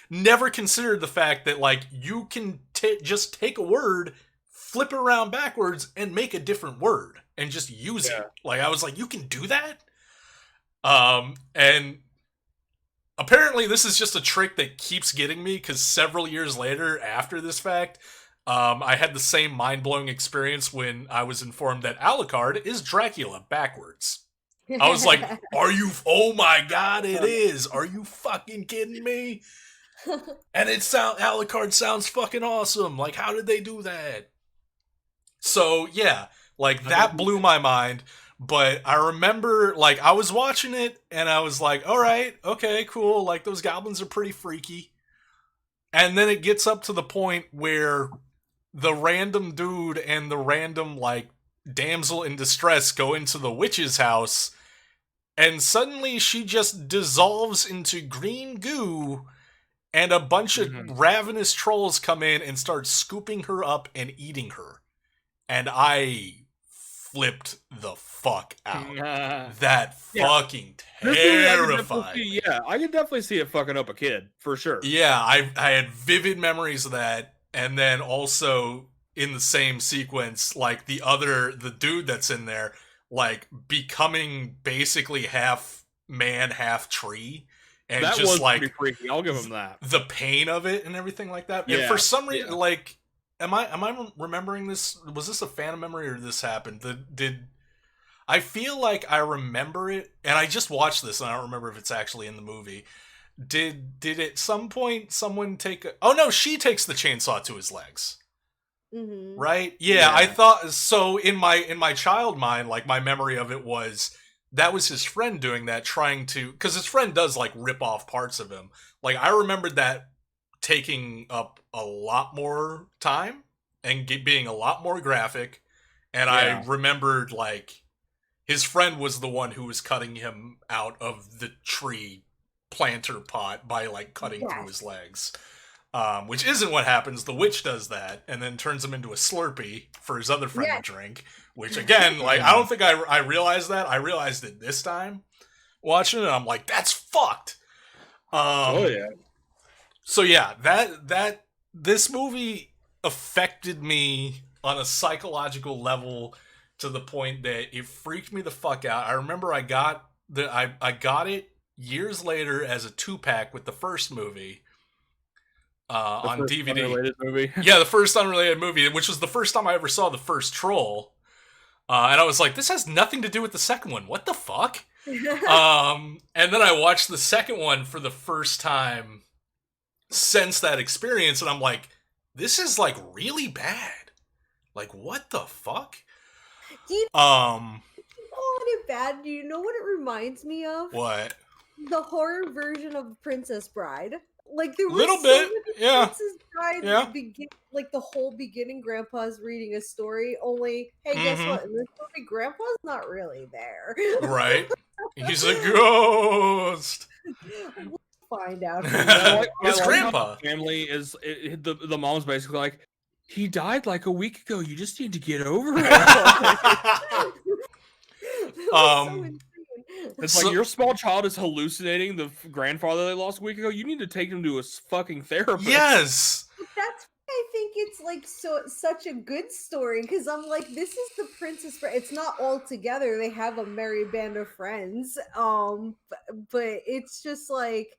never considered the fact that like you can just take a word, flip it around backwards, and make a different word and just use it. Like I was like, you can do that? And apparently this is just a trick that keeps getting me, because several years later after this fact, I had the same mind-blowing experience when I was informed that Alucard is Dracula backwards. I was like, oh my god, it is. Are you fucking kidding me? And Alucard sounds fucking awesome. Like, how did they do that? So, yeah, like that blew my mind. But I remember, like, I was watching it, and I was like, all right, okay, cool. Like, those goblins are pretty freaky. And then it gets up to the point where the random dude and the random, like, damsel in distress go into the witch's house, and suddenly she just dissolves into green goo, and a bunch of ravenous trolls come in and start scooping her up and eating her. And I flipped the fuck out. That fucking terrifying. I can definitely see it fucking up a kid for sure. Yeah, I had vivid memories of that, and then also in the same sequence, like the dude that's in there, like becoming basically half man, half tree, and that just was like pretty freaky. I'll give him that. The pain of it and everything like that. Yeah, and for some reason, like. Am I remembering this? Was this a phantom memory or did this happen? I feel like I remember it, and I just watched this and I don't remember if it's actually in the movie. Did at some point someone take oh no, she takes the chainsaw to his legs. Mm-hmm. Right? Yeah, I thought so in my child mind, like my memory of it was that was his friend doing that, trying to, because his friend does like rip off parts of him. Like I remembered that taking up a lot more time and being a lot more graphic And Yeah. I remembered, like, his friend was the one who was cutting him out of the tree planter pot by, like, cutting through his legs. Which isn't what happens. The witch does that and then turns him into a Slurpee for his other friend to drink. Which, again, like, I don't think I realized that. I realized it this time watching it. And I'm like, that's fucked. Oh yeah. So yeah, this movie affected me on a psychological level to the point that it freaked me the fuck out. I remember I got it years later as a 2-pack with the first movie on First DVD. unrelated movie. Yeah, the first unrelated movie, which was the first time I ever saw the first Troll. And I was like, this has nothing to do with the second one. What the fuck? And then I watched the second one for the first time since that experience, and I'm like, this is like really bad. Like, what the fuck? Do you Um, call it bad? Do you know what it reminds me of? what? The horror version of Princess Bride. Like there was Little so bit, much yeah. Princess Bride. Yeah. Like the whole beginning, Grandpa's reading a story. Only, hey, guess what? In this movie, Grandpa's not really there. Right? He's a ghost. We'll find out. His grandpa. The family is the mom's basically like, he died like a week ago. You just need to get over it. That was so insane. It's So- like your small child is hallucinating the grandfather they lost a week ago. You need to take him to a fucking therapist. Yes. But that's why I think it's like such a good story, because I'm like, this is the Princess Bride. It's not all together. They have a merry band of friends. But it's just like,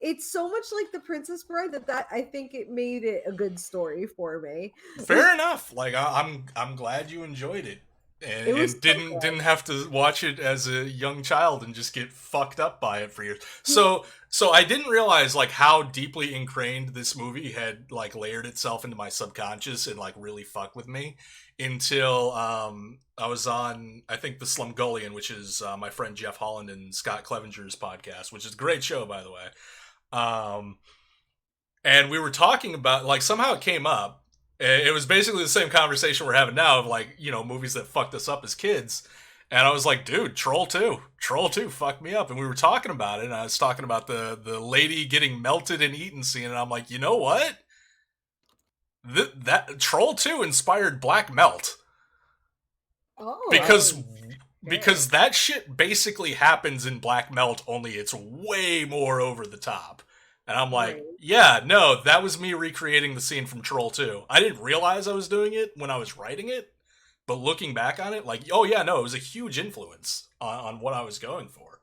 it's so much like the Princess Bride that I think it made it a good story for me. Fair enough. Like, I'm glad you enjoyed it. And, It was and so didn't good. have to watch it as a young child and just get fucked up by it for years. So I didn't realize like how deeply ingrained this movie had like layered itself into my subconscious and like really fucked with me until I was on, I think, the Slumgullion, which is my friend Jeff Holland and Scott Clevenger's podcast, which is a great show, by the way. And we were talking about, like, somehow it came up. It was basically the same conversation we're having now of, like, you know, movies that fucked us up as kids. And I was like, dude, Troll 2 fucked me up. And we were talking about it, and I was talking about the lady getting melted and eaten scene, and I'm like, you know what? That Troll 2 inspired Black Melt. Oh, Because that shit basically happens in Black Melt, only it's way more over the top. And I'm like, Right. yeah, no, that was me recreating the scene from Troll 2. I didn't realize I was doing it when I was writing it, but looking back on it, like, oh yeah, no, it was a huge influence on what I was going for.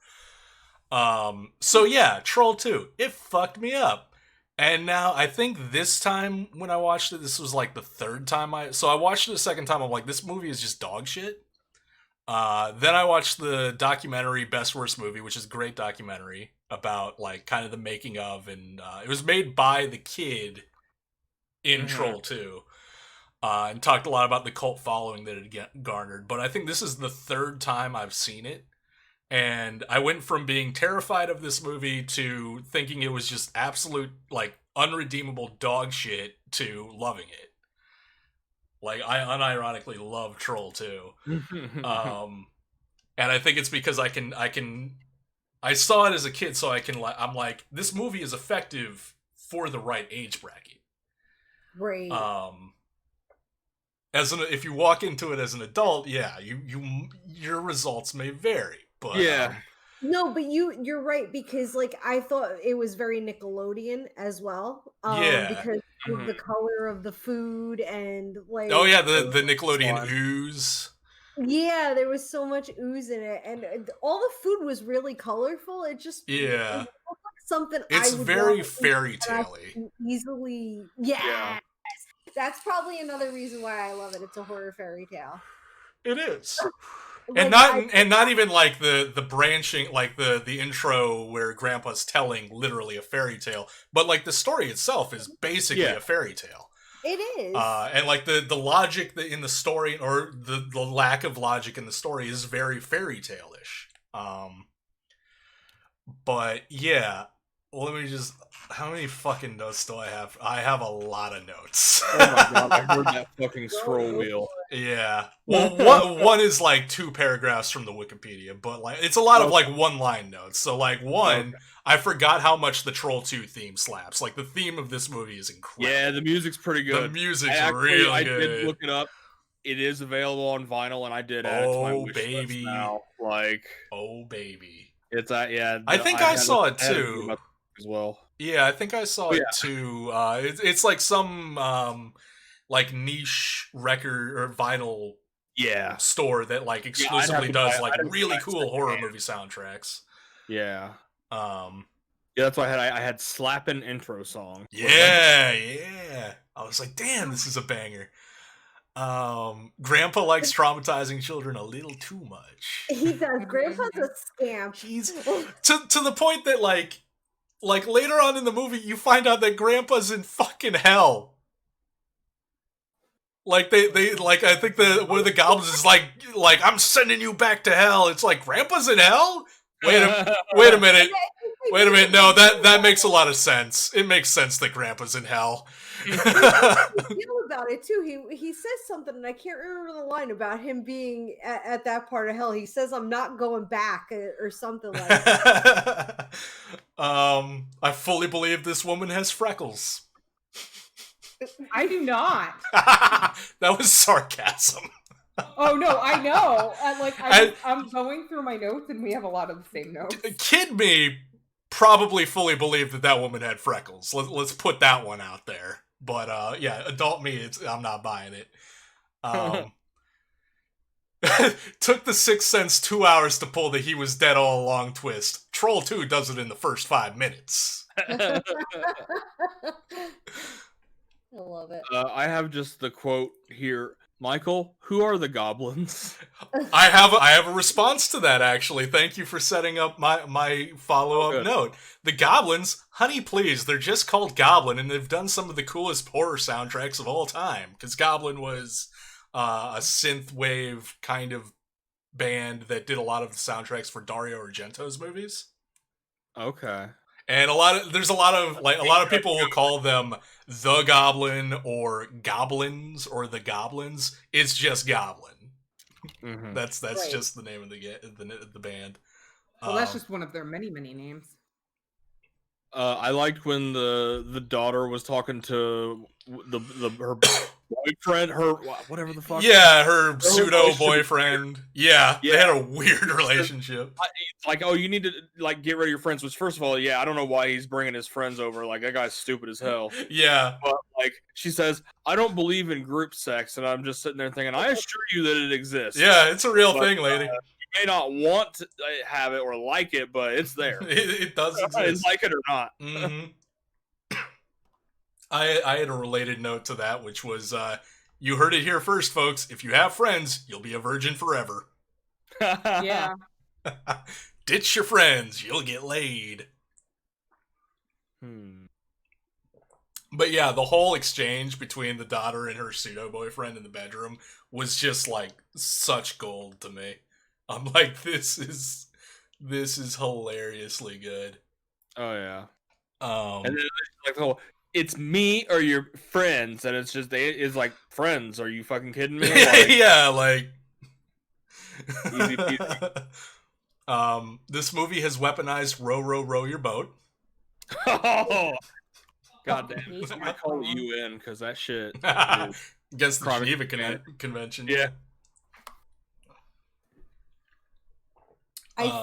So yeah, Troll 2, it fucked me up. And now I think this time when I watched it, this was like the third time I watched it the second time, I'm like, this movie is just dog shit. Then I watched the documentary Best Worst Movie, which is a great documentary about like kind of the making of, and it was made by the kid in Troll 2, and talked a lot about the cult following that it garnered. But I think this is the third time I've seen it, and I went from being terrified of this movie to thinking it was just absolute like unredeemable dog shit to loving it. Like, I unironically love Troll 2. And I think it's because I saw it as a kid, so I'm like, this movie is effective for the right age bracket. Right. If you walk into it as an adult, yeah, your results may vary, but Yeah. No, but you're right, because like I thought it was very Nickelodeon as well. Yeah. Because of the color of the food and like oh yeah, the Nickelodeon Fun. ooze. yeah, there was so much ooze in it, and all the food was really colorful. It just Yeah. it looked like something It's I would very want to eat fairy and I tale-y. can easily. Yeah. That's probably another reason why I love it. It's a horror fairy tale. It is. Like, And not even like the branching, like the intro where Grandpa's telling literally a fairy tale, but like the story itself is basically Yeah. a fairy tale. it is. And like the logic in the story, or the lack of logic in the story, is very fairy tale-ish. But yeah, let me just. How many fucking notes do I have? I have a lot of notes. Oh my god, I heard that fucking scroll wheel. Yeah. Well, one is like 2 paragraphs from the Wikipedia, but like it's a lot of like one-line notes. So like one, I forgot how much the Troll 2 theme slaps. Like the theme of this movie is incredible. Yeah, the music's pretty good. The music's Actually, I good. did look it up. It is available on vinyl, and I did add it to my wish list now. Like, oh baby, it's yeah. I think I saw it too as well. Yeah, I think I saw it too. It's like some like niche record or vinyl store that like exclusively does like really cool horror movie soundtracks. Yeah. Yeah, that's why I had Slappin' intro song. Yeah. I was like, damn, this is a banger. Grandpa likes traumatizing children a little too much. He does. Grandpa's a scamp. He's to the point that like later on in the movie you find out that Grandpa's in fucking hell. Like they like I think one of the goblins is like I'm sending you back to hell. It's like Grandpa's in hell? Wait a minute. No, that makes a lot of sense. It makes sense that Grandpa's in hell. He feel about it too. He says something, and I can't remember the line about him being at that part of hell. He says, "I'm not going back," or something like that. I fully believe this woman has freckles. I do not. That was sarcasm. Oh no, I know. I'm going through my notes, and we have a lot of the same notes. Kid me probably fully believed that woman had freckles. Let's put that one out there. But yeah, adult me, I'm not buying it. Took the Sixth Sense 2 hours to pull the he was dead all along twist. Troll 2 does it in the first 5 minutes. I love it. I have just the quote here. Michael, who are the goblins? I have a response to that, actually. Thank you for setting up my follow-up note. The goblins, honey please, they're just called Goblin, and they've done some of the coolest horror soundtracks of all time. Because Goblin was a synthwave kind of band that did a lot of the soundtracks for Dario Argento's movies. Okay. And there's a lot of people will call them the Goblin or Goblins or the Goblins. It's just Goblin. Mm-hmm. That's right. Just the name of the band. Well, that's just one of their many names. I liked when the daughter was talking to her boyfriend, her whatever the fuck. Yeah, her pseudo boyfriend. Yeah, they had a weird relationship. It's like, oh, you need to like get rid of your friends. Which, first of all, yeah, I don't know why he's bringing his friends over. Like that guy's stupid as hell. Yeah, but like she says, I don't believe in group sex, and I'm just sitting there thinking, I assure you that it exists. Yeah, it's a real thing, lady. You may not want to have it or like it, but it's there. It does exist. Like it or not. Mm-hmm. I had a related note to that, which was, you heard it here first, folks. If you have friends, you'll be a virgin forever. Yeah. Ditch your friends, you'll get laid. But yeah, the whole exchange between the daughter and her pseudo-boyfriend in the bedroom was just, like, such gold to me. I'm like, this is hilariously good. Oh, yeah. And then, like, the whole... It's me or your friends, and it's just it's like friends. Are you fucking kidding me? Like, yeah, like easy peasy. This movie has weaponized row your boat. Oh, goddamn! I call you in because that shit against the Geneva Convention. Yeah, I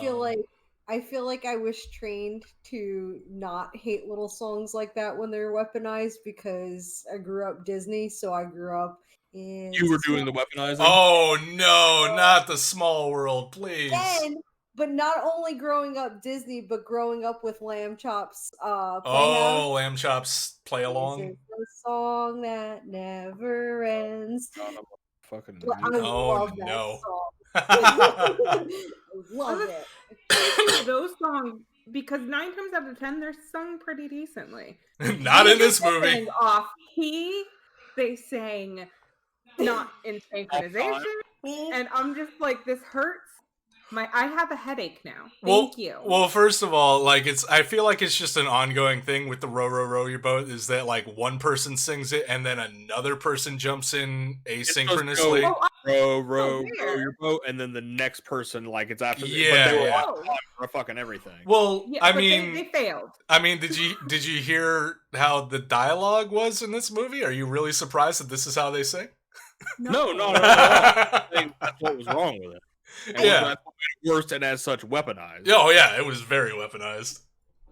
feel like I was trained to not hate little songs like that when they're weaponized because I grew up Disney, so I grew up in... You were doing the weaponizing? Oh, no, not the Small World, please. But not only growing up Disney, but growing up with Lamb Chop's Lamb Chop's Play Along? This is a song that never ends. Fucking I love that song. Love it. Those songs, because 9 times out of 10 they're sung pretty decently. Not in this movie. Off key, they sang not in synchronization, and I'm just like, this hurts I have a headache now. Well, Thank you. Well, first of all, like I feel like it's just an ongoing thing with the row, row, row your boat. Is that like one person sings it and then another person jumps in asynchronously? Go, row, row, row where? your boat, and then the next person, like it's after. Yeah, but they were yeah. on time for fucking everything. Well, Yeah, I but mean, they failed. I mean, did you hear how the dialogue was in this movie? Are you really surprised that this is how they sing? No, not at all. I think that's what was wrong with it. And Yeah. that's what made it worse and as such weaponized. Oh yeah, it was very weaponized.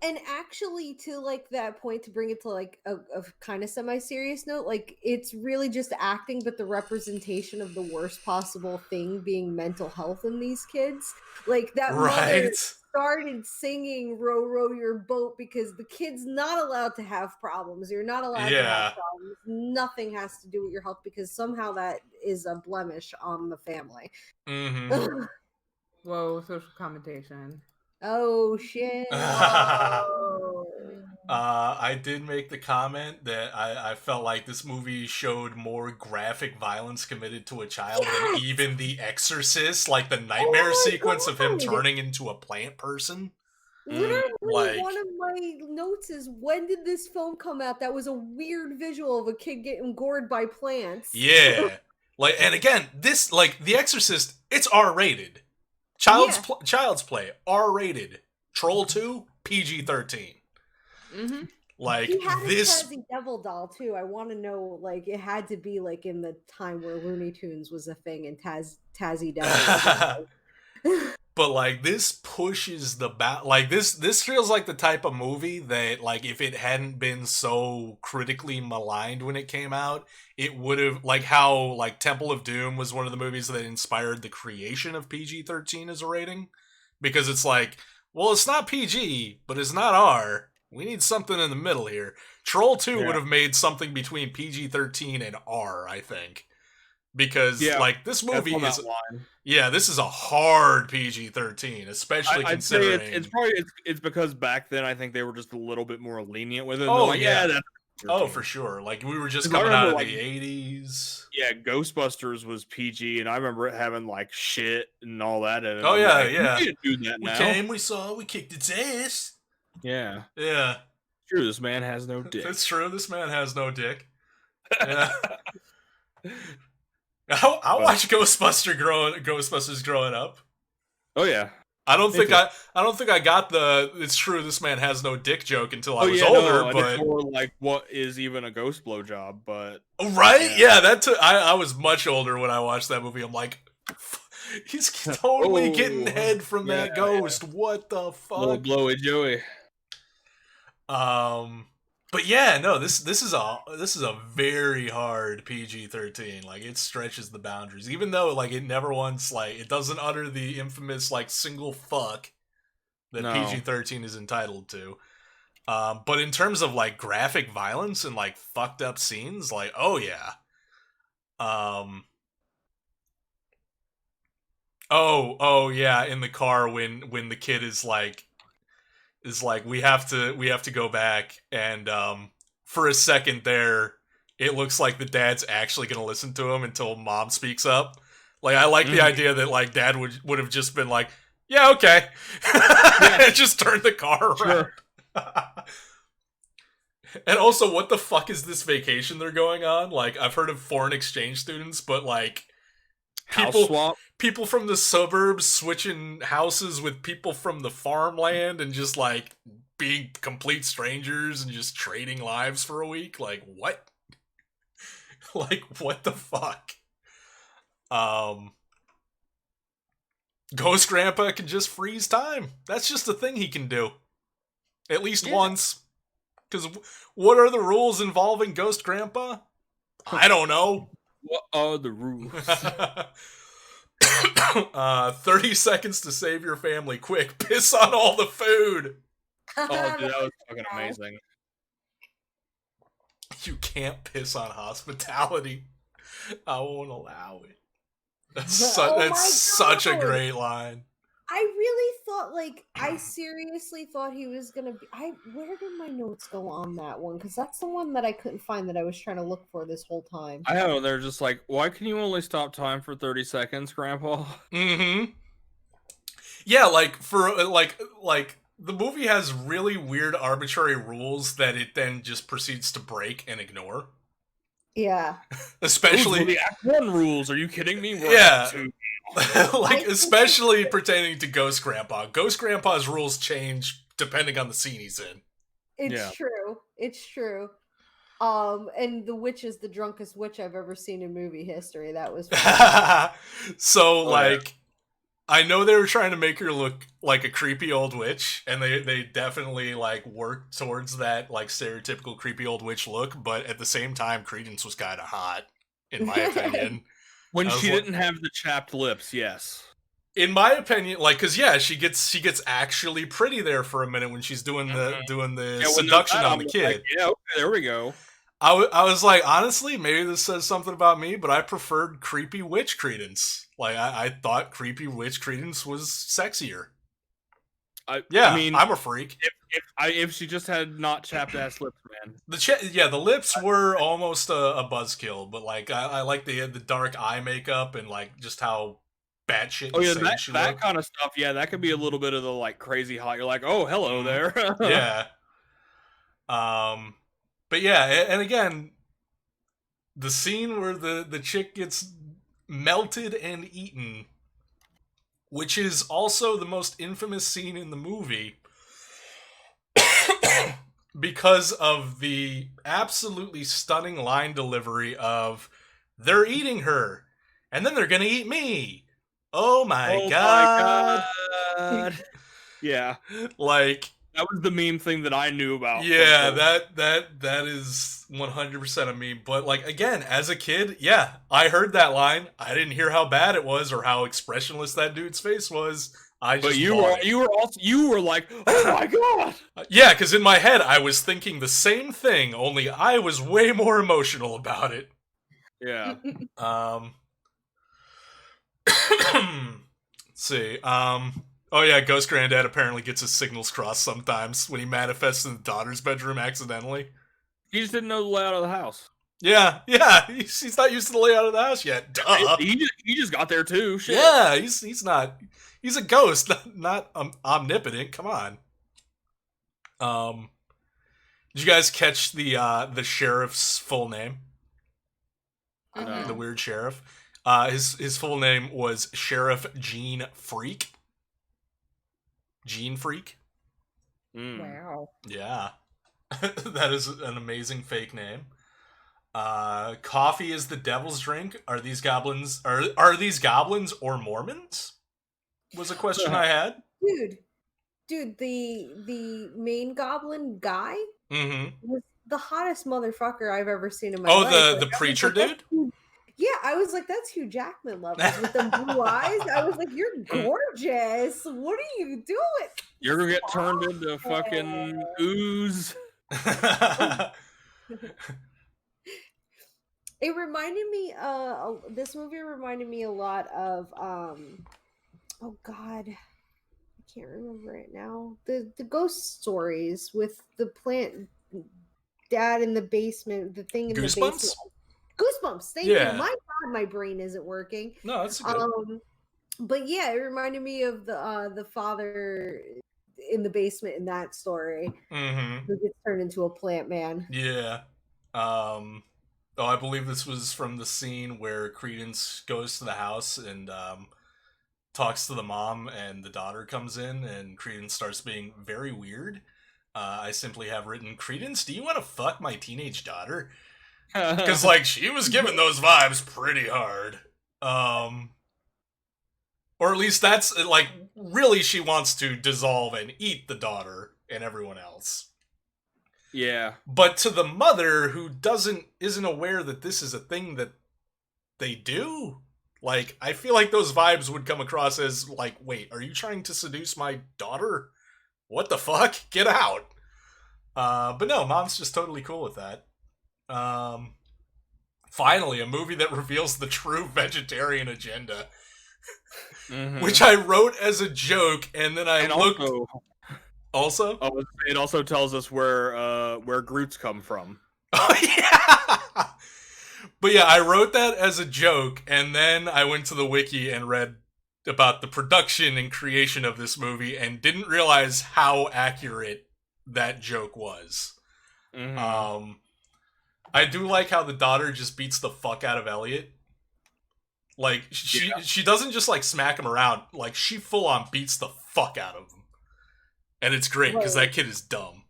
And actually, to like that point, to bring it to like a kind of semi-serious note, like it's really just acting, but the representation of the worst possible thing being mental health in these kids. Like that mother Right. started singing "Row, row your boat" because the kid's not allowed to have problems. You're not allowed to Yeah. have problems. Nothing has to do with your health because somehow that is a blemish on the family. Mm-hmm. Whoa, social commentation. Oh shit! I did make the comment that I felt like this movie showed more graphic violence committed to a child than Yes! even The Exorcist, like the nightmare my sequence of him God! turning into a plant person. Literally, like- one of my notes is, when did this film come out? That was a weird visual of a kid getting gored by plants. Yeah. Like, and again, this, like, The Exorcist, it's R-rated. Child's Play, R-rated. Troll 2, PG-13. Mm-hmm. Like, He had this... a Tazzy Devil doll, too. I want to know, like, it had to be, like, in the time where Looney Tunes was a thing and Tazzy Devil was But like this pushes the like this feels like the type of movie that, like, if it hadn't been so critically maligned when it came out, it would have, like how like Temple of Doom was one of the movies that inspired the creation of PG-13 as a rating, because it's like, well, it's not PG, but it's not R. We need something in the middle here. Troll 2 would have made something between PG-13 and R, I think. Because like this movie is this is a hard PG-13, especially considering I'd say it's probably it's because back then I think they were just a little bit more lenient with it. Oh like, yeah, that's 13. For sure. Like we were just coming out of the 80s. Yeah, Ghostbusters was PG, and I remember it having like shit and all that. And oh yeah, like, yeah. We can't do that now. We came, we saw, we kicked its ass. Yeah, yeah. True, this man has no dick. That's true. This man has no dick. Yeah. I watched Ghostbusters growing up. Oh yeah. I don't think I got the "it's true this man has no dick" joke until I was older. But more like, what is even a ghost blowjob? But right, yeah, that I was much older when I watched that movie. I'm like, he's totally getting head from that ghost. Yeah. What the fuck? Little blowy Joey. But yeah, no, this is a very hard PG-13. Like it stretches the boundaries, even though like it never once like it doesn't utter the infamous like single fuck that PG-13 is entitled to. But in terms of like graphic violence and like fucked up scenes, like oh yeah. Oh yeah, in the car when the kid is like we have to go back, and for a second there it looks like the dad's actually gonna listen to him until mom speaks up. Like I like the idea that like dad would have just been like, yeah, okay. And just turned the car around. Sure. And also, what the fuck is this vacation they're going on? Like, I've heard of foreign exchange students, but like people from the suburbs switching houses with people from the farmland and just like being complete strangers and just trading lives for a week. Like what? Like what the fuck? Ghost Grandpa can just freeze time. That's just a thing he can do. At least once. Because what are the rules involving Ghost Grandpa? I don't know. What are the rules? 30 seconds to save your family. Quick, piss on all the food. Oh, dude, that was fucking amazing. You can't piss on hospitality. I won't allow it. That's such a great line. I really thought, like, I seriously thought he was gonna be. Where did my notes go on that one? Because that's the one that I couldn't find that I was trying to look for this whole time. I know, they're just like, why can you only stop time for 30 seconds, Grandpa? Mm-hmm. Yeah, like for like the movie has really weird arbitrary rules that it then just proceeds to break and ignore. Yeah. Those were Especially the Act 1 rules. Are you kidding me? We're Yeah. Act 2. like I think especially pertaining to Ghost Grandpa. Ghost Grandpa's rules change depending on the scene he's in. It's Yeah. true. It's true. And the witch is the drunkest witch I've ever seen in movie history. That was funny. So Oh, like I know they were trying to make her look like a creepy old witch, and they definitely like worked towards that like stereotypical creepy old witch look, but at the same time Credence was kind of hot in my opinion. When I was she like- didn't have the chapped lips, yes. In my opinion, like, cause yeah, she gets actually pretty there for a minute when she's doing the Yeah, when seduction they're on the I'm kid. like, yeah, okay, there we go. I was like, honestly, maybe this says something about me, but I preferred creepy witch Credence. Like, I thought creepy witch Credence was sexier. Yeah, I mean, I'm a freak. if she just had not chapped ass lips, man. The lips were almost a buzzkill, but like I like the dark eye makeup and like just how batshit Oh yeah, insane she that looked. kind of stuff. Yeah, that could be a little bit of the like crazy hot. You're like, oh, hello there. Yeah. But yeah, and again, the scene where the chick gets melted and eaten, which is also the most infamous scene in the movie because of the absolutely stunning line delivery of they're eating her and then they're gonna eat me. Oh my god. Yeah, Like, that was the meme thing that I knew about. yeah, that is 100% a meme. But like again, as a kid, yeah, I heard that line. I didn't hear how bad it was or how expressionless that dude's face was. I just But you bought it. you were like, oh my god. Yeah, because in my head I was thinking the same thing, only I was way more emotional about it. Yeah. Let's see. Oh yeah, Ghost Granddad apparently gets his signals crossed sometimes when he manifests in the daughter's bedroom accidentally. He just didn't know the layout of the house. Yeah, he's not used to the layout of the house yet. Duh. He just got there too. Shit. Yeah, he's not. He's a ghost, not omnipotent. Come on. Did you guys catch the sheriff's full name? Mhm. The weird sheriff. His full name was Sheriff Gene Freak. Gene Freak. Mm. Wow. Yeah, that is an amazing fake name. Coffee is the devil's drink. Are these goblins or Mormons? Was a question I had. Dude, the main goblin guy Mm-hmm. was the hottest motherfucker I've ever seen in my Oh, life. the Like, I was preacher like, that's dude? Hugh- Yeah, I was like, that's Hugh Jackman levels with the blue eyes. I was like, you're gorgeous. What are you doing? You're gonna get turned into fucking ooze. It reminded me this movie reminded me a lot of oh god, I can't remember it now. The ghost stories with the plant dad in the basement, the thing in the Goosebumps? basement. Goosebumps. Thank Yeah. you. My god, my brain isn't working. No, that's good. But yeah, it reminded me of the father in the basement in that story Mm-hmm. who gets turned into a plant man. Yeah. Oh, I believe this was from the scene where Credence goes to the house and talks to the mom, and the daughter comes in, and Credence starts being very weird. I simply have written, Credence, do you want to fuck my teenage daughter? Because, like, she was giving those vibes pretty hard. Or at least that's, like, really she wants to dissolve and eat the daughter and everyone else. Yeah. But to the mother who isn't aware that this is a thing that they do, like, I feel like those vibes would come across as like, wait, are you trying to seduce my daughter? What the fuck? Get out. But no, mom's just totally cool with that. Finally, a movie that reveals the true vegetarian agenda, Mhm. which I wrote as a joke, and then I And looked. also, Also, it also tells us where Groots come from. oh yeah. But yeah, I wrote that as a joke, and then I went to the wiki and read about the production and creation of this movie and didn't realize how accurate that joke was. Mhm. I do like how the daughter just beats the fuck out of Elliot. Like she doesn't just like smack him around, like she full on beats the fuck out of him. And it's great because that kid is dumb.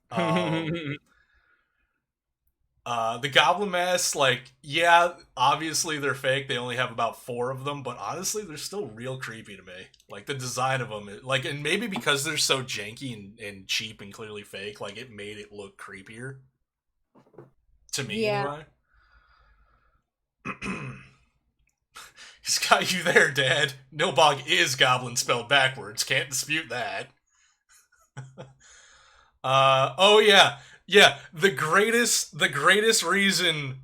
The Goblin Masks, like, yeah, obviously they're fake. They only have about 4 of them, but honestly, they're still real creepy to me. Like, the design of them, like, and maybe because they're so janky and cheap and clearly fake, like, it made it look creepier. To me, anyway. He's got you there, Dad. Nilbog is goblin spelled backwards. Can't dispute that. Oh yeah. Yeah, the greatest reason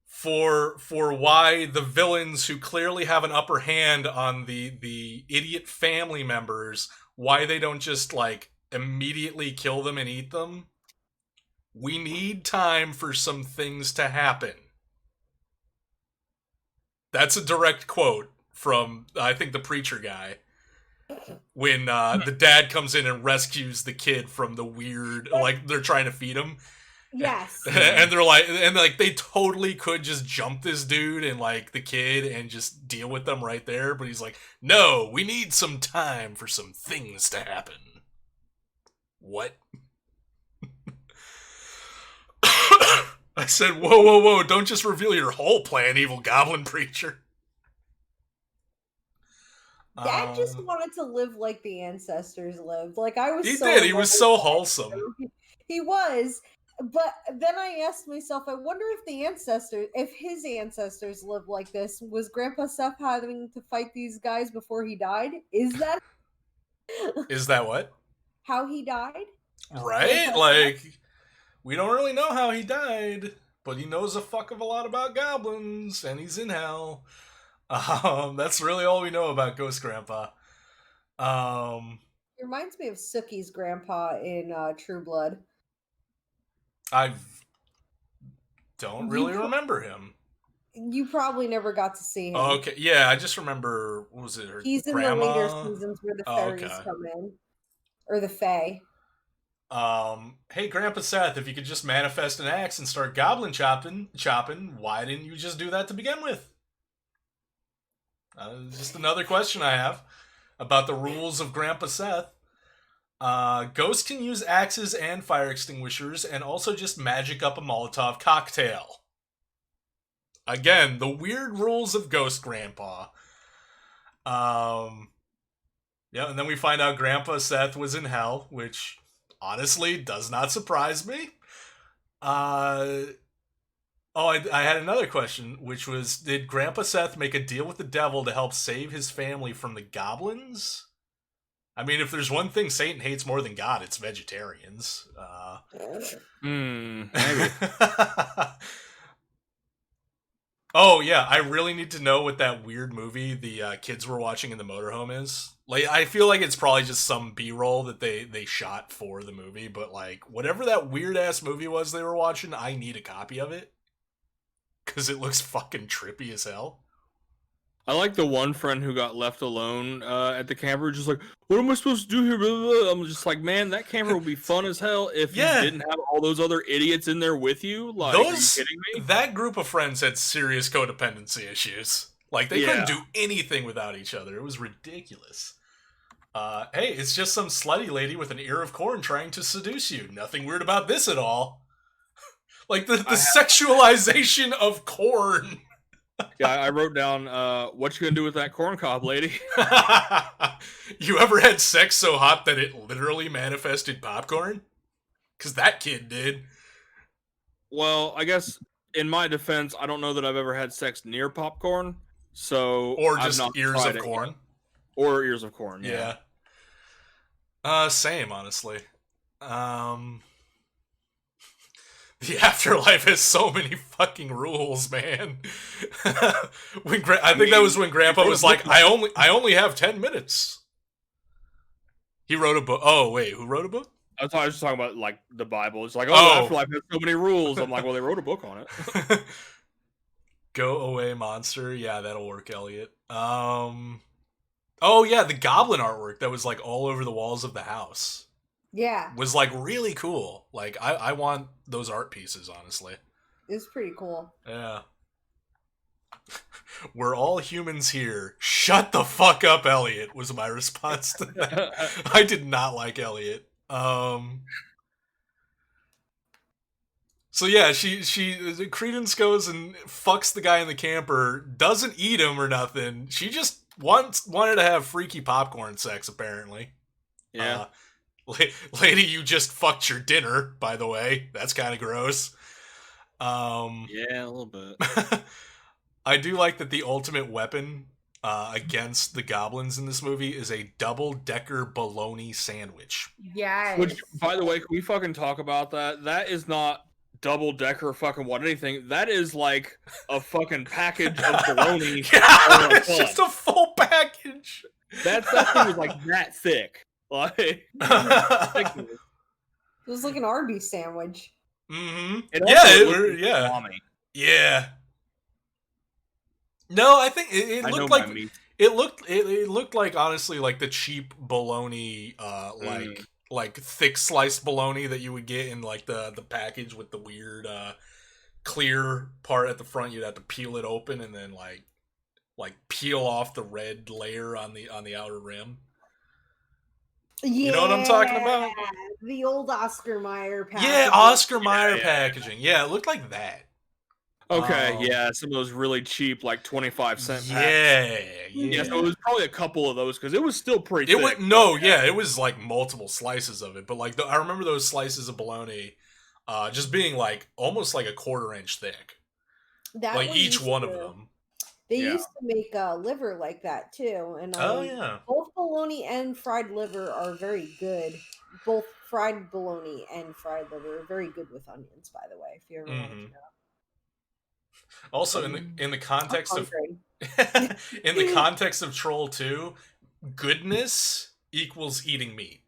for why the villains who clearly have an upper hand on the idiot family members, why they don't just like immediately kill them and eat them. We need time for some things to happen. That's a direct quote from I think the preacher guy. When the dad comes in and rescues the kid from the weird, like they're trying to feed him. Yes. And they're like, they totally could just jump this dude and like the kid and just deal with them right there. But he's like, no, we need some time for some things to happen. What? I said, whoa, don't just reveal your whole plan, evil goblin preacher. Dad just wanted to live like the ancestors lived. Like I was. He did. He was so wholesome. He was, but then I asked myself, I wonder if his ancestors lived like this. Was Grandpa Seth having to fight these guys before he died? Is that what? How he died? Right? Like, we don't really know how he died, but he knows a fuck of a lot about goblins, and he's in hell. That's really all we know about Ghost Grandpa. It reminds me of Sookie's grandpa in True Blood. I don't really remember him. You probably never got to see him. Oh, okay, yeah, I just remember, what was it, her He's grandma? in the later seasons where the fairies come in. Or the fae. Hey, Grandpa Seth, if you could just manifest an axe and start goblin chopping, why didn't you just do that to begin with? Just another question I have about the rules of Grandpa Seth. Ghosts can use axes and fire extinguishers and also just magic up a Molotov cocktail. Again, the weird rules of Ghost Grandpa. Yeah, and then we find out Grandpa Seth was in hell, which honestly does not surprise me. I had another question, which was, did Grandpa Seth make a deal with the devil to help save his family from the goblins? I mean, if there's one thing Satan hates more than God, it's vegetarians. Maybe. Oh, yeah, I really need to know what that weird movie the kids were watching in the motorhome is. Like, I feel like it's probably just some B-roll that they shot for the movie, but, like, whatever that weird-ass movie was they were watching, I need a copy of it. Because it looks fucking trippy as hell. I like the one friend who got left alone at the camper, just like, what am I supposed to do here? Blah, blah, blah. I'm just like, man, that camper would be fun as hell if you didn't have all those other idiots in there with you. Like, are you kidding me? That group of friends had serious codependency issues. Like, they couldn't do anything without each other. It was ridiculous. Hey, it's just some slutty lady with an ear of corn trying to seduce you. Nothing weird about this at all. Like, the sexualization of corn. Yeah, I wrote down, what you gonna do with that corn cob, lady? You ever had sex so hot that it literally manifested popcorn? Because that kid did. Well, I guess, in my defense, I don't know that I've ever had sex near popcorn, so... Or just ears of corn. Or ears of corn, yeah. Same, honestly. The afterlife has so many fucking rules, man. I think that was when Grandpa was like, I only have 10 minutes. He wrote a book. Oh, wait, who wrote a book? I was just talking about, like, the Bible. It's like, the afterlife has so many rules. I'm like, well, they wrote a book on it. Go away, monster. Yeah, that'll work, Elliot. Oh yeah, the goblin artwork that was like all over the walls of the house Yeah, was like really cool. Like I want those art pieces, honestly. it's pretty cool. Yeah. We're all humans here. Shut the fuck up, Elliot, was my response to that. I did not like Elliot. So yeah, she Credence goes and fucks the guy in the camper, doesn't eat him or nothing. She just wanted to have freaky popcorn sex, apparently. Yeah. Lady, you just fucked your dinner, by the way. That's kind of gross. Yeah, a little bit. I do like that the ultimate weapon against the goblins in this movie is a double-decker bologna sandwich. Yes. Which, by the way, can we fucking talk about that? That is not double decker fucking what anything. That is like a fucking package of bologna. God, or a it's bun. just a full package. That thing was like that thick. Like, It was like an Arby's sandwich. Mm-hmm. it Yeah, also it, looked like yeah, salami. yeah. No, I think it I know looked my like meat. it looked like honestly like the cheap bologna, like thick sliced bologna that you would get in like the package with the weird clear part at the front. You'd have to peel it open and then like peel off the red layer on the outer rim. Yeah, You know what I'm talking about? The old Oscar Mayer package. Yeah, Oscar Mayer yeah. packaging. Yeah, it looked like that. Okay, yeah, some of those really cheap, like 25-cent packs. Yeah, Yeah, so it was probably a couple of those because it was still pretty It thick. was no, yeah, it was like multiple slices of it, but like I remember those slices of bologna, just being like almost like a quarter-inch thick, That like one each used one to- of them. They Yeah. used to make liver like that too, and Oh yeah. both bologna and fried liver are very good. Both fried bologna and fried liver are very good with onions, by the way. If you ever wanted to Mhm. know. Also, in the I'm context of hungry. in the context of Troll 2, goodness equals eating meat,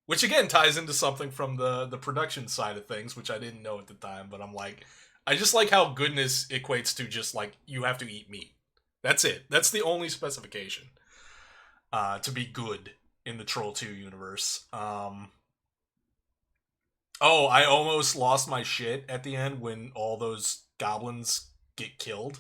which again ties into something from the production side of things, which I didn't know at the time, but I'm like, I just like how goodness equates to just like you have to eat meat. That's it. That's the only specification to be good in the Troll 2 universe. Oh, I almost lost my shit at the end when all those goblins get killed.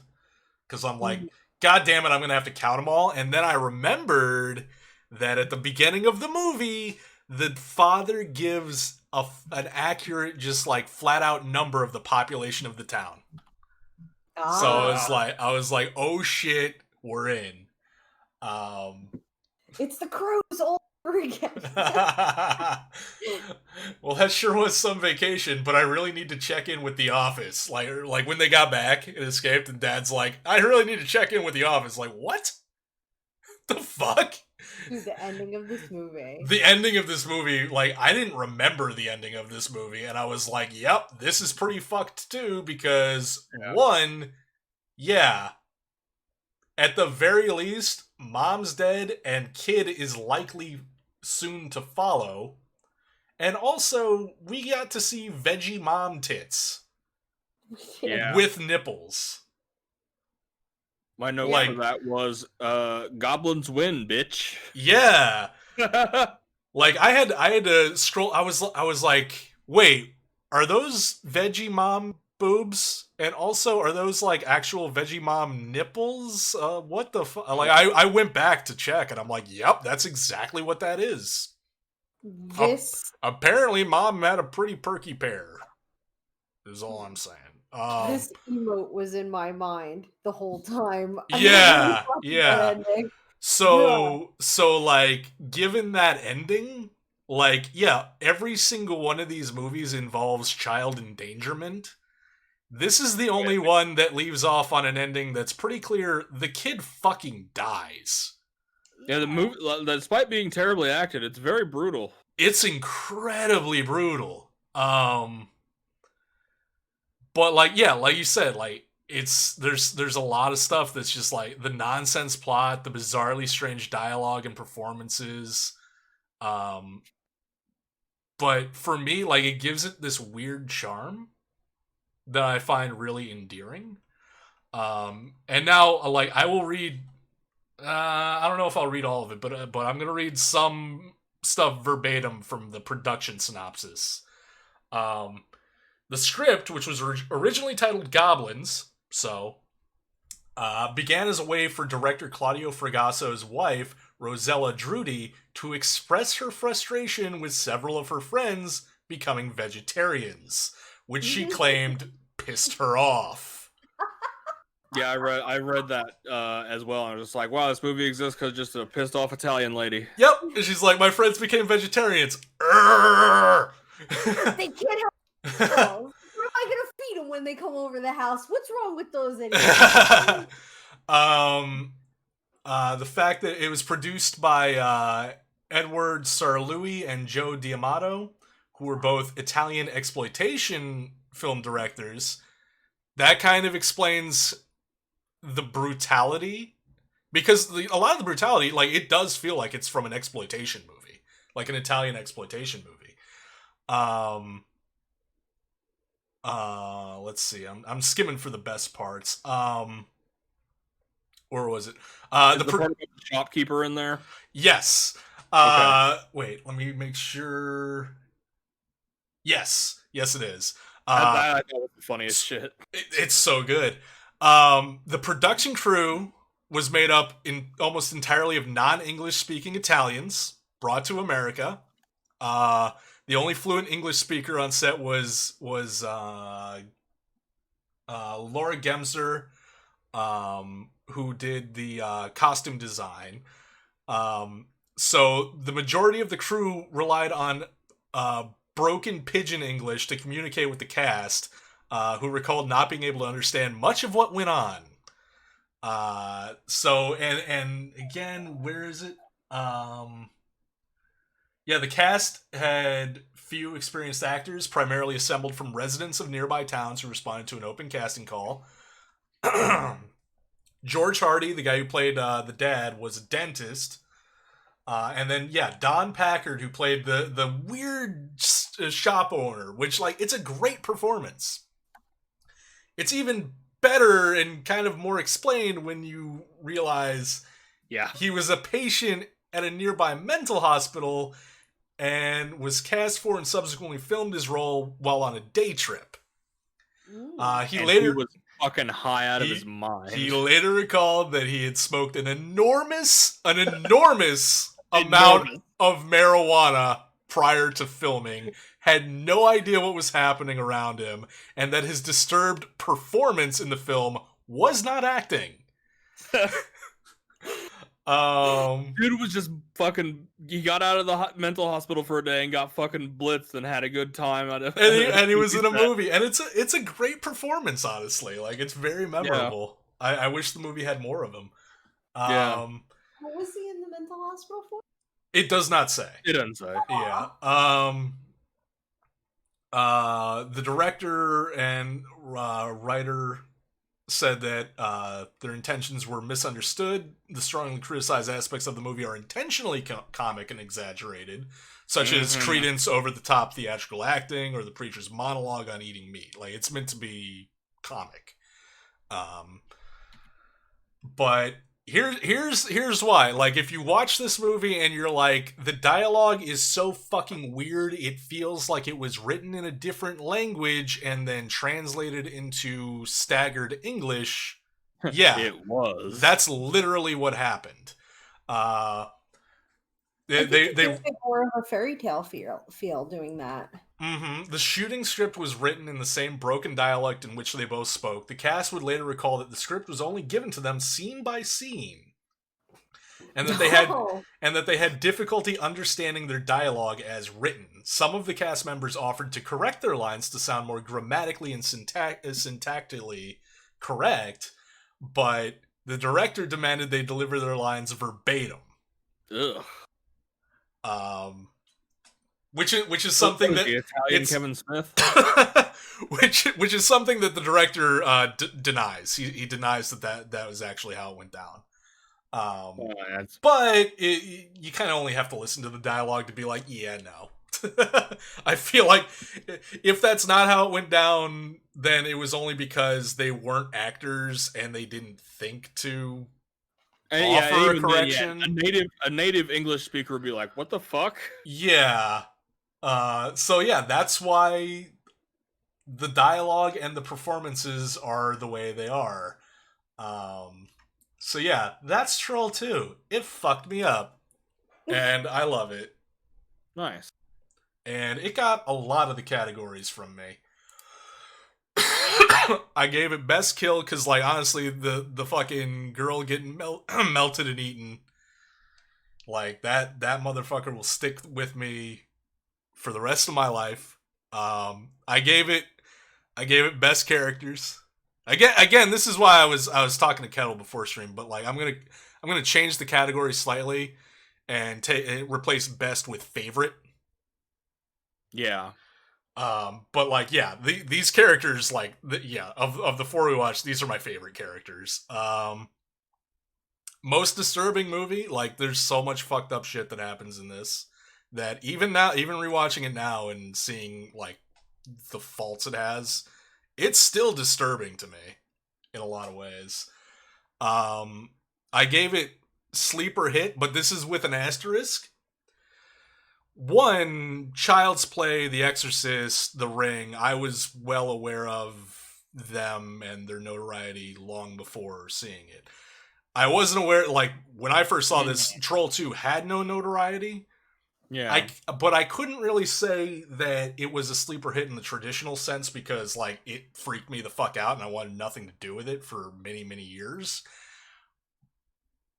Because I'm like, God damn it, I'm going to have to count them all. And then I remembered that at the beginning of the movie, the father gives an accurate, just like flat out number of the population of the town. So I was like, oh shit, we're in. It's the crows all over again. Well, that sure was some vacation, but I really need to check in with the office. Like when they got back and escaped, and Dad's like, I really need to check in with the office. Like, what? The fuck? Dude, the ending of this movie. The ending of this movie, like, I didn't remember the ending of this movie, and I was like, yep, this is pretty fucked too, because one, yeah, at the very least, mom's dead and kid is likely soon to follow. And also, we got to see veggie mom tits Yeah. with nipples. My note Like- for that was, goblins win, bitch. Yeah. Like I had to scroll. I was like, wait, are those veggie mom boobs? And also, are those like actual veggie mom nipples? What the fuck? Like I went back to check, and I'm like, yep, that's exactly what that is. This Apparently, mom had a pretty perky pair. Is all I'm saying. this emote was in my mind the whole time. Yeah, I yeah. that ending. So like, given that ending, like, yeah, every single one of these movies involves child endangerment. This is the only one that leaves off on an ending that's pretty clear. The kid fucking dies. Yeah, the movie, despite being terribly acted, it's very brutal. It's incredibly brutal. But like, yeah, like you said, like there's a lot of stuff that's just like the nonsense plot, the bizarrely strange dialogue and performances. But for me, like, it gives it this weird charm that I find really endearing. And now, like, I will read I don't know if I'll read all of it, but I'm gonna read some stuff verbatim from the production synopsis. The script, which was originally titled Goblins, began as a way for director Claudio Fragasso's wife, Rosella Drudy, to express her frustration with several of her friends becoming vegetarians, which she claimed pissed her off. Yeah, I read that as well. And I was just like, wow, this movie exists because just a pissed off Italian lady. Yep, and she's like, my friends became vegetarians. Urgh! They can't help themselves. What am I gonna feed them when they come over the house? What's wrong with those idiots? The fact that it was produced by Edward Sarlui and Joe D'Amato, who were both Italian exploitation film directors, that kind of explains the brutality, because a lot of the brutality, like, it does feel like it's from an exploitation movie, like an Italian exploitation movie. Let's see. I'm skimming for the best parts. Or was it? The part about the shopkeeper in there? Yes. Okay. Wait, let me make sure. Yes, it is. I thought was the funniest shit. It's so good. The production crew was made up almost entirely of non-English speaking Italians brought to America. The only fluent English speaker on set was Laura Gemser, who did the costume design. So the majority of the crew relied on broken pidgin English to communicate with the cast, who recalled not being able to understand much of what went on. And again, where is it? Yeah, the cast had few experienced actors, primarily assembled from residents of nearby towns who responded to an open casting call. George Hardy, the guy who played the dad, was a dentist. And then, yeah, Don Packard, who played the weird shop owner, which, like, it's a great performance. It's even better and kind of more explained when you realize he was a patient at a nearby mental hospital and was cast for and subsequently filmed his role while on a day trip. He was fucking high out of his mind. He later recalled that he had smoked an enormous amount of marijuana prior to filming, had no idea what was happening around him, and that his disturbed performance in the film was not acting. Dude was just fucking. He got out of the mental hospital for a day and got fucking blitzed and had a good time. And he was in a movie, and it's a great performance. Honestly, like, it's very memorable. Yeah. I wish the movie had more of him. What was he in the mental hospital for? It does not say. It doesn't say. Yeah. The director and writer said that their intentions were misunderstood. The strongly criticized aspects of the movie are intentionally comic and exaggerated, such as Credence over-the-top theatrical acting or the preacher's monologue on eating meat. Like, it's meant to be comic. But here's why. Like, if you watch this movie and you're like, the dialogue is so fucking weird, it feels like it was written in a different language and then translated into staggered English. Yeah, it was. That's literally what happened. They more of a fairy tale feel doing that. The shooting script was written in the same broken dialect in which they both spoke. The cast would later recall that the script was only given to them scene by scene, and that they had difficulty understanding their dialogue as written. Some of the cast members offered to correct their lines to sound more grammatically and syntactically correct, but the director demanded they deliver their lines verbatim. Ugh. Which is something that Italian Kevin Smith, which is something that the director denies. He denies that was actually how it went down. But you kind of only have to listen to the dialogue to be like, yeah, no. I feel like if that's not how it went down, then it was only because they weren't actors and they didn't think to And, offer and a even then, correction. a native English speaker would be like, "What the fuck?" Yeah. So yeah, that's why the dialogue and the performances are the way they are. So yeah, that's Troll 2. It fucked me up. And I love it. Nice. And it got a lot of the categories from me. I gave it best kill because, like, honestly, the fucking girl getting melted and eaten, like that motherfucker will stick with me for the rest of my life. I gave it best characters. Again, this is why I was talking to Kettle before stream, but like I'm gonna change the category slightly and replace best with favorite. Yeah. But like, yeah, these characters, like, of the four we watched, these are my favorite characters. Most disturbing movie, like, there's so much fucked up shit that happens in this that even rewatching it now and seeing like the faults it has, it's still disturbing to me in a lot of ways. I gave it sleeper hit, but this is with an asterisk. One, Child's Play, The Exorcist, The Ring, I was well aware of them and their notoriety long before seeing it. I wasn't aware, like, when I first saw this, Troll 2 had no notoriety. Yeah. But I couldn't really say that it was a sleeper hit in the traditional sense because, like, it freaked me the fuck out and I wanted nothing to do with it for many, many years.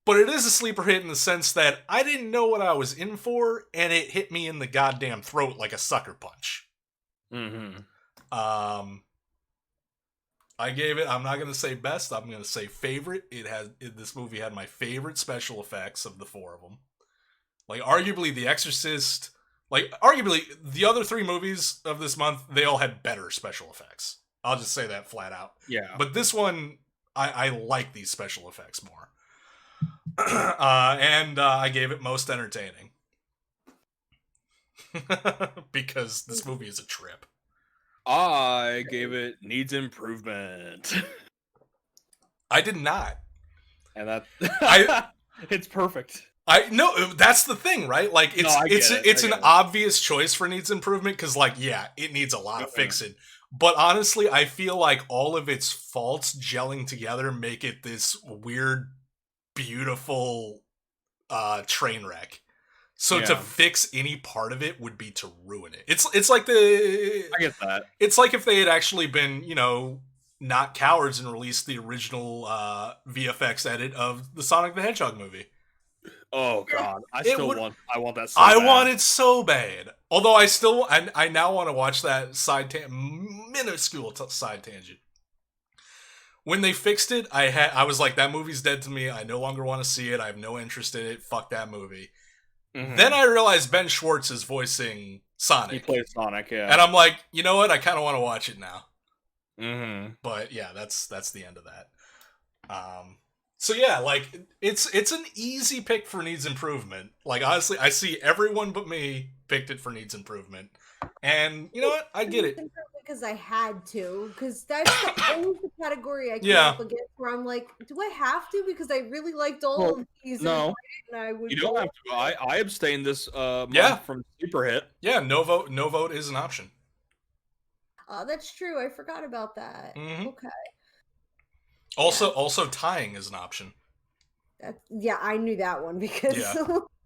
But it is a sleeper hit in the sense that I didn't know what I was in for, and it hit me in the goddamn throat like a sucker punch. Mm-hmm. I gave it, I'm not going to say best, I'm going to say favorite. This movie had my favorite special effects of the four of them. Like, arguably, The Exorcist, like, arguably, the other three movies of this month, they all had better special effects. I'll just say that flat out. Yeah. But this one, I like these special effects more. And I gave it most entertaining. Because this movie is a trip. I gave it needs improvement. I did not. And that I it's perfect. No, that's the thing, right? Like, it's an obvious choice for needs improvement because, like, yeah, it needs a lot of fixing. But honestly, I feel like all of its faults gelling together make it this weird, beautiful train wreck. So to fix any part of it would be to ruin it. It's like I get that. It's like if they had actually been, not cowards and released the original VFX edit of the Sonic the Hedgehog movie. Oh god, I want that so I bad. want it so bad. Although I now want to watch that minuscule side tangent. When they fixed it, I was like, that movie's dead to me. I no longer want to see it. I have no interest in it. Fuck that movie. Mm-hmm. Then I realized Ben Schwartz is voicing Sonic. He plays Sonic, yeah. And I'm like, you know what? I kind of want to watch it now. Mm-hmm. But yeah, that's the end of that. So yeah, like, it's an easy pick for needs improvement. Like, honestly, I see everyone but me picked it for needs improvement. And you know what? I get it. Because I had to. Because that's always the category I came up against where I'm like, do I have to? Because I really liked all of these. No. And I would you don't have to. I abstained this month from Super Hit. Yeah, no vote is an option. That's true. I forgot about that. Mm-hmm. Okay. Also tying is an option. Yeah, I knew that one because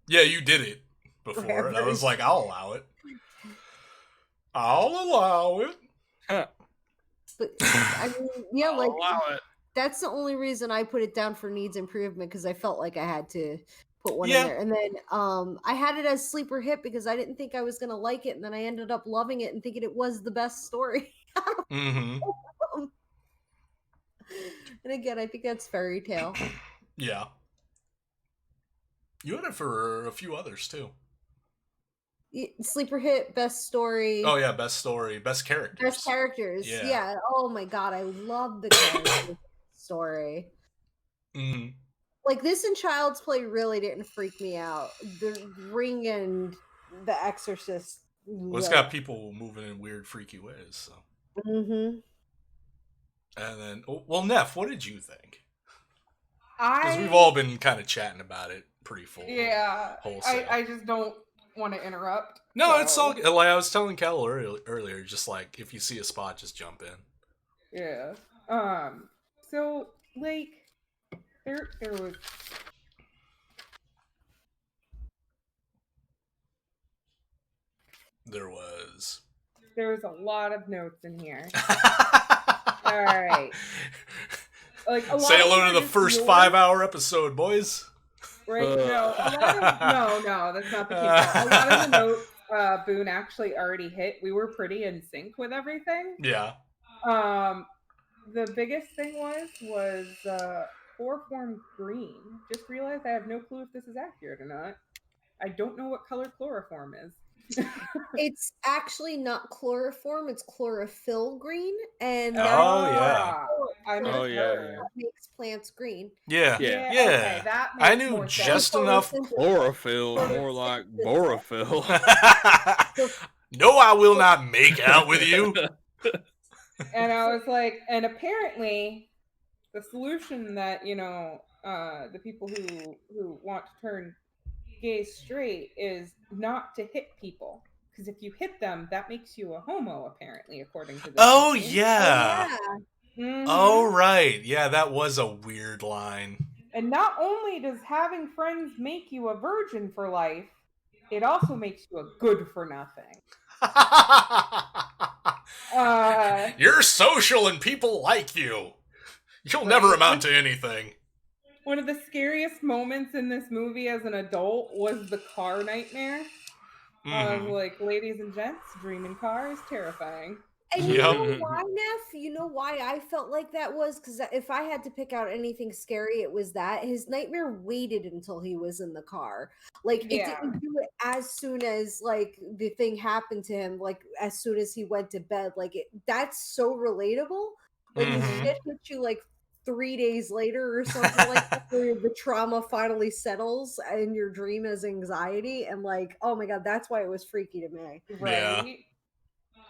yeah, you did it before, and I was like, I'll allow it. I'll allow it. But I mean, yeah, I'll allow it. That's the only reason I put it down for needs improvement because I felt like I had to put one in there. And then I had it as sleeper hit because I didn't think I was gonna like it, and then I ended up loving it and thinking it was the best story. Mm-hmm. And again, I think that's Fairy Tale. Yeah. You had it for a few others too. Sleeper hit, best story. Oh yeah, best story, best characters. Best characters. Yeah. Oh my god, I love the character story. Mm-hmm. Like, this and Child's Play really didn't freak me out. The Ring and The Exorcist. Well, it's got people moving in weird, freaky ways. So. Mm-hmm. And then, well, Neff, what did you think? Because we've all been kind of chatting about it pretty full. Yeah, wholesale. I just don't want to interrupt. No, so. it's all like I was telling Cal earlier. Just like if you see a spot, just jump in. Yeah. So like, there was. There was a lot of notes in here. All right. Like say hello to the first 5-hour episode, boys. Right? No, that's not the case. A lot of the notes Boone actually already hit. We were pretty in sync with everything. Yeah. The biggest thing was chloroform green. Just realized I have no clue if this is accurate or not. I don't know what color chloroform is. It's actually not chloroform, it's chlorophyll green, and yeah. that makes plants green. Yeah. Okay, that makes I knew more just sense. enough. Chlorophyll, more like borophyll. No, I will not make out with you. And I was like, and apparently the solution that, the people who want to turn gay straight is not to hit people. Because if you hit them, that makes you a homo, apparently, according to this. Oh, movie. yeah. Mm-hmm. Oh, right. Yeah, that was a weird line. And not only does having friends make you a virgin for life, it also makes you a good for nothing. You're social and people like you. You'll never amount to anything. One of the scariest moments in this movie as an adult was the car nightmare. Like, ladies and gents, dreaming car is terrifying. And you know why, Neff? You know why I felt like that was? Because if I had to pick out anything scary, it was that. His nightmare waited until he was in the car. Like, it didn't do it as soon as, like, the thing happened to him, like, as soon as he went to bed. Like, that's so relatable. Like, the shit hits you, like, 3 days later or something like that, where the trauma finally settles and your dream is anxiety. And, like, oh my God, that's why it was freaky to me. Right.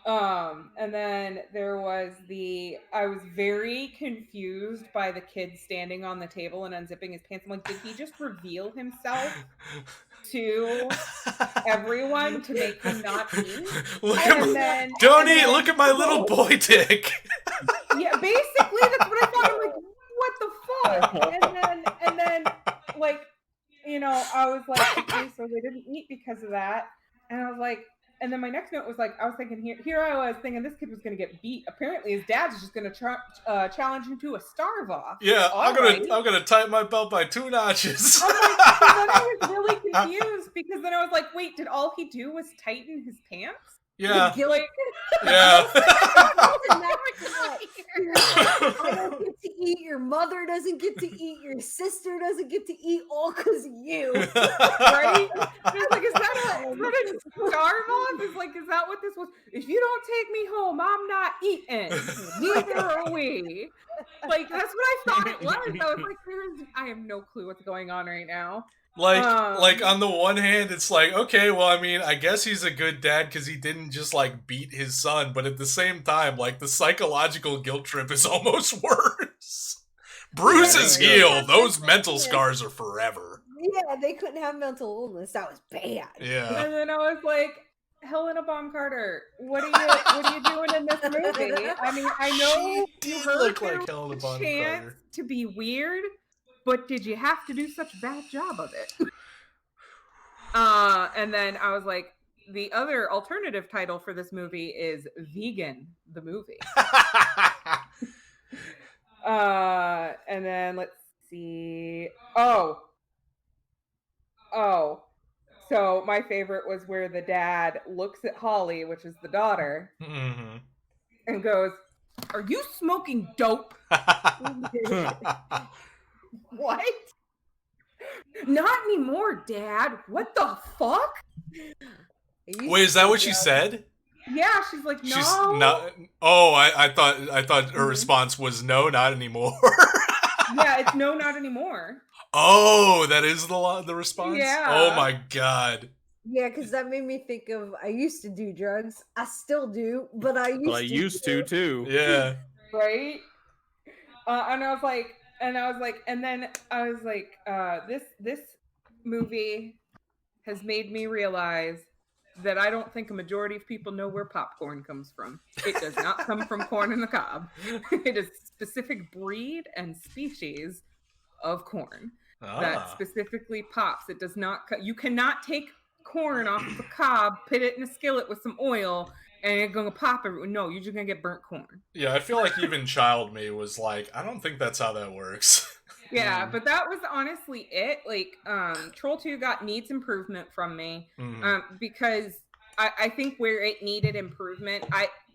Yeah. And then there was I was very confused by the kid standing on the table and unzipping his pants. I'm like, did he just reveal himself to everyone to make him not eat? Don't eat, look at my little boy dick. Yeah, basically that's what I thought. I'm like, what the fuck? And then like, I was like, okay, so they didn't eat because of that. And I was like, and then my next note was like, I was thinking here I was thinking this kid was going to get beat. Apparently his dad's just going to challenge him to a starve off. Yeah, I'm gonna tighten my belt by 2 notches. I'm like, so then I was really confused because then I was like, wait, did all he do was tighten his pants? Yeah. Like, yeah. I don't get to eat. Your mother doesn't get to eat. Your sister doesn't get to eat. All because of you, right? It's like, is that a starve off? Is that what this was? If you don't take me home, I'm not eating. Neither are we. Like, that's what I thought it was. I was like, I have no clue what's going on right now. Like on the one hand, it's like, okay, well, I mean, I guess he's a good dad because he didn't just like beat his son, but at the same time, like the psychological guilt trip is almost worse. Bruises heal; those mental scars are forever. Yeah, they couldn't have mental illness. That was bad. Yeah. And then I was like, Helena Bonham Carter, what are you doing in this movie? I mean, I know you heard like Helena Bonham Carter to be weird. But did you have to do such a bad job of it? And then I was like, the other alternative title for this movie is Vegan, the movie. And then let's see. Oh. So my favorite was where the dad looks at Holly, which is the daughter, and goes, "Are you smoking dope?" What? Not anymore, Dad. What the fuck? Wait, is that what she said? Yeah, she's like, no. She's not. Oh, I thought her response was no, not anymore. Yeah, it's no, not anymore. Oh, that is the response? Yeah. Oh my God. Yeah, because that made me think of, I used to do drugs. I still do, but I used to too. Yeah. Right? And I was like, And I was like, this movie has made me realize that I don't think a majority of people know where popcorn comes from. It does not come from corn in the cob. It is a specific breed and species of corn that specifically pops. It does not. You cannot take corn off of a cob, put it in a skillet with some oil, and it's gonna pop. No, you're just gonna get burnt corn. Yeah, I feel like even child me was like, I don't think that's how that works. Yeah, but that was honestly it. Like, Troll 2 needs improvement from me. Because I think where it needed improvement,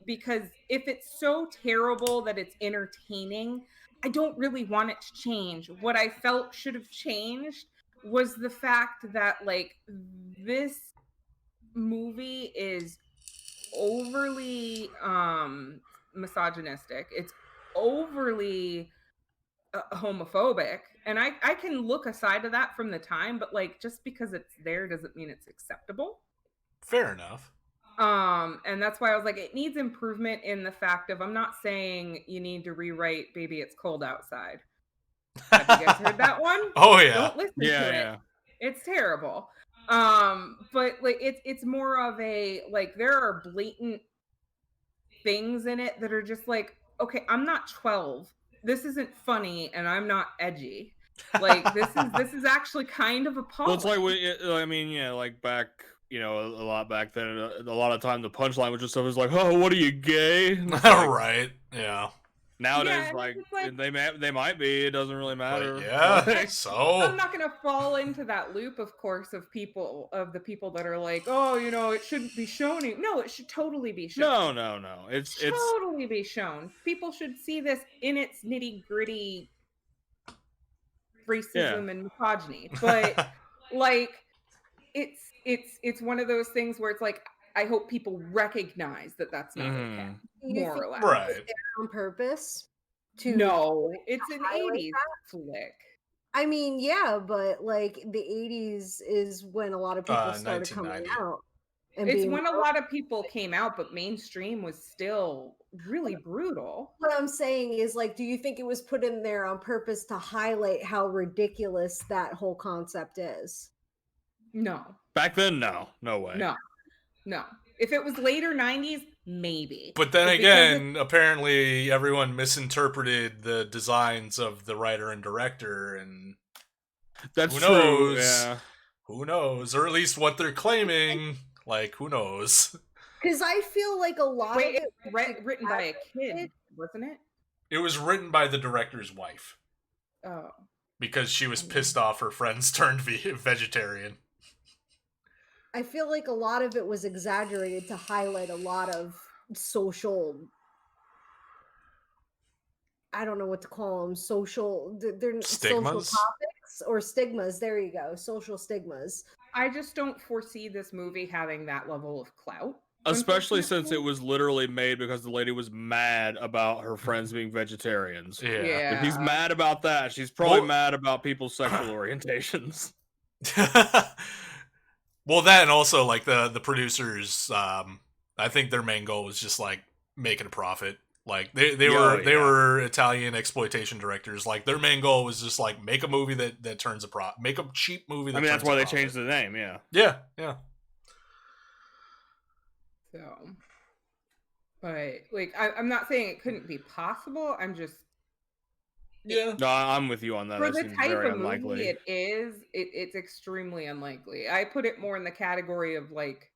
because if it's so terrible that it's entertaining, I don't really want it to change. What I felt should have changed was the fact that, like, this movie is overly misogynistic. It's overly homophobic, and I can look aside of that from the time, but like, just because it's there doesn't mean it's acceptable. Fair enough. And that's why I was like, it needs improvement in the fact of, I'm not saying you need to rewrite Baby It's Cold Outside. Have you guys heard that one? Oh yeah. Don't listen to it. It's terrible. But like, it's more of a, like, there are blatant things in it that are just like, okay, I'm not 12. This isn't funny, and I'm not edgy. Like, this is actually kind of appalling. Well, it's like, I mean, yeah, like back, you know, a lot back then. A lot of time, the punchline was just stuff was like, "Oh, what are you, gay?" Like, right? Yeah. Nowadays, like they might be. It doesn't really matter. But yeah. So I'm not gonna fall into that loop, of course, of the people that are like, oh, you know, it shouldn't be shown. No, it should totally be shown. No. It's totally be shown. People should see this in its nitty gritty racism and misogyny. But like, it's one of those things where it's like, I hope people recognize that that's not okay. More or less. Right. On purpose. No, it's an 80s flick. I mean, yeah, but like the 80s is when a lot of people started coming out. And it's when a lot of people came out, but mainstream was still really brutal. What I'm saying is, like, do you think it was put in there on purpose to highlight how ridiculous that whole concept is? No. Back then, no way. No. If it was later 90s, maybe. But then again, apparently everyone misinterpreted the designs of the writer and director, and that's who true. knows? Yeah. Who knows? Or at least what they're claiming. Like, who knows? Because I feel like a lot of it written by a kid, wasn't it? It was written by the director's wife. Oh. Because she was pissed off her friends turned vegetarian. I feel like a lot of it was exaggerated to highlight a lot of social, I don't know what to call them, they're stigmas? Social topics or stigmas. There you go. Social stigmas. I just don't foresee this movie having that level of clout. Especially since it was literally made because the lady was mad about her friends being vegetarians. Yeah. If he's mad about that, she's probably mad about people's sexual orientations. Well, that and also, like, the producers, I think their main goal was just, like, making a profit. Like, they were Italian exploitation directors. Like, their main goal was just, like, make a movie that turns a profit. Make a cheap movie that turns a that's why profit. they changed the name, yeah. Yeah. So, but, like, I'm not saying it couldn't be possible. I'm just... Yeah. No, I'm with you on that. For that the type of unlikely. movie it's extremely unlikely. I put it more in the category of, like...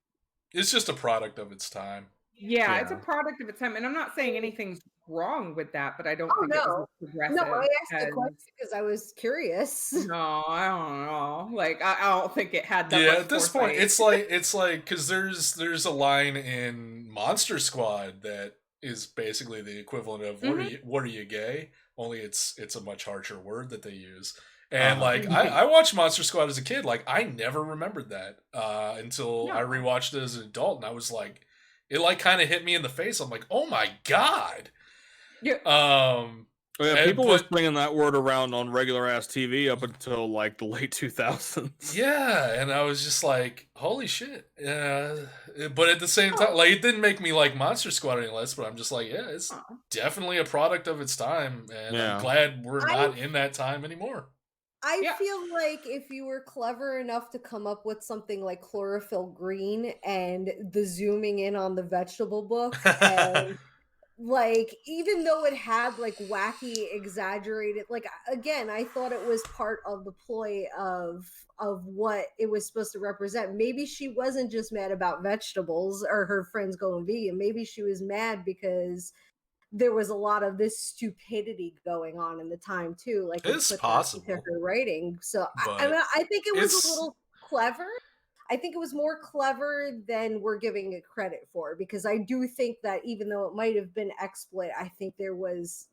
It's just a product of its time. Yeah, it's a product of its time. And I'm not saying anything's wrong with that, but I don't think it was as progressive. No, I asked the question because I was curious. No, I don't know. Like, I don't think it had that much at this foresight. point, it's like, because there's a line in Monster Squad that is basically the equivalent of what are you gay? Only it's a much harsher word that they use. And like, I watched Monster Squad as a kid. Like, I never remembered that until I rewatched it as an adult, and I was like, it like kind of hit me in the face. I'm like, oh my god. Yeah. Oh, yeah, And- people were but- slinging that word around on regular ass TV up until like the late 2000s. Yeah, and I was just like, holy shit. Yeah. But at the same time, like, it didn't make me like Monster Squad any less, but I'm just like, yeah, it's definitely a product of its time, and I'm Yeah. glad we're not in that time anymore. I Yeah. feel like if you were clever enough to come up with something like chlorophyll green and the zooming in on the vegetable book, and like even though it had like wacky, exaggerated, like again, I thought it was part of the ploy of what it was supposed to represent. Maybe she wasn't just mad about vegetables or her friends going vegan. Maybe she was mad because there was a lot of this stupidity going on in the time too. Like It's put possible. that into her writing. So But I mean, I think it was it's- a little clever. I think it was more clever than we're giving it credit for, because I do think that even though it might have been exploit, I think there was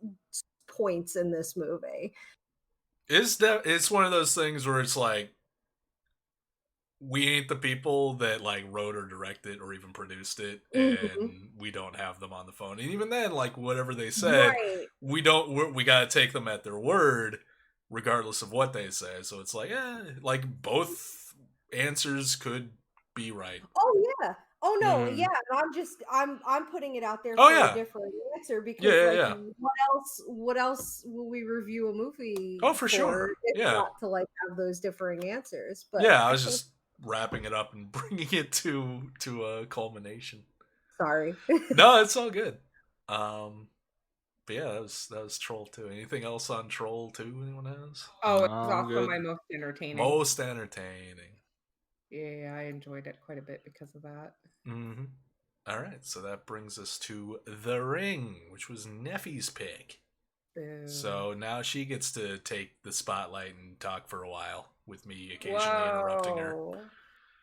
points in this movie. It's one of those things where it's like, we ain't the people that like wrote or directed or even produced it, and we don't have them on the phone. And even then, like whatever they said, Right. we got to take them at their word, regardless of what they say. So it's like, like both answers could be right. Oh yeah. Oh no, Mhm. yeah. I'm putting it out there Oh, for yeah. a different answer, because Yeah, like yeah. what else will we review a movie Oh, for sure. if Yeah. not to like have those differing answers? But Yeah, I was think- just wrapping it up and bringing it to a culmination. sorry. No, it's all good. But yeah, that was Troll 2. Anything else on Troll 2 anyone has? Oh, it No, was I'm also good. my most entertaining. Most entertaining. Yeah, I enjoyed it quite a bit because of that. Mm-hmm. All right, so that brings us to The Ring, which was Neffy's pick. Boo. So now she gets to take the spotlight and talk for a while, with me occasionally interrupting her.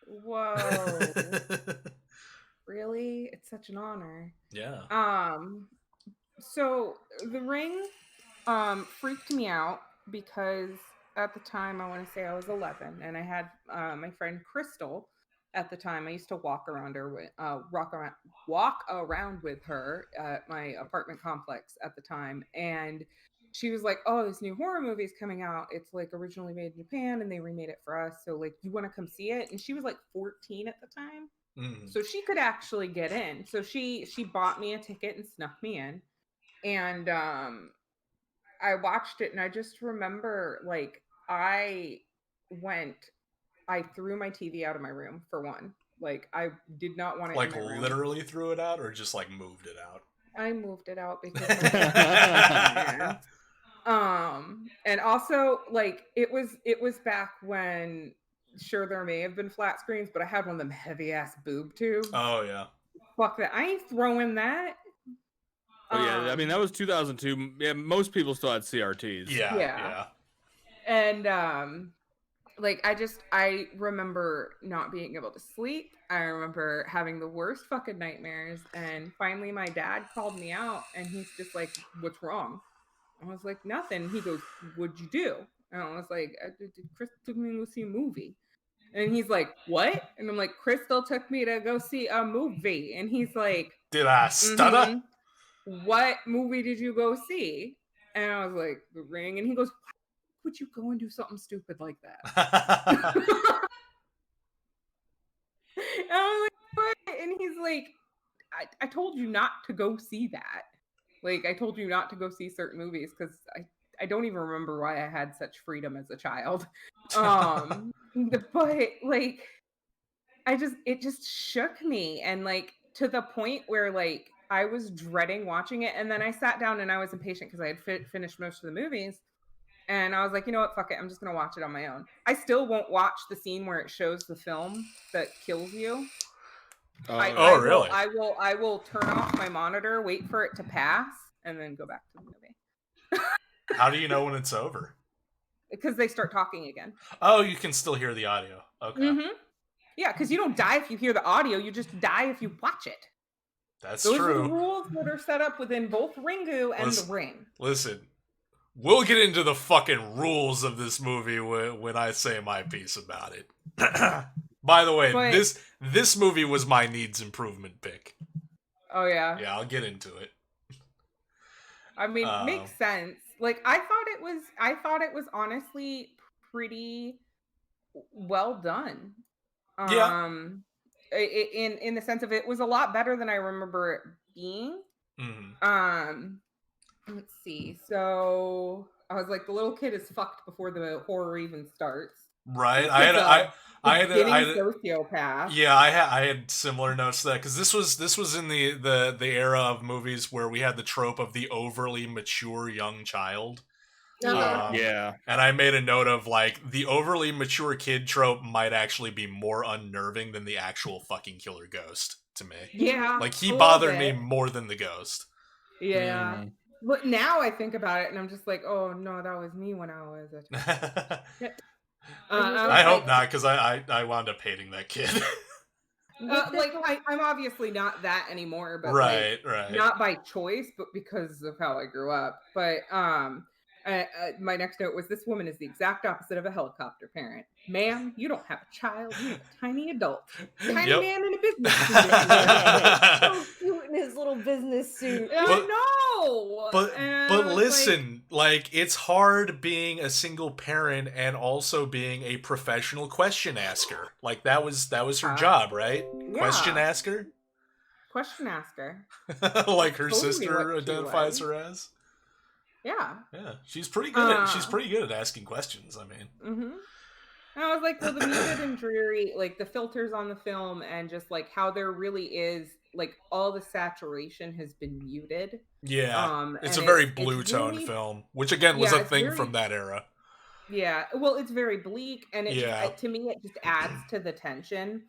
Whoa. Really? It's such an honor. Yeah. So The Ring freaked me out because at the time, I want to say I was 11, and I had my friend Crystal at the time. I used to walk around with her at my apartment complex at the time, and she was like, "Oh, this new horror movie is coming out. It's like originally made in Japan, and they remade it for us. So like, you want to come see it?" And she was like 14 at the time. So she could actually get in. So she bought me a ticket and snuck me in. And I watched it, and I just remember like I threw my TV out of my room for one. Like I did not want it Like in my room. literally threw it out, or just like moved it out? I moved it out because I'm and also like it was back when, sure, there may have been flat screens, but I had one of them heavy ass boob tubes. Oh yeah. Fuck that. I ain't throwing that. Oh yeah, I mean that was 2002. Yeah, most people still had CRTs. Yeah. And like I remember not being able to sleep. I remember having the worst fucking nightmares, and finally my dad called me out, and he's just like, "What's wrong?" I was like, "Nothing." He goes, "What'd you do?" And I was like, "Chris took me to go see a movie." And he's like, "What?" And I'm like, "Crystal took me to go see a movie." And he's like, Did I stutter? "Mhm. What movie did you go see?" And I was like, The Ring. And he goes, "Why would you go and do something stupid like that?" And I was like, "What?" And he's like, I told you not to go see that. Like, I told you not to go see certain movies because I don't even remember why I had such freedom as a child. But like, it just shook me, and like to the point where like I was dreading watching it, and then I sat down and I was impatient because I had finished most of the movies, and I was like, you know what, fuck it, I'm just gonna watch it on my own. I still won't watch the scene where it shows the film that kills you. Really? I will turn off my monitor, wait for it to pass, and then go back to the movie. How do you know when it's over? Because they start talking again. Oh, you can still hear the audio. Okay. Mm-hmm. Yeah, because you don't die if you hear the audio, you just die if you watch it. That's Those true. are the rules that are set up within both Ringu and The Ring. Listen, we'll get into the fucking rules of this movie when I say my piece about it. By the way, this movie was my needs improvement pick. Oh yeah. Yeah, I'll get into it. I mean, makes sense. Like I thought it was honestly pretty well done. Yeah. In the sense of it was a lot better than I remember it being. Mhm. Let's see. So I was like, the little kid is fucked before the horror even starts. Right. It's a I beginning had sociopath. yeah, I had similar notes to that because this was in the era of movies where we had the trope of the overly mature young child. Uh-huh. Yeah. And I made a note of like the overly mature kid trope might actually be more unnerving than the actual fucking killer ghost to me. Yeah. Like he a little bothered me bit. more than the ghost. Yeah. Mm. But now I think about it and I'm just like, oh no, that was me when I was a child. I was I hope like, not because I wound up hating that kid. like I'm obviously not that anymore, but right, like right. not by choice, but because of how I grew up. But my next note was this woman is the exact opposite of a helicopter parent. Ma'am, you don't have a child, you have a tiny adult, tiny Yep. man in a business suit. So cute in his little business suit. But- I know. But And I was listen, like it's hard being a single parent and also being a professional question asker. Like that was her job, right? Question yeah. asker? Question asker. like her Totally sister what she identifies was. her as. Yeah. Yeah, she's pretty good at asking questions, I mean. Mm-hmm. And I was like, well, the muted and dreary, like the filters on the film and just like how there really is like all the saturation has been muted. Yeah. It's a And very it's blue tone really, film, which again was a it's thing very, from that era. yeah. Well, it's very bleak and it Yeah. just, to me, it just adds to the tension.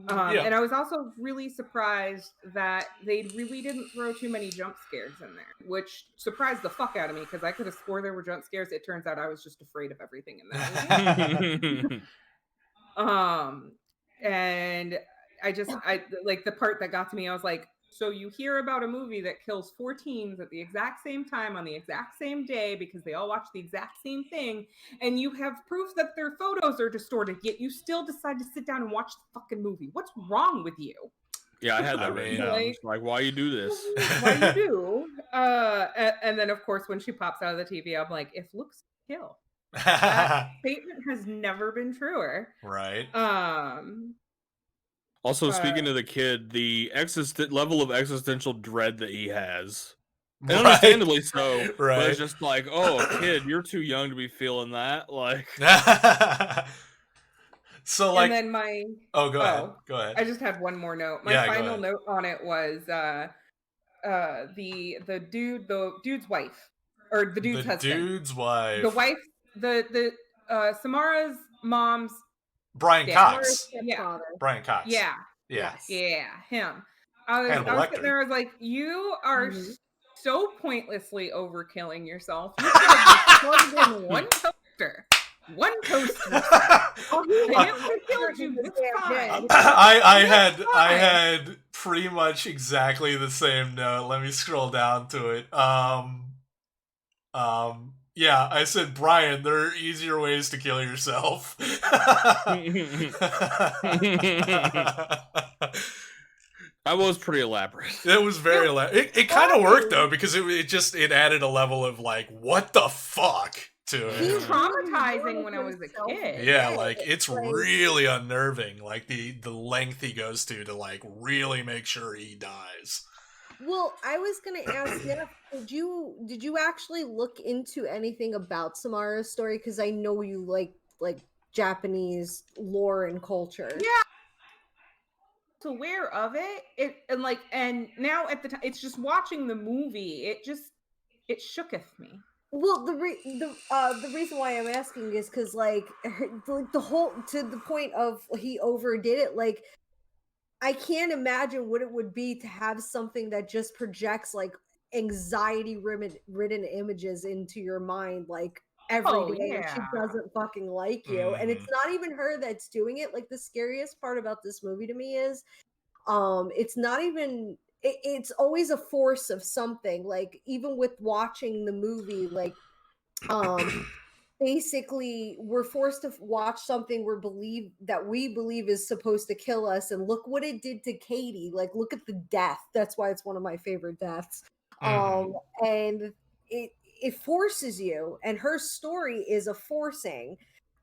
Yeah. And I was also really surprised that they really didn't throw too many jump scares in there, which surprised the fuck out of me because I could have swore there were jump scares. It turns out I was just afraid of everything in that movie. And I like the part that got to me. I was like, so you hear about a movie that kills 4 teens at the exact same time on the exact same day because they all watch the exact same thing, and you have proof that their photos are distorted, yet you still decide to sit down and watch the fucking movie. What's wrong with you? Yeah, I had that written down. Like, why you do this? Why you do? And then of course when she pops out of the TV, I'm like, if looks kill. That statement has never been truer. Right. Also, speaking of the kid, the level of existential dread that he has, and understandably so, right. but it's just like, oh, kid, you're too young to be feeling that. Like, so like, and then go ahead. I just had one more note. My final note on it was the dude's wife, or the dude's husband. Dude's wife. The wife, the Samara's mom's Brian Cox. Yeah. Brian Cox. Yeah. Yes. Yeah, him. I was sitting there, I was like, you are so pointlessly overkilling yourself. You could have plugged in one toaster. One toaster. I had pretty much exactly the same note. Let me scroll down to it. Yeah, I said, Brian, there are easier ways to kill yourself. That was pretty elaborate. It was very elaborate. It kind of worked though, because it added a level of like, what the fuck to it. He's traumatizing when I was a kid. Yeah, like it's really unnerving. Like the length he goes to like really make sure he dies. Well, I was gonna ask Jeff, did you actually look into anything about Samara's story? Because I know you like Japanese lore and culture. Yeah. Aware of it, and now at the time, it's just watching the movie. It shooketh me. Well, the reason why I'm asking is because like the whole to the point of he overdid it. Like, I can't imagine what it would be to have something that just projects like anxiety-ridden images into your mind like every day, and she doesn't fucking like you. And it's not even her that's doing it. Like, the scariest part about this movie to me is it's not even it's always a force of something. Like, even with watching the movie, like basically we're forced to watch something we believe is supposed to kill us, and look what it did to Katie. Like, look at the death. That's why it's one of my favorite deaths. And it forces you, and her story is a forcing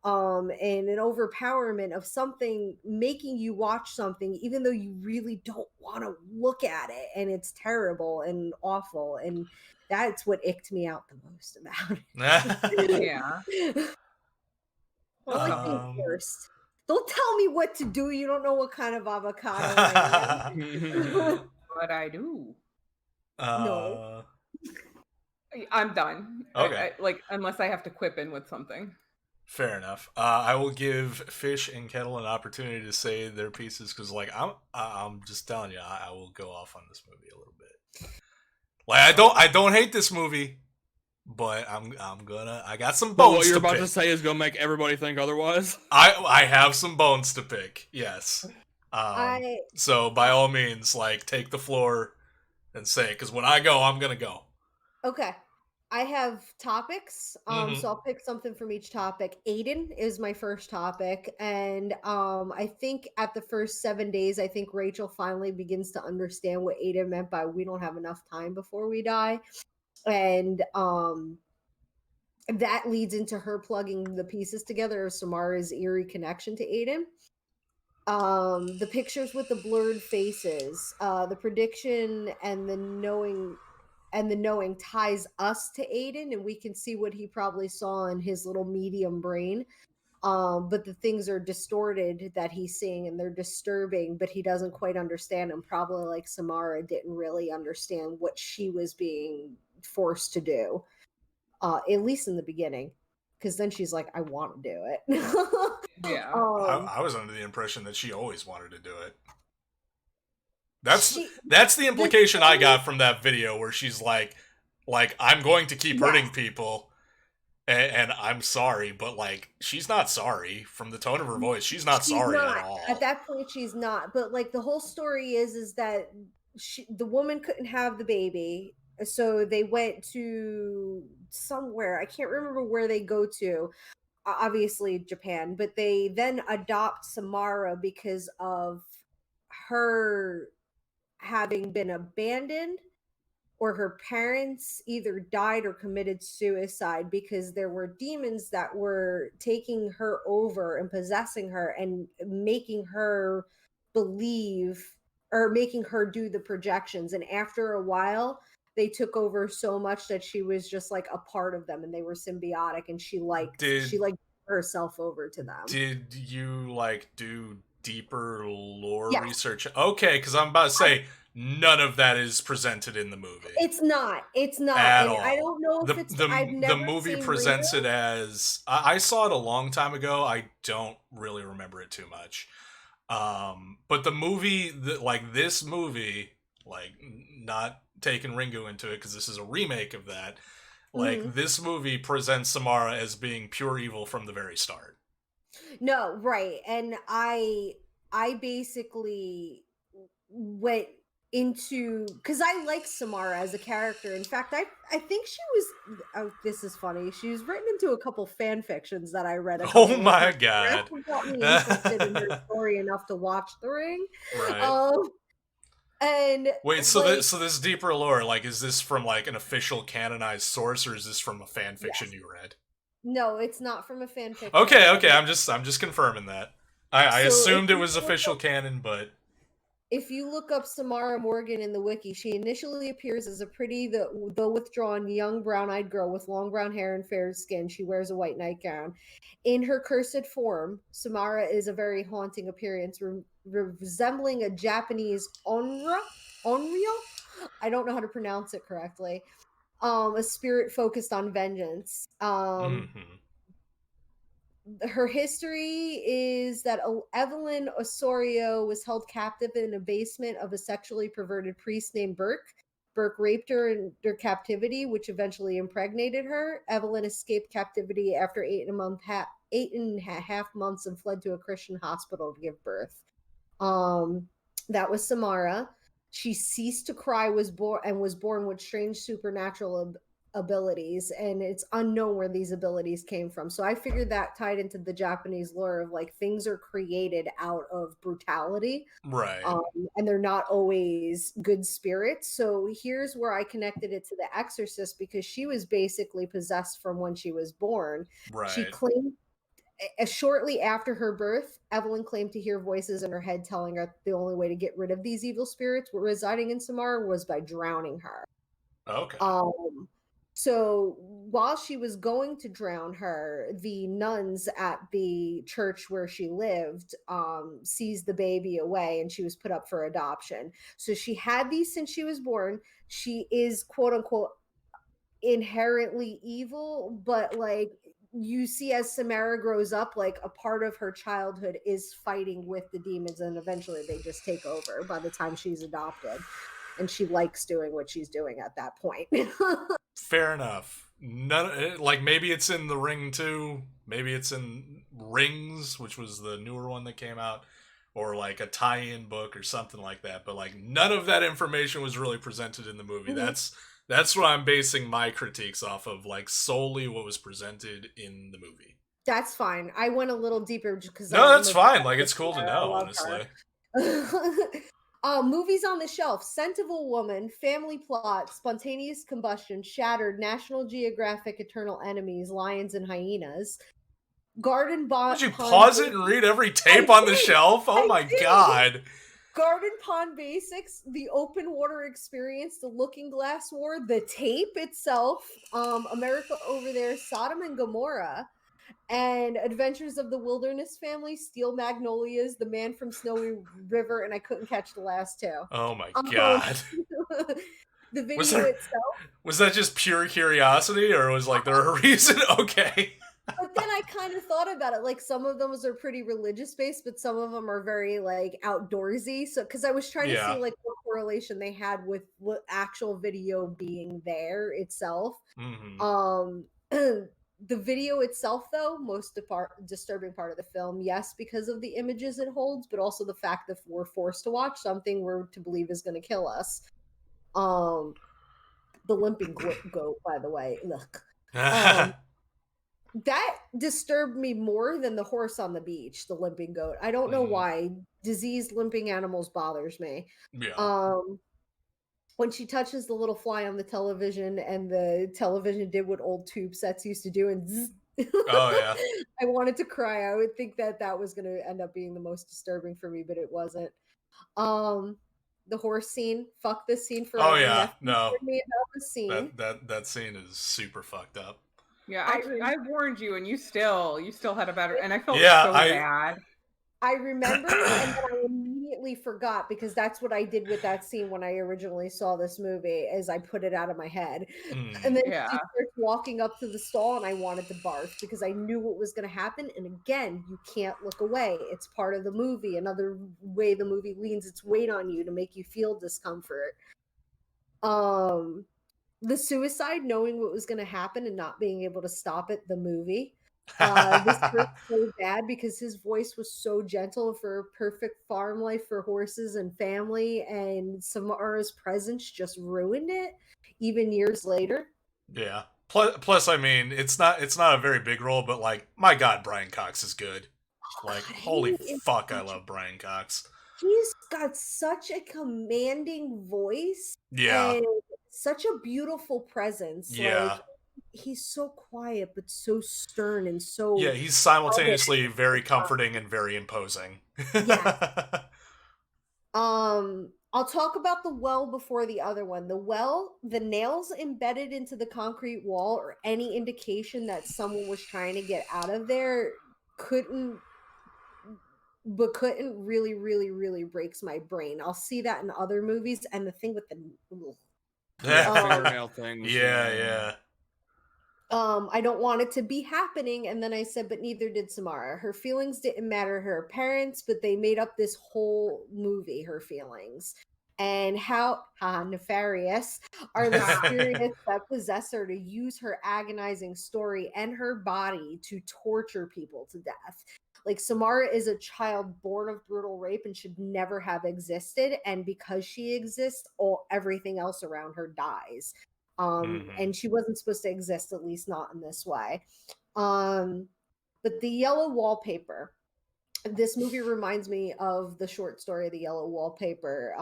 and an overpowerment of something, making you watch something even though you really don't want to look at it, and it's terrible and awful, and that's what icked me out the most about it. Yeah. I like being Um, forced. Don't tell me what to do. You don't know what kind of avocado I am. But I do. uh, I'm done. Okay. Like, unless I have to quip in with something. Fair enough. I will give Fish and Kettle an opportunity to say their pieces because, like, I'm just telling you, I will go off on this movie a little bit. Like, I don't hate this movie, but I got some But bones what you're to about pick. to say is gonna make everybody think otherwise. I have some bones to pick. Yes. So by all means, like, take the floor and say it because when I go, I'm gonna go. Okay. I have topics. Mhm. So I'll pick something from each topic. Aiden is my first topic. And I think at the first 7 days, I think Rachel finally begins to understand what Aiden meant by we don't have enough time before we die. And that leads into her plugging the pieces together of Samara's eerie connection to Aiden. The pictures with the blurred faces, the prediction and the knowing ties us to Aiden, and we can see what he probably saw in his little medium brain. But the things are distorted that he's seeing, and they're disturbing, but he doesn't quite understand them. Probably like Samara didn't really understand what she was being forced to do, at least in the beginning, because then she's like, I want to do it. Yeah. I was under the impression that she always wanted to do it. That's She- the implication I got from that video where she's like I'm going to keep hurting people, and I'm sorry, but like she's not sorry from the tone of her voice. She's not sorry at all. At that point, she's not. But like the whole story is that the woman couldn't have the baby, so they went to somewhere. I can't remember where they go to. Obviously Japan, but they then adopt Samara because of her having been abandoned, or her parents either died or committed suicide, because there were demons that were taking her over and possessing her and making her believe, or making her do the projections. And after a while, they took over so much that she was just like a part of them, and they were symbiotic, and she liked herself over to them. Did you like do deeper lore Yes. research? Okay, because I'm about to say none of that is presented in the movie. It's not At and all. I don't know if I've never the movie seen presents Ringo. it as I saw it a long time ago. I don't really remember it too much. But the movie, this movie, like not taking Ringo into it because this is a remake of that. Like this movie presents Samara as being pure evil from the very start. No, right. And I basically went into, because I like Samara as a character. In fact, I think she was, oh, this is funny, she was written into a couple fan fictions that I read. Oh my god. That's what got me interested in her story enough to watch The Ring. Right. And wait, so this deeper lore, like, is this from like an official canonized source, or is this from a fan fiction you read? No, it's not from a fan fiction. Okay, I'm just confirming that. I assumed it was official canon, but if you look up Samara Morgan in the wiki, she initially appears as a pretty, though withdrawn, young brown-eyed girl with long brown hair and fair skin. She wears a white nightgown. In her cursed form, Samara is a very haunting appearance, resembling a Japanese onryo. I don't know how to pronounce it correctly. A spirit focused on vengeance. Her history is that Evelyn Osorio was held captive in a basement of a sexually perverted priest named Burke. Burke raped her in her captivity, which eventually impregnated her. Evelyn escaped captivity after 8.5 months and fled to a Christian hospital to give birth. That was Samara. She ceased to cry, was born with strange supernatural abilities, and it's unknown where these abilities came from. So I figured that tied into the Japanese lore of like things are created out of brutality, Right. and they're not always good spirits. So here's where I connected it to the Exorcist, because she was basically possessed from when she was born. She Right. claimed shortly after her birth, Evelyn claimed to hear voices in her head telling her the only way to get rid of these evil spirits were residing in Samara was by drowning her. Okay. Um, so while she was going to drown her, the nuns at the church where she lived seized the baby away, and she was put up for adoption. So she had these since she was born. She is quote unquote inherently evil, but like you see as Samara grows up, like a part of her childhood is fighting with the demons, and eventually they just take over by the time she's adopted. And she likes doing what she's doing at that point. Fair enough. None like maybe it's in The Ring too. Maybe it's in Rings, which was the newer one that came out, or like a tie-in book or something like that. But like none of that information was really presented in the movie. Mhm. That's what I'm basing my critiques off of, like solely what was presented in the movie. That's fine. I went a little deeper just because No, that's fine. Like it's cool to I know, love honestly. her. Movies on the shelf: Scent of a Woman, Family Plot, Spontaneous Combustion, Shattered, National Geographic, Eternal Enemies, Lions and Hyenas, Garden Would you Pond. pause it and read every tape on the shelf? Oh I my did. god. Garden Pond Basics, The Open Water Experience, The Looking Glass War, the tape itself, America Over There, Sodom and Gomorrah, and Adventures of the Wilderness Family, Steel Magnolias, The Man from Snowy River, and I couldn't catch the last two. Oh my god. The video itself. Was that just pure curiosity, or was like there a reason? Okay. But then I kind of thought about it. Like some of those are pretty religious based, but some of them are very like outdoorsy. So because I was trying to see like what correlation they had with what actual video being there itself. Mm-hmm. The video itself, though, most disturbing part of the film, yes, because of the images it holds, but also the fact that we're forced to watch something we're to believe is going to kill us. The limping goat, by the way, look. That disturbed me more than the horse on the beach, the limping goat. I don't know why. Diseased limping animals bothers me. Yeah. When she touches the little fly on the television, and the television did what old tube sets used to do, and zzz, Oh yeah. I wanted to cry. I would think that was going to end up being the most disturbing for me, but it wasn't. The horse scene, fuck this scene forever. Oh yeah, no. Me about the scene. That scene is super fucked up. Yeah, I warned you, and you still had a better, and I felt so bad. I remembered, and then I immediately forgot, because that's what I did with that scene when I originally saw this movie, is I put it out of my head. And then she starts walking up to the stall, and I wanted to barf because I knew what was going to happen. And again, you can't look away. It's part of the movie. Another way the movie leans its weight on you to make you feel discomfort. The suicide, knowing what was going to happen and not being able to stop it, the movie. This hurt so bad because his voice was so gentle for a perfect farm life for horses and family, and Samara's presence just ruined it, even years later. Yeah. Plus, I mean, it's not a very big role, but like, my God, Brian Cox is good. Like, holy fuck, I love Brian Cox. He's got such a commanding voice. Yeah. And such a beautiful presence. Yeah. Like, he's so quiet but so stern and so he's simultaneously very comforting and very imposing. Yes. I'll talk about the well before the other one. The well, the nails embedded into the concrete wall, or any indication that someone was trying to get out of there, couldn't really, really, really breaks my brain. I'll see that in other movies, and the thing with the fingernail things. Yeah. I don't want it to be happening. And then I said, but neither did Samara. Her feelings didn't matter her parents, but they made up this whole movie, her feelings. And how nefarious are the spirits that possess her to use her agonizing story and her body to torture people to death. Like, Samara is a child born of brutal rape and should never have existed. And because she exists, everything else around her dies. And she wasn't supposed to exist, at least not in this way. But the yellow wallpaper, this movie reminds me of the short story, The Yellow Wallpaper.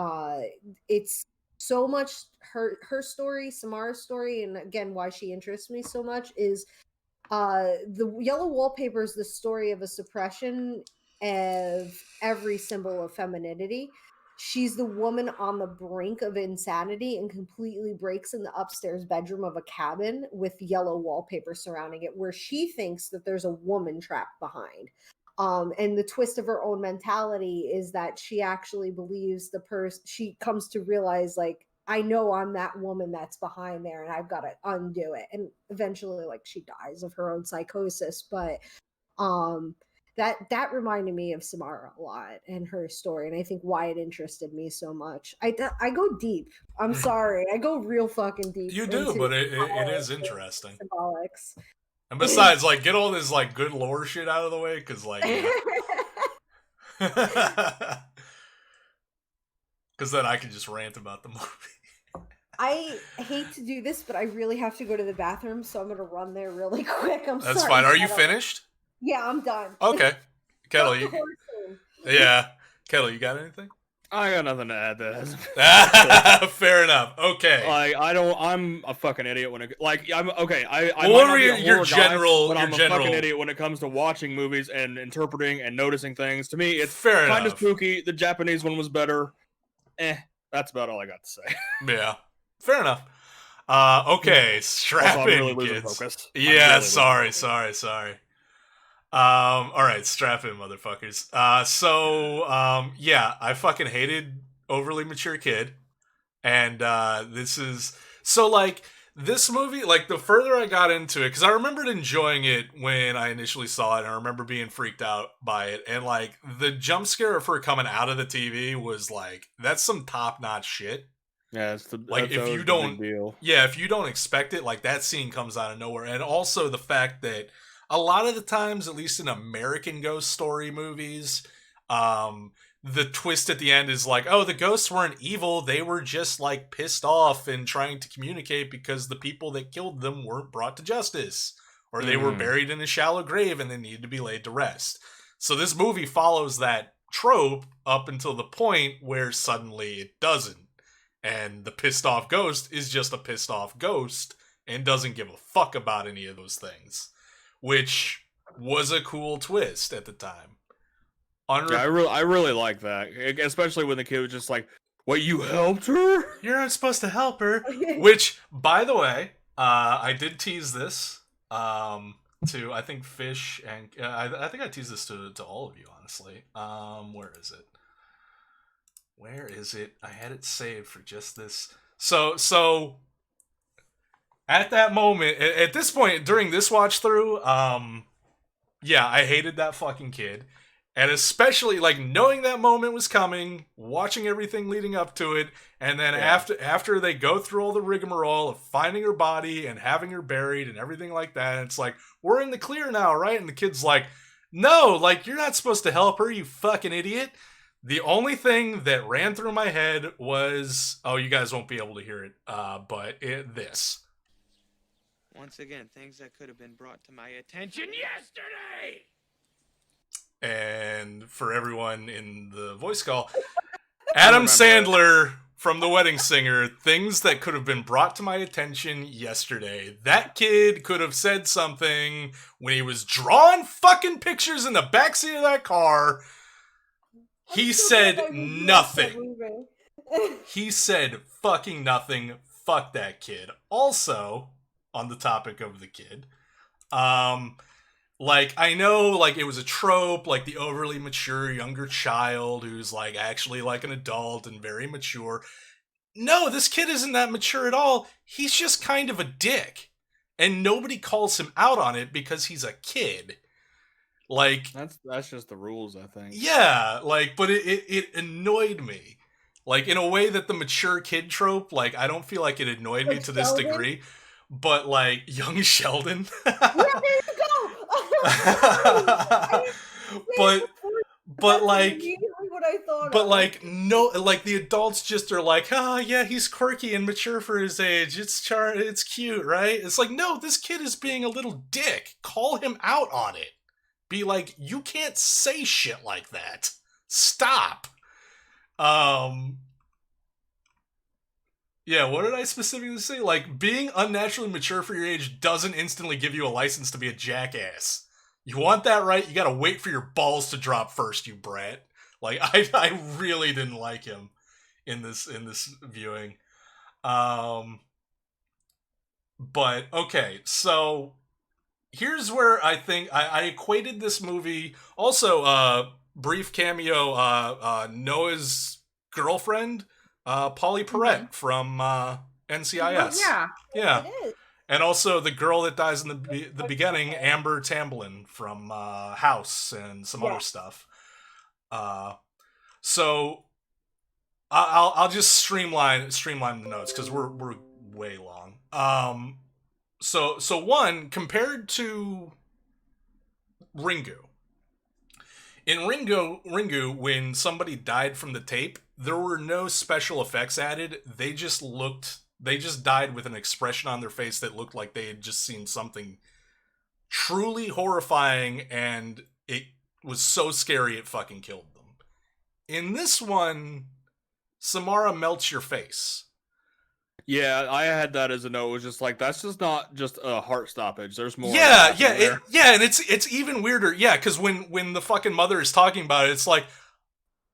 It's so much her story, Samara's story, and again, why she interests me so much is the Yellow Wallpaper is the story of a suppression of every symbol of femininity. She's the woman on the brink of insanity and completely breaks in the upstairs bedroom of a cabin with yellow wallpaper surrounding it, where she thinks that there's a woman trapped behind. And the twist of her own mentality is that she actually believes the person, she comes to realize, like, I know I'm that woman that's behind there and I've got to undo it. And eventually, like, she dies of her own psychosis. But that reminded me of Samara a lot and her story, and I think why it interested me so much. I go deep. I'm sorry, I go real fucking deep. You do, but it is interesting. Symbolics. And besides, like, get all this like good lore shit out of the way, because like, because then I can just rant about the movie. I hate to do this, but I really have to go to the bathroom, so I'm gonna run there really quick. That's fine. Are you finished? Yeah, I'm done. Okay. Kettle, yeah. Kettle, you got anything? I got nothing to add to that. Fair enough. Okay. Like, I'm a fucking idiot when it, like, I'm okay. I what might were not be a your horror general? guy, but your I'm general... a fucking idiot when it comes to watching movies and interpreting and noticing things. To me, it's fair kind of enough. spooky. The Japanese one was better. That's about all I got to say. Yeah. Fair enough. Okay, strap also, in, really kids. Yeah, really sorry. All right, strap in, motherfuckers. Yeah, I fucking hated Overly Mature Kid, and this is so like this movie. Like the further I got into it, because I remembered enjoying it when I initially saw it, and I remember being freaked out by it, and like the jump scare of her coming out of the TV was like that's some top notch shit. Yeah, it's the like if you don't, if you don't expect it, like that scene comes out of nowhere, and also the fact that a lot of the times, at least in American ghost story movies, the twist at the end is like, oh, the ghosts weren't evil, they were just like pissed off and trying to communicate because the people that killed them weren't brought to justice, or they were buried in a shallow grave and they needed to be laid to rest. So this movie follows that trope up until the point where suddenly it doesn't. And the pissed off ghost is just a pissed off ghost and doesn't give a fuck about any of those things, which was a cool twist at the time. Yeah, I really like that, especially when the kid was just like, "What, you helped her? You're not supposed to help her." Which, by the way, I did tease this to I think Fish and I think I teased this to all of you, honestly. Where is it? Where is it? I had it saved for just this. So at that moment, at this point during this watch through, yeah, I hated that fucking kid, and especially like knowing that moment was coming, watching everything leading up to it, and then after they go through all the rigmarole of finding her body and having her buried and everything like that, and it's like, we're in the clear now, right? And the kid's like, no, like you're not supposed to help her, you fucking idiot. The only thing that ran through my head was, oh, you guys won't be able to hear it, but this. Once again, things that could have been brought to my attention yesterday! And for everyone in the voice call, Adam Sandler from The Wedding Singer, things that could have been brought to my attention yesterday. That kid could have said something when he was drawing fucking pictures in the backseat of that car. He said nothing. He said fucking nothing. Fuck that kid. Also, on the topic of the kid, like, I know, like, it was a trope, like, the overly mature younger child who's, like, actually, like, an adult and very mature. No, this kid isn't that mature at all. He's just kind of a dick. And nobody calls him out on it because he's a kid. Like, that's just the rules, I think. Yeah, like, but it annoyed me. Like, in a way that the mature kid trope, like, I don't feel like it annoyed me to this degree. But, like, young Sheldon. Yeah, there you go! but like, immediately what I thought But of. like no, like the adults just are like, oh yeah, he's quirky and mature for his age. It's cute, right? It's like, no, this kid is being a little dick. Call him out on it. Be like, you can't say shit like that. Stop. Yeah, what did I specifically say? Like, being unnaturally mature for your age doesn't instantly give you a license to be a jackass. You want that right, you gotta wait for your balls to drop first, you brat. Like, I really didn't like him in this viewing. But, okay, so here's where I think I equated this movie. Also, brief cameo, Noah's girlfriend, Polly Perrette from NCIS. Oh, yeah. Yeah. It is. And also the girl that dies in the beginning, Amber Tamblyn from House and some other stuff. So I'll just streamline the notes because we're way long. So one, compared to Ringu. In Ringu, when somebody died from the tape, there were no special effects added. They just died with an expression on their face that looked like they had just seen something truly horrifying, and it was so scary it fucking killed them. In this one, Samara melts your face. Yeah, I had that as a note. It was just like, that's just not just a heart stoppage. There's more. Yeah, there. and it's even weirder. Yeah, because when the fucking mother is talking about it, it's like,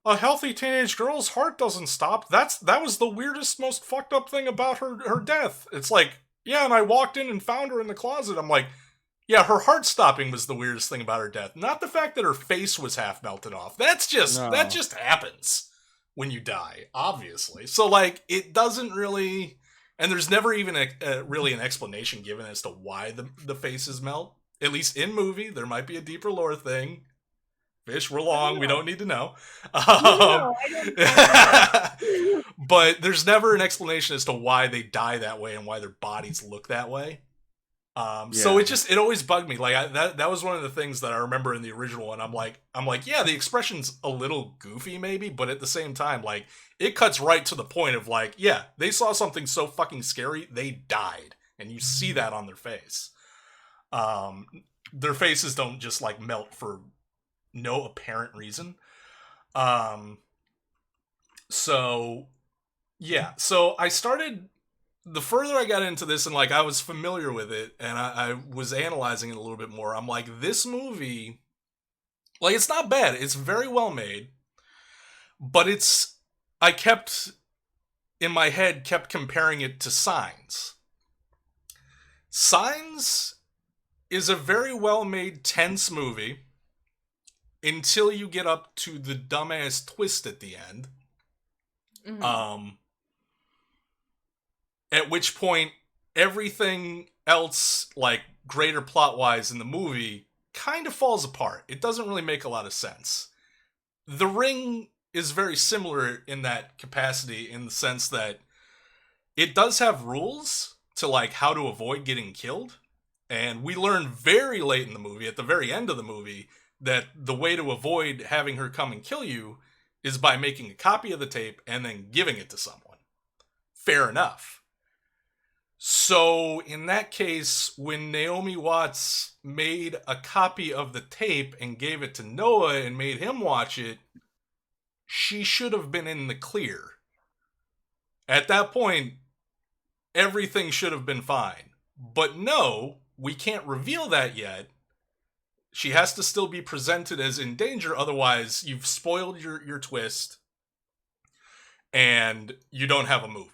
a healthy teenage girl's heart doesn't stop. That was the weirdest, most fucked up thing about her death. It's like, yeah, and I walked in and found her in the closet. I'm like, yeah, her heart stopping was the weirdest thing about her death. Not the fact that her face was half melted off. That just happens when you die, obviously. So like, it doesn't really, and there's never even really an explanation given as to why the faces melt. At least in movie, there might be a deeper lore thing. Fish, we're long. We don't need to know. No, I don't. But there's never an explanation as to why they die that way and why their bodies look that way. So it always bugged me. Like that was one of the things that I remember in the original one. I'm like, yeah, the expression's a little goofy maybe, but at the same time, like, it cuts right to the point of like, yeah, they saw something so fucking scary, they died, and you see that on their face. Their faces don't just like melt for no apparent reason. So yeah, so I started, the further I got into this and like I was familiar with it and I was analyzing it a little bit more, I'm like, this movie, like, it's not bad, it's very well made, but I kept in my head comparing it to Signs. Signs is a very well made tense movie until you get up to the dumbass twist at the end. Mm-hmm. At which point, everything else, like, greater plot-wise in the movie, kind of falls apart. It doesn't really make a lot of sense. The Ring is very similar in that capacity, in the sense that it does have rules to, like, how to avoid getting killed. And we learn very late in the movie, at the very end of the movie, that the way to avoid having her come and kill you is by making a copy of the tape and then giving it to someone. Fair enough. So, in that case, when Naomi Watts made a copy of the tape and gave it to Noah and made him watch it, she should have been in the clear. At that point, everything should have been fine. But no, we can't reveal that yet. She has to still be presented as in danger, otherwise you've spoiled your twist, and you don't have a movie.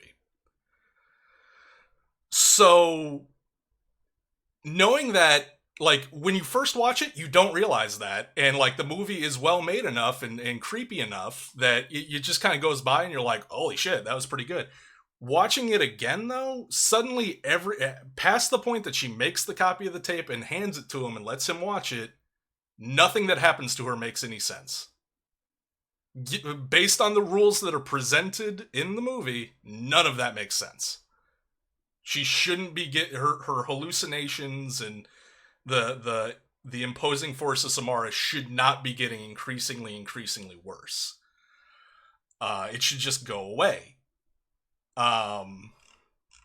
So, knowing that, like, when you first watch it, you don't realize that, and, like, the movie is well made enough and creepy enough that it just kind of goes by and you're like, holy shit, that was pretty good. Watching it again, though, suddenly past the point that she makes the copy of the tape and hands it to him and lets him watch it, nothing that happens to her makes any sense. Based on the rules that are presented in the movie, none of that makes sense. She shouldn't be her hallucinations and the imposing force of Samara should not be getting increasingly worse. it should just go away.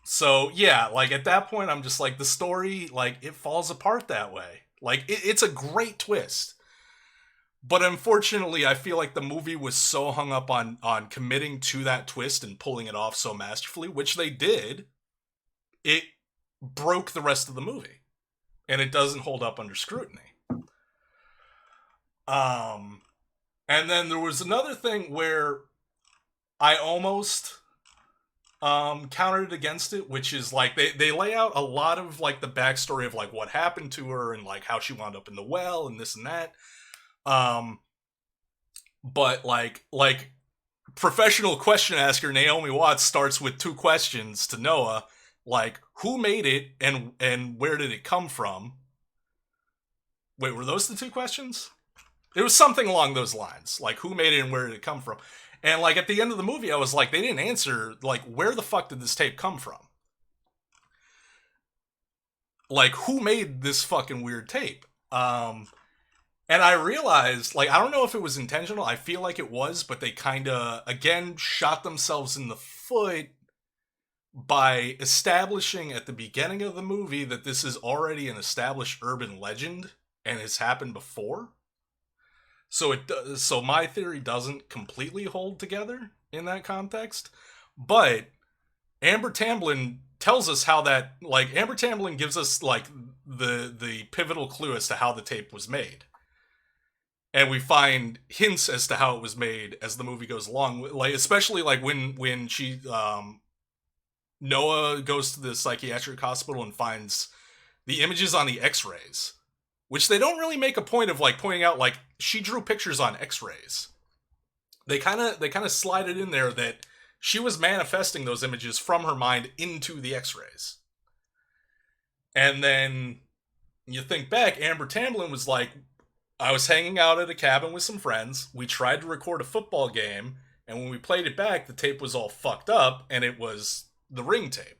So yeah, like at that point, I'm just like, the story, like, it falls apart that way. Like, it's a great twist. But unfortunately, I feel like the movie was so hung up on committing to that twist and pulling it off so masterfully, which they did, it broke the rest of the movie. And it doesn't hold up under scrutiny. And then there was another thing where I almost countered against it, which is like they lay out a lot of like the backstory of like what happened to her and like how she wound up in the well and this and that. But like professional question asker Naomi Watts starts with 2 questions to Noah, like, who made it and where did it come from? Wait, were those the 2 questions? It was something along those lines, like who made it and where did it come from? And like at the end of the movie, I was like, they didn't answer like, where the fuck did this tape come from? Like, who made this fucking weird tape? And I realized, like, I don't know if it was intentional. I feel like it was, but they kind of, again, shot themselves in the foot by establishing at the beginning of the movie that this is already an established urban legend and has happened before. So my theory doesn't completely hold together in that context. But Amber Tamblyn tells us how that, like, Amber Tamblyn gives us, like, the pivotal clue as to how the tape was made. And we find hints as to how it was made as the movie goes along. Like, especially like when she Noah goes to the psychiatric hospital and finds the images on the X-rays, which they don't really make a point of like pointing out. Like, she drew pictures on X-rays. They kind of slide it in there that she was manifesting those images from her mind into the X-rays. And then you think back, Amber Tamblyn was like, I was hanging out at a cabin with some friends. We tried to record a football game, and when we played it back, the tape was all fucked up, and it was the Ring tape.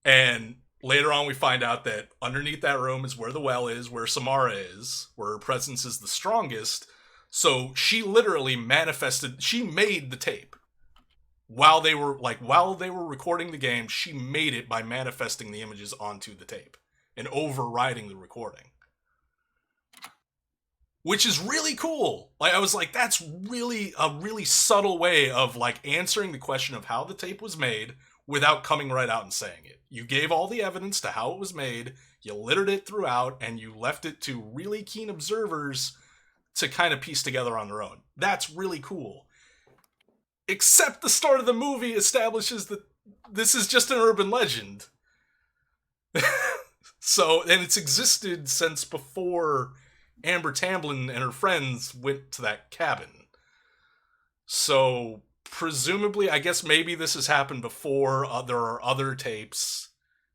And later on, we find out that underneath that room is where the well is, where Samara is, where her presence is the strongest. So she literally manifested, she made the tape. While they were recording the game, she made it by manifesting the images onto the tape and overriding the recording. Which is really cool. Like, I was like, that's really a really subtle way of like answering the question of how the tape was made without coming right out and saying it. You gave all the evidence to how it was made, you littered it throughout, and you left it to really keen observers to kind of piece together on their own. That's really cool. Except the start of the movie establishes that this is just an urban legend. So, and it's existed since before Amber Tamblyn and her friends went to that cabin. So, presumably, I guess maybe this has happened before. There are other tapes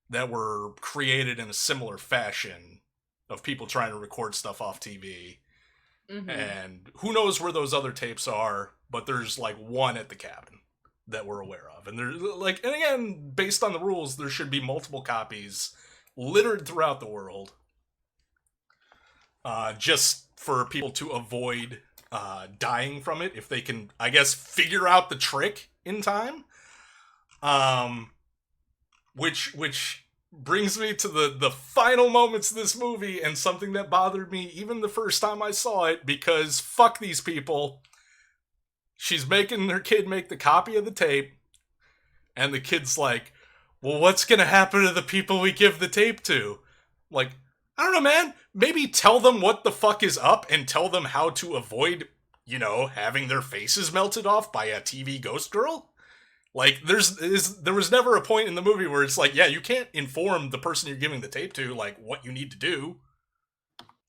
that were created in a similar fashion of people trying to record stuff off TV. Mm-hmm. And who knows where those other tapes are, but there's like one at the cabin that we're aware of. And there's like, and again, based on the rules, there should be multiple copies littered throughout the world. Just for people to avoid dying from it, if they can, I guess, figure out the trick in time. Which brings me to the final moments of this movie, and something that bothered me even the first time I saw it, because fuck these people. She's making her kid make the copy of the tape, and the kid's like, well, what's gonna happen to the people we give the tape to? Like, I don't know, man. Maybe tell them what the fuck is up and tell them how to avoid, you know, having their faces melted off by a TV ghost girl. Like, there was never a point in the movie where it's like, yeah, you can't inform the person you're giving the tape to, like, what you need to do.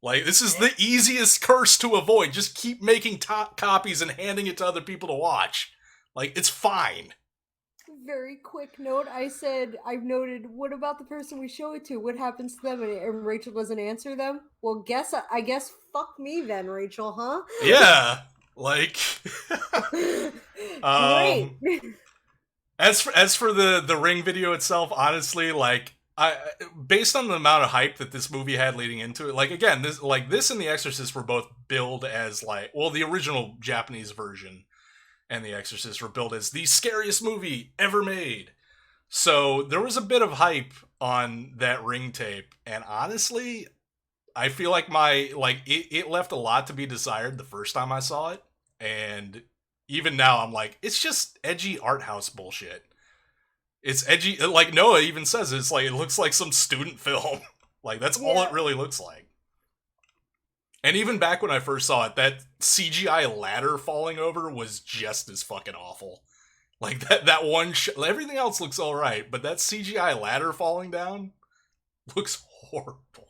Like, this is the easiest curse to avoid. Just keep making copies and handing it to other people to watch. Like, it's fine. Very quick note, I've noted, what about the person we show it to? What happens to them? And Rachel doesn't answer them? Well, I guess fuck me then, Rachel, huh? Yeah, like... Great. As for the Ring video itself, honestly, like, based on the amount of hype that this movie had leading into it, like, again, this and The Exorcist were both billed as, like, well, the original Japanese version and The Exorcist were billed as the scariest movie ever made. So there was a bit of hype on that Ring tape, and honestly, I feel like it left a lot to be desired the first time I saw it, and even now I'm like, it's just edgy art house bullshit. It's edgy, like Noah even says, it's like, it looks like some student film. Like, that's all it really looks like. And even back when I first saw it, that CGI ladder falling over was just as fucking awful. Like, that one everything else looks alright, but that CGI ladder falling down looks horrible.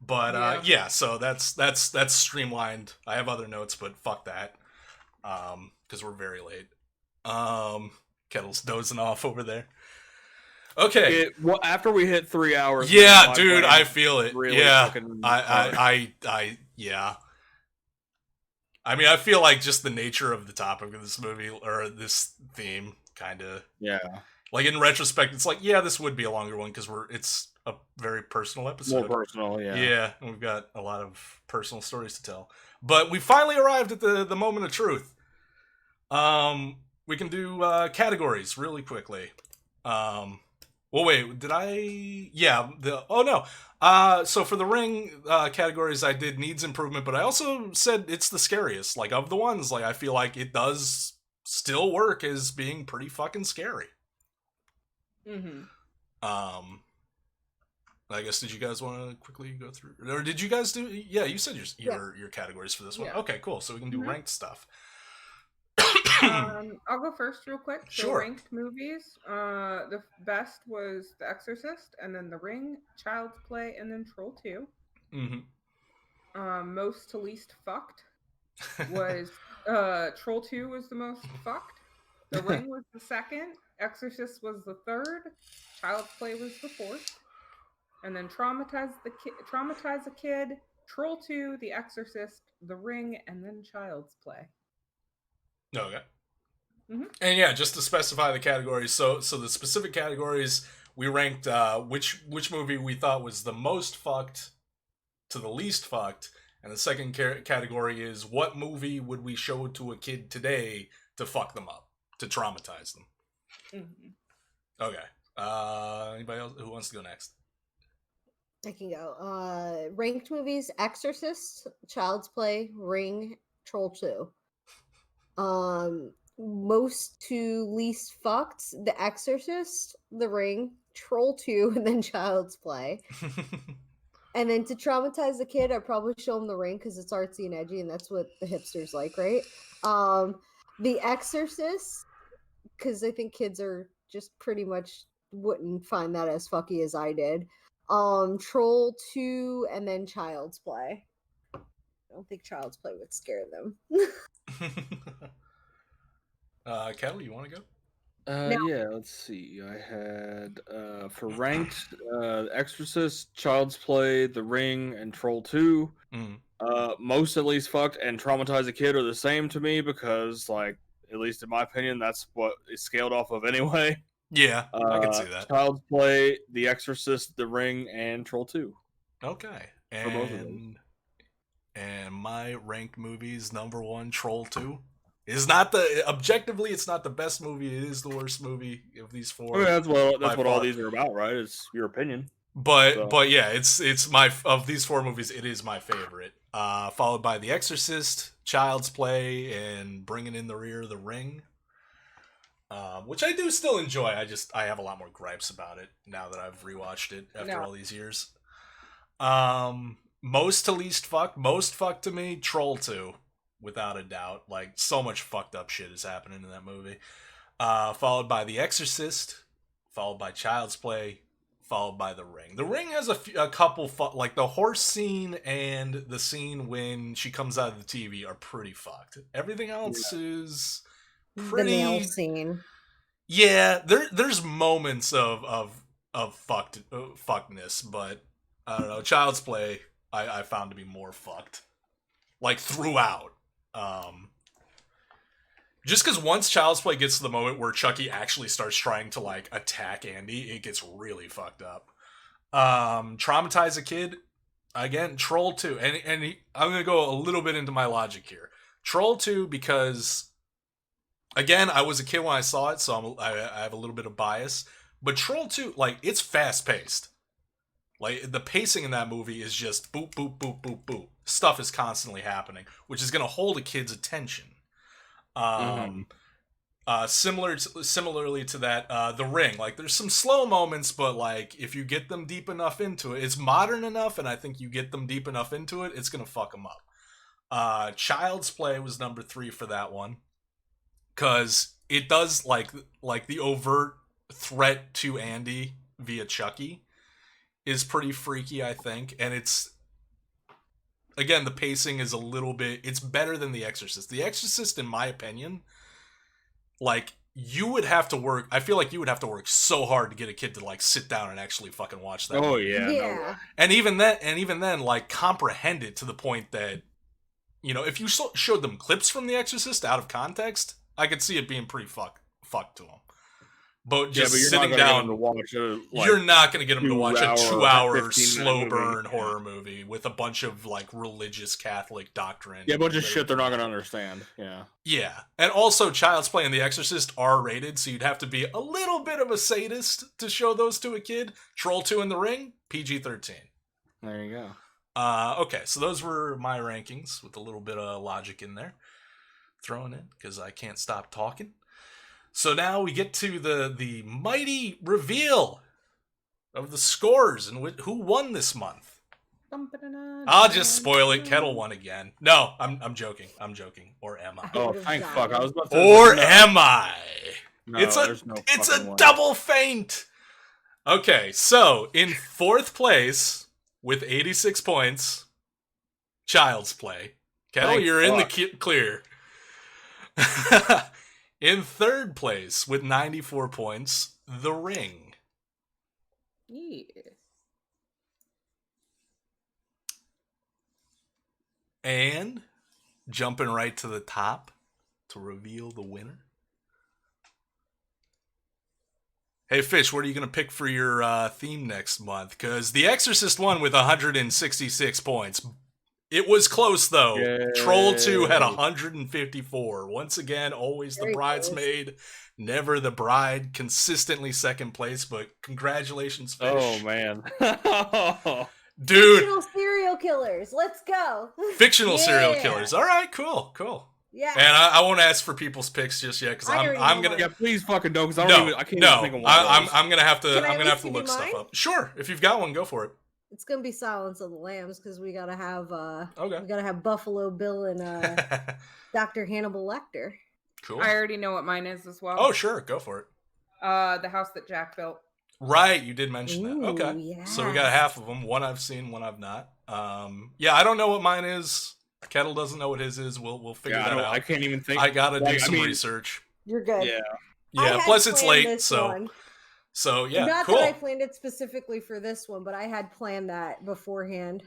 But yeah, so that's streamlined. I have other notes, but fuck that. Because we're very late. Kettle's dozing off over there. Okay. Well, after we hit 3 hours. Yeah, dude, I feel it. Really yeah. fucking Yeah. I mean, I feel like just the nature of the topic of this movie, or this theme, kind of. Yeah. Like, in retrospect, it's like, yeah, this would be a longer one, because it's a very personal episode. More personal, yeah. Yeah, and we've got a lot of personal stories to tell. But we finally arrived at the moment of truth. We can do categories really quickly. Well, wait, did I? Yeah, oh no. So for the Ring categories, I did needs improvement, but I also said it's the scariest. Like, of the ones, like, I feel like it does still work as being pretty fucking scary. Mm-hmm. I guess, did you guys want to quickly go through, or did you guys do? Yeah, you said your categories for this one. Yeah. Okay, cool. So we can do ranked stuff. I'll go first real quick. So Sure. ranked movies. The best was The Exorcist, and then The Ring, Child's Play, and then Troll 2. Mm-hmm. Most to least fucked was Troll 2 was the most fucked. The Ring was the second. Exorcist was the third. Child's Play was the fourth. And then Traumatize a Kid, Troll 2, The Exorcist, The Ring, and then Child's Play. Okay. Mm-hmm. And yeah, just to specify the categories. So the specific categories, we ranked which movie we thought was the most fucked to the least fucked, and the second category is what movie would we show to a kid today to fuck them up, to traumatize them. Mm-hmm. Okay. Anybody else who wants to go next? I can go. Ranked movies: Exorcist, Child's Play, Ring, Troll 2. Most to least fucked: The Exorcist, The Ring, Troll 2, and then Child's Play. And then to traumatize the kid, I'd probably show him The Ring because it's artsy and edgy, and that's what the hipsters like, right? The Exorcist, because I think kids are just pretty much wouldn't find that as fucky as I did. Troll 2, and then Child's Play. I don't think Child's Play would scare them. Kettle, you want to go? Yeah, let's see. I had for ranked Exorcist, Child's Play, The Ring, and Troll 2. Most at least fucked and traumatize a kid are the same to me because, like, at least in my opinion, that's what is scaled off of anyway. Yeah, I can see that. Child's Play, The Exorcist, The Ring, and Troll 2. Okay. For both of them. And my ranked movies, number 1, Troll 2. Is not objectively, it's not the best movie. It is the worst movie of these four. That's what all these are about, right? It's your opinion. But yeah, it's my, of these four movies, it is my favorite. Followed by The Exorcist, Child's Play, and bringing in the rear The Ring. Which I do still enjoy. I have a lot more gripes about it now that I've rewatched it after all these years. Most to least fucked. Most fucked to me, Troll 2. Without a doubt. Like, so much fucked up shit is happening in that movie. Followed by The Exorcist. Followed by Child's Play. Followed by The Ring. The Ring has a couple, like the horse scene and the scene when she comes out of the TV are pretty fucked. Everything else is pretty... The nail scene. Yeah, there's moments of fuckedness, but I don't know. Child's Play, I found to be more fucked. Like, throughout. Just because once Child's Play gets to the moment where Chucky actually starts trying to, like, attack Andy, it gets really fucked up. Traumatize a Kid, again, Troll 2. I'm going to go a little bit into my logic here. Troll 2 because again, I was a kid when I saw it, so I have a little bit of bias. But Troll 2, like, it's fast paced. Like, the pacing in that movie is just boop, boop, boop, boop, boop. Stuff is constantly happening, which is going to hold a kid's attention. Similarly to that, The Ring. Like, there's some slow moments, but, like, if you get them deep enough into it, it's modern enough, and I think you get them deep enough into it, it's going to fuck them up. Child's Play was number 3 for that one. Because it does, like the overt threat to Andy via Chucky is pretty freaky, I think. And it's, again, the pacing is a little bit, it's better than The Exorcist. The Exorcist, in my opinion, like, you would have to work, I feel like you would have to work so hard to get a kid to, like, sit down and actually fucking watch that movie. Yeah. Yeah. And even then, like, comprehend it to the point that, you know, if you showed them clips from The Exorcist out of context, I could see it being pretty fucked to them. But just you're sitting not down, to watch you're not going to get them to watch a 2-hour 15-minute slow movie. burn horror movie with a bunch of, like, religious Catholic doctrine. Yeah, a bunch of shit they're not going to understand. Yeah. Yeah. And also, Child's Play and The Exorcist are rated, so you'd have to be a little bit of a sadist to show those to a kid. Troll 2 in The Ring, PG-13. There you go. Okay, so those were my rankings with a little bit of logic in there. Thrown in, because I can't stop talking. So now we get to the mighty reveal of the scores and who won this month. I'll just spoil it. Kettle won again. No, I'm joking. Or am I? Oh, thank fuck. I was about to Or am I? No, it's there's a double feint. Okay, so in 4th place with 86 points, Child's Play. Kettle, Thank you're in the fuck. clear. In 3rd place with 94 points, The Ring. Yeah. And jumping right to the top to reveal the winner. Hey, Fish, what are you going to pick for your theme next month? Because The Exorcist won with 166 points. It was close, though. Yay. Troll 2 had 154. Once again, always the Very close. bridesmaid, never the bride. Consistently 2nd place, but congratulations, Fish. Oh, man. Dude, Fictional serial killers. Let's go. fictional serial Yeah. killers. All right, cool. Yeah. And I won't ask for people's picks just yet because I already I'm know gonna. Yeah, please fucking don't, because I can't No, even think of one of those. I'm gonna have to. Can I I'm gonna at have to least look give you stuff mine? up. Sure, if you've got one, go for it. It's gonna be Silence of the Lambs because we gotta have Okay. we gotta have Buffalo Bill and Dr. Hannibal Lecter. Cool. I already know what mine is as well. Oh, sure, go for it. The house that Jack built. Right, you did mention that. Ooh, Okay, so we got yes. half of them. One I've seen, one I've not. Yeah, I don't know what mine is. Kettle doesn't know what his is. We'll figure that out. I can't even think. I gotta do like, I some mean, research. You're good. Yeah. I Yeah. had Plus, it's planned late, this so one. yeah, Not cool. that I planned it specifically for this one, but I had planned that beforehand.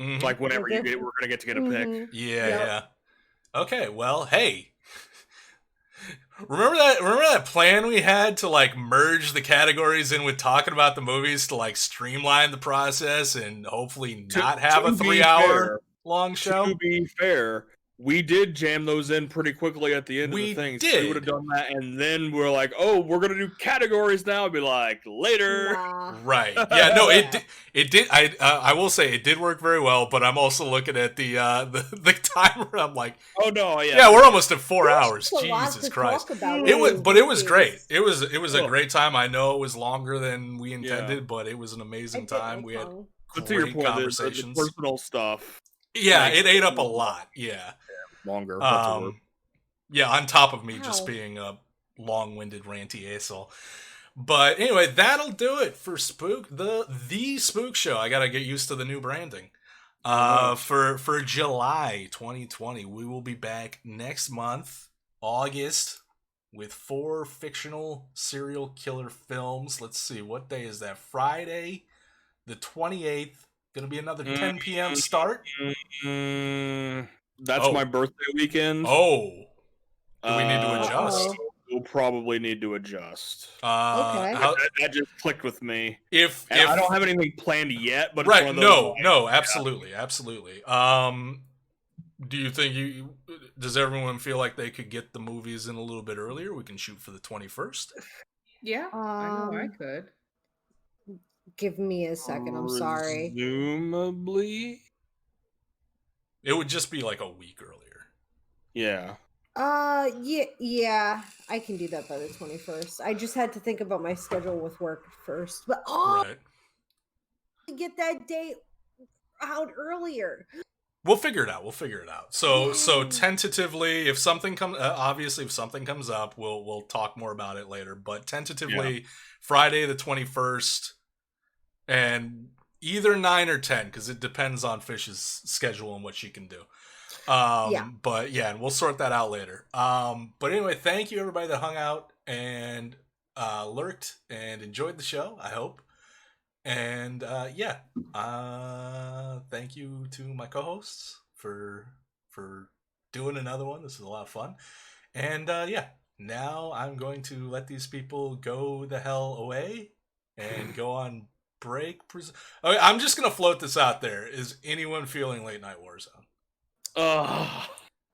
Mhm. Like, whenever Okay. we're going to get a pick. Mhm. Yeah, Yep. yeah. Okay, well, hey. Remember that plan we had to, like, merge the categories in with talking about the movies to, like, streamline the process and hopefully not have a to be 3-hour long show? To be fair, we did jam those in pretty quickly at the end We of the thing. did. So we would have done that, and then we're like, oh, we're going to do categories now. I'd be like, later. Nah. Right. Yeah, no, it did I will say it did work very well, but I'm also looking at the timer. I'm like, Oh, no, yeah, we're almost at 4 There's hours. just a lot Jesus to Christ. talk about It with was, these but it was movies. great. It was a Cool. great time. I know it was longer than we intended, Yeah. but it was an amazing I bit time. my We had tongue. But to your great point, the conversations. personal stuff Yeah, makes it ate up a it lot. Yeah. longer. That's a word. Yeah, on top of me just Ow. being a long-winded ranty asshole. But anyway, that'll do it for the Spook Show. I gotta get used to the new branding. For July 2020, we will be back next month, August, with 4 fictional serial killer films. Let's see, what day is that? Friday, the 28th. Gonna be another 10 p.m. start. That's Oh. my birthday weekend. Oh, do we need to adjust? Uh-oh. We'll probably need to adjust. Okay. That just clicked with me. If And I don't have anything planned yet, but it's right, one of those, no, absolutely. Do you think does everyone feel like they could get the movies in a little bit earlier? We can shoot for the 21st. Yeah, I know I could. Give me a second. I'm sorry. Presumably. It would just be like a week earlier. Yeah. Yeah, I can do that by the 21st. I just had to think about my schedule with work first. But Right. get that date out earlier. We'll figure it out. So Yay. tentatively, if something comes, obviously if something comes up, we'll talk more about it later. But tentatively, Friday the 21st, and either 9 or 10, because it depends on Fish's schedule and what she can do. But yeah, and we'll sort that out later. But anyway, thank you everybody that hung out and lurked and enjoyed the show, I hope. And thank you to my co-hosts for doing another one. This was a lot of fun. And now I'm going to let these people go the hell away and go on break. Okay, I'm just gonna float this out there. Is anyone feeling Late Night Warzone?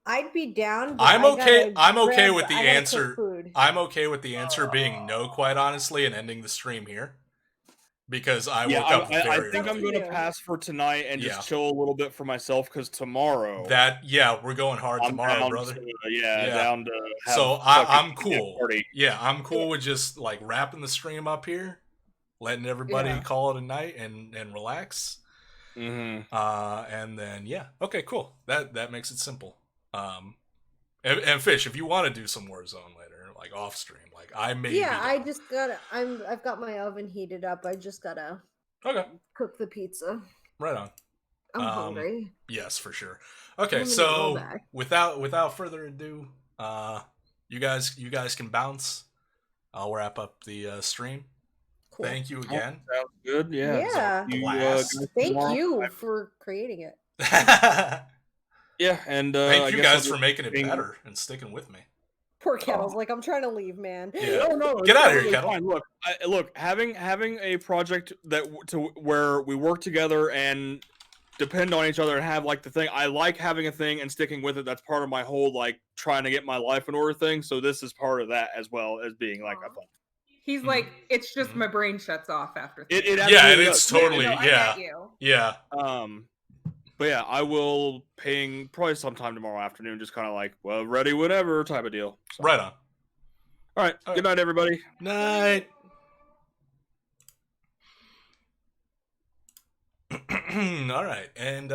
I'd be down. But I'm okay. I'm okay with the I gotta answer. cook food. I'm okay with the answer being no, quite honestly, and ending the stream here. Because I woke up very I think early. I'm going to pass for tonight and just chill a little bit for myself because tomorrow. We're going hard tomorrow, brother. Down to have so I'm fucking cool. party. Yeah, I'm cool with just like wrapping the stream up here, letting everybody call it a night and relax. Mm-hmm. And then okay, cool. That makes it simple. And Fish, if you want to do some Warzone later, like off stream, like I may. Yeah, I just gotta. I've got my oven heated up. I just gotta. Cook the pizza. Right on. I'm hungry. Yes, for sure. Okay, so without further ado, you guys can bounce. I'll wrap up the stream. Cool. Thank you again. Sounds good. Yeah. Thank you for creating it. Yeah, and thank you guys for making it better and sticking with me. Poor Kettle's like, I'm trying to leave, man. Yeah. No, get out of here, Kettle. Fine. Look, having a project where we work together and depend on each other and have like the thing. I like having a thing and sticking with it. That's part of my whole like trying to get my life in order thing. So this is part of that as well as being like a fun. He's like, it's just my brain shuts off after. It's totally yeah. But yeah, I will ping probably sometime tomorrow afternoon, just kind of like, well, ready whenever type of deal. So. Right on. All right. Good night, everybody. Night. All right, and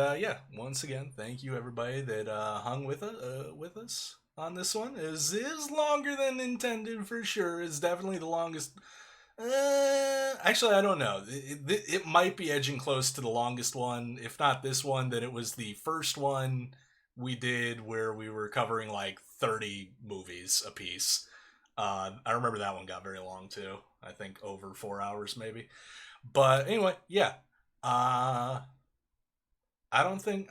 once again, thank you everybody that hung with us on this one. Is longer than intended for sure. It's definitely the longest. Actually, I don't know. It might be edging close to the longest one. If not this one, then it was the first one we did where we were covering like 30 movies a piece. I remember that one got very long too. I think over 4 hours maybe. But anyway, yeah. I don't think.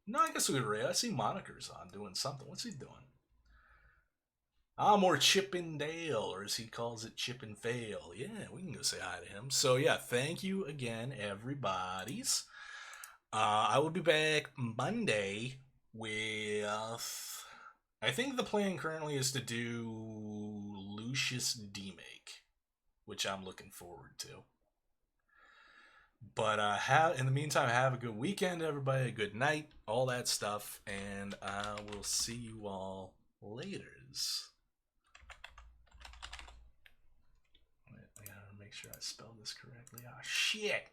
No, I guess we could rate. I see Moniker's on doing something. What's he doing? More Chip and Dale, or as he calls it, Chip and Fail. Yeah, we can go say hi to him. So yeah, thank you again, everybody's. I will be back Monday with. I think the plan currently is to do Lucius D-Make, which I'm looking forward to. But in the meantime, have a good weekend, everybody. A good night, all that stuff, and I will see you all later. I gotta make sure I spell this correctly. Ah, shit.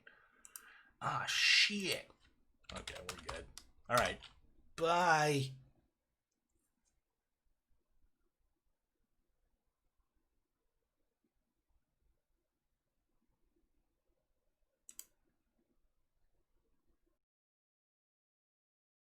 Okay, we're good. All right, bye.